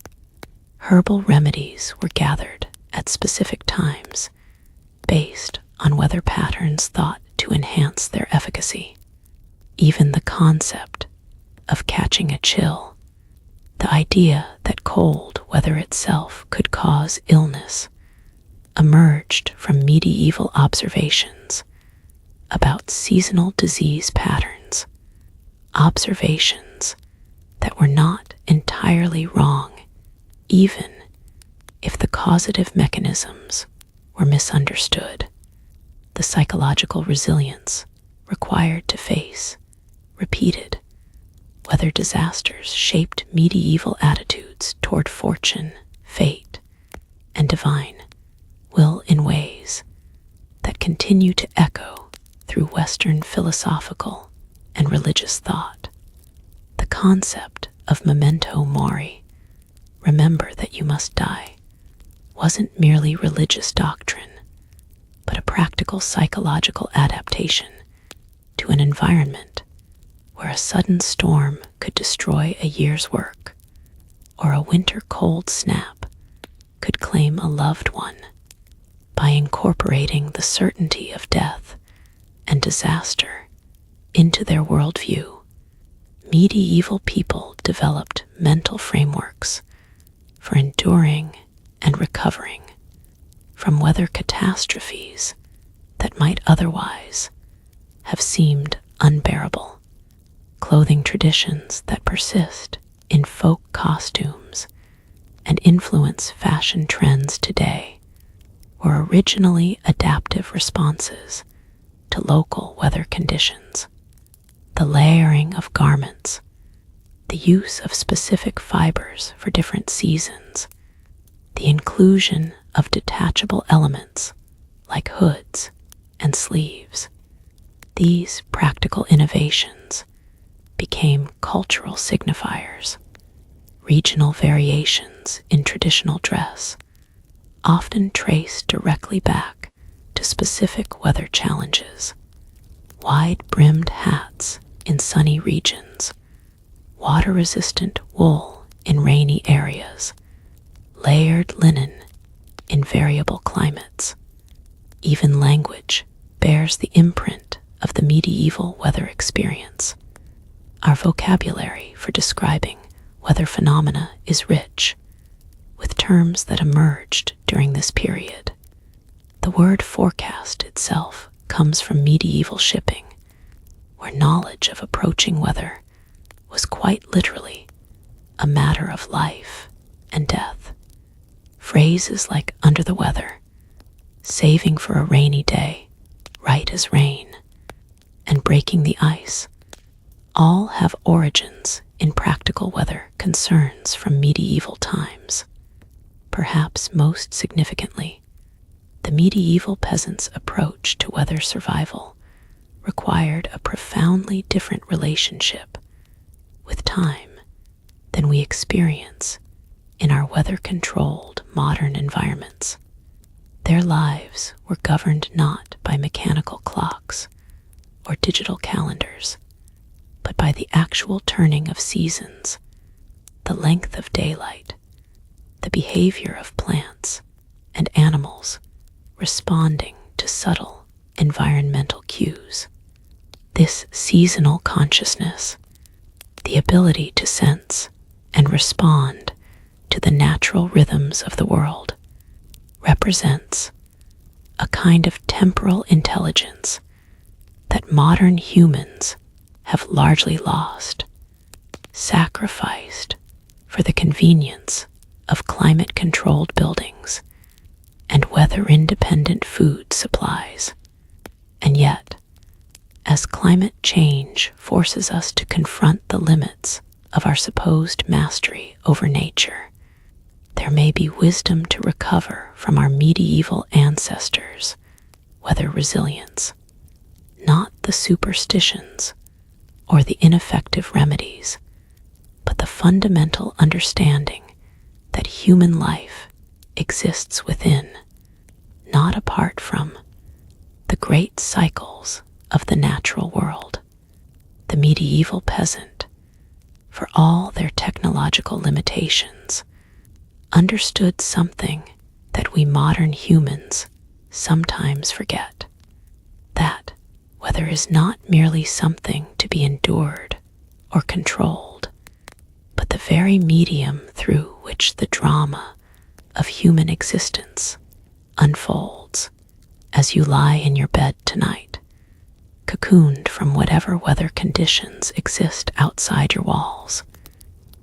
Herbal remedies were gathered at specific times based on weather patterns thought to enhance their efficacy. Even the concept of catching a chill, the idea that cold weather itself could cause illness, emerged from medieval observations about seasonal disease patterns, observations that were not entirely wrong, even if the causative mechanisms were misunderstood, the psychological resilience required to face repeated weather disasters shaped medieval attitudes toward fortune, fate, and divine will in ways that continue to echo through Western philosophical and religious thought. The concept of memento mori, remember that you must die, wasn't merely religious doctrine, but a practical psychological adaptation to an environment where a sudden storm could destroy a year's work, or a winter cold snap could claim a loved one. By incorporating the certainty of death and disaster into their worldview, medieval people developed mental frameworks for enduring and recovering from weather catastrophes that might otherwise have seemed unbearable. Clothing traditions that persist in folk costumes and influence fashion trends today were originally adaptive responses to local weather conditions. The layering of garments, the use of specific fibers for different seasons, the inclusion of detachable elements like hoods and sleeves. These practical innovations became cultural signifiers. Regional variations in traditional dress, often traced directly back to specific weather challenges. Wide-brimmed hats in sunny regions, water-resistant wool in rainy areas, layered linen in variable climates. Even language bears the imprint of the medieval weather experience. Our vocabulary for describing weather phenomena is rich, with terms that emerged during this period. The word forecast itself comes from medieval shipping, where knowledge of approaching weather was quite literally a matter of life and death. Phrases like under the weather, saving for a rainy day, right as rain, and breaking the ice all have origins in practical weather concerns from medieval times. Perhaps most significantly, the medieval peasants' approach to weather survival required a profoundly different relationship with time than we experience in our weather-controlled modern environments. Their lives were governed not by mechanical clocks or digital calendars, but by the actual turning of seasons, the length of daylight, the behavior of plants and animals responding to subtle environmental cues. This seasonal consciousness, the ability to sense and respond to the natural rhythms of the world, represents a kind of temporal intelligence that modern humans have largely lost, sacrificed for the convenience of climate-controlled buildings and weather-independent food supplies. And yet, as climate change forces us to confront the limits of our supposed mastery over nature, there may be wisdom to recover from our medieval ancestors' weather resilience, not the superstitions or the ineffective remedies, but the fundamental understanding that human life exists within, not apart from, the great cycles of the natural world. The medieval peasant, for all their technological limitations, understood something that we modern humans sometimes forget, that weather is not merely something to be endured or controlled, but the very medium through which the drama of human existence unfolds. As you lie in your bed tonight, cocooned from whatever weather conditions exist outside your walls,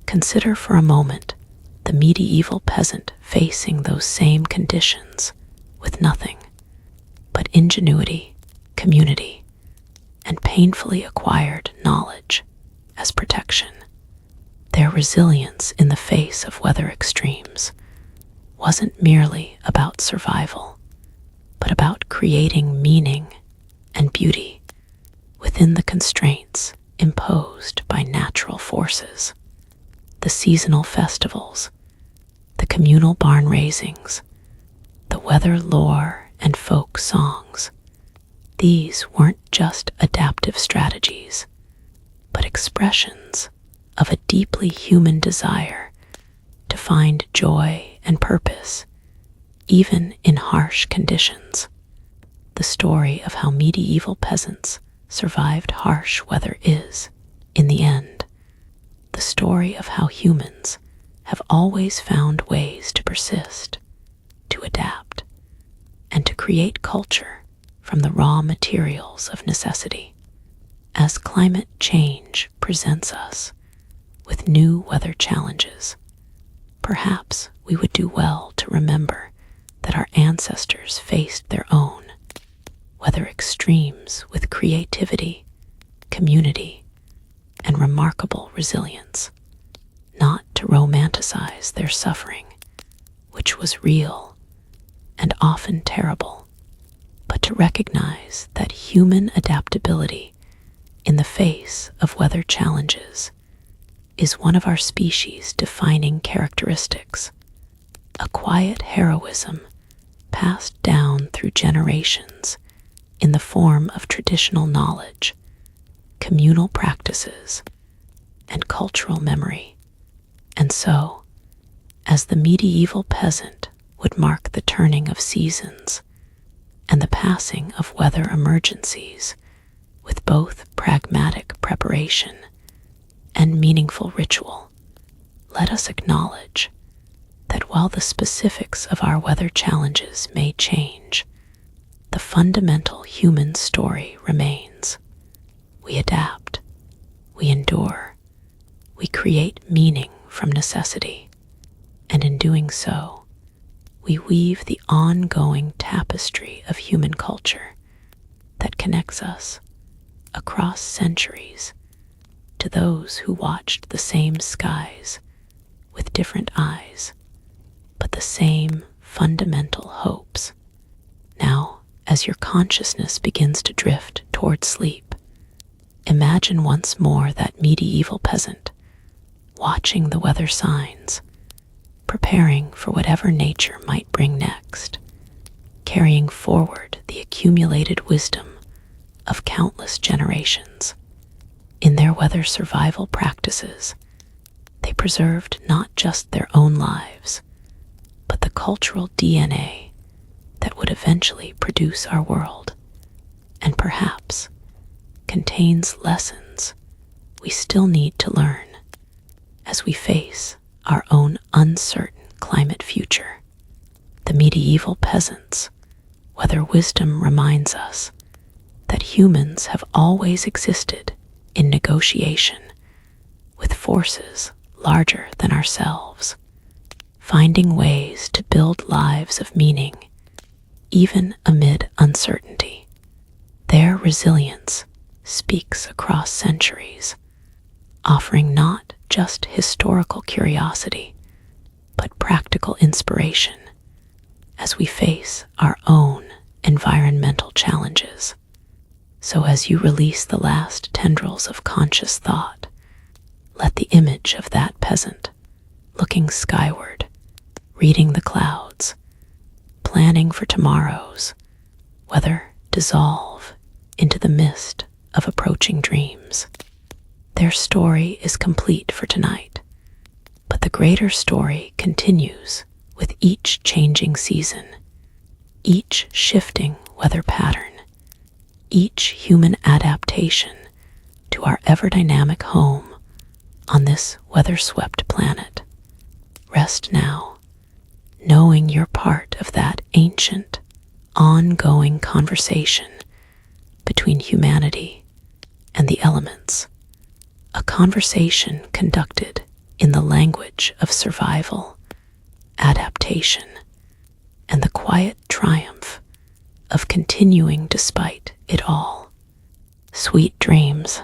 consider for a moment the medieval peasant facing those same conditions with nothing but ingenuity, community, and painfully acquired knowledge as protection. Their resilience in the face of weather extremes wasn't merely about survival, but about creating meaning and beauty within the constraints imposed by natural forces. The seasonal festivals, the communal barn raisings, the weather lore and folk songs, these weren't just adaptive strategies, but expressions of a deeply human desire to find joy and purpose, even in harsh conditions. The story of how medieval peasants survived harsh weather is, in the end, the story of how humans have always found ways to persist, to adapt, and to create culture from the raw materials of necessity. As climate change presents us with new weather challenges, perhaps we would do well to remember that our ancestors faced their own weather extremes with creativity, community, and remarkable resilience, not to romanticize their suffering, which was real and often terrible, but to recognize that human adaptability in the face of weather challenges is one of our species' defining characteristics, a quiet heroism passed down through generations in the form of traditional knowledge, communal practices, and cultural memory. And so, as the medieval peasant would mark the turning of seasons and the passing of weather emergencies with both pragmatic preparation and meaningful ritual, let us acknowledge that while the specifics of our weather challenges may change, the fundamental human story remains. We adapt, we endure, we create meaning from necessity, and in doing so, we weave the ongoing tapestry of human culture that connects us across centuries to those who watched the same skies with different eyes, but the same fundamental hopes. Now, as your consciousness begins to drift toward sleep, imagine once more that medieval peasant watching the weather signs, preparing for whatever nature might bring next, carrying forward the accumulated wisdom of countless generations. In their weather survival practices, they preserved not just their own lives, but the cultural DNA that would eventually produce our world, and perhaps contains lessons we still need to learn as we face our own uncertain climate future. The medieval peasants' weather wisdom reminds us that humans have always existed in negotiation with forces larger than ourselves, finding ways to build lives of meaning even amid uncertainty. Their resilience speaks across centuries, offering not just historical curiosity, but practical inspiration as we face our own environmental challenges. So as you release the last tendrils of conscious thought, let the image of that peasant looking skyward, reading the clouds, planning for tomorrow's weather dissolve into the mist of approaching dreams. Their story is complete for tonight, but the greater story continues with each changing season, each shifting weather pattern, each human adaptation to our ever-dynamic home on this weather-swept planet. Rest now, knowing you're part of that ancient, ongoing conversation between humanity and the elements, a conversation conducted in the language of survival, adaptation, and the quiet triumph of continuing despite it all. Sweet dreams.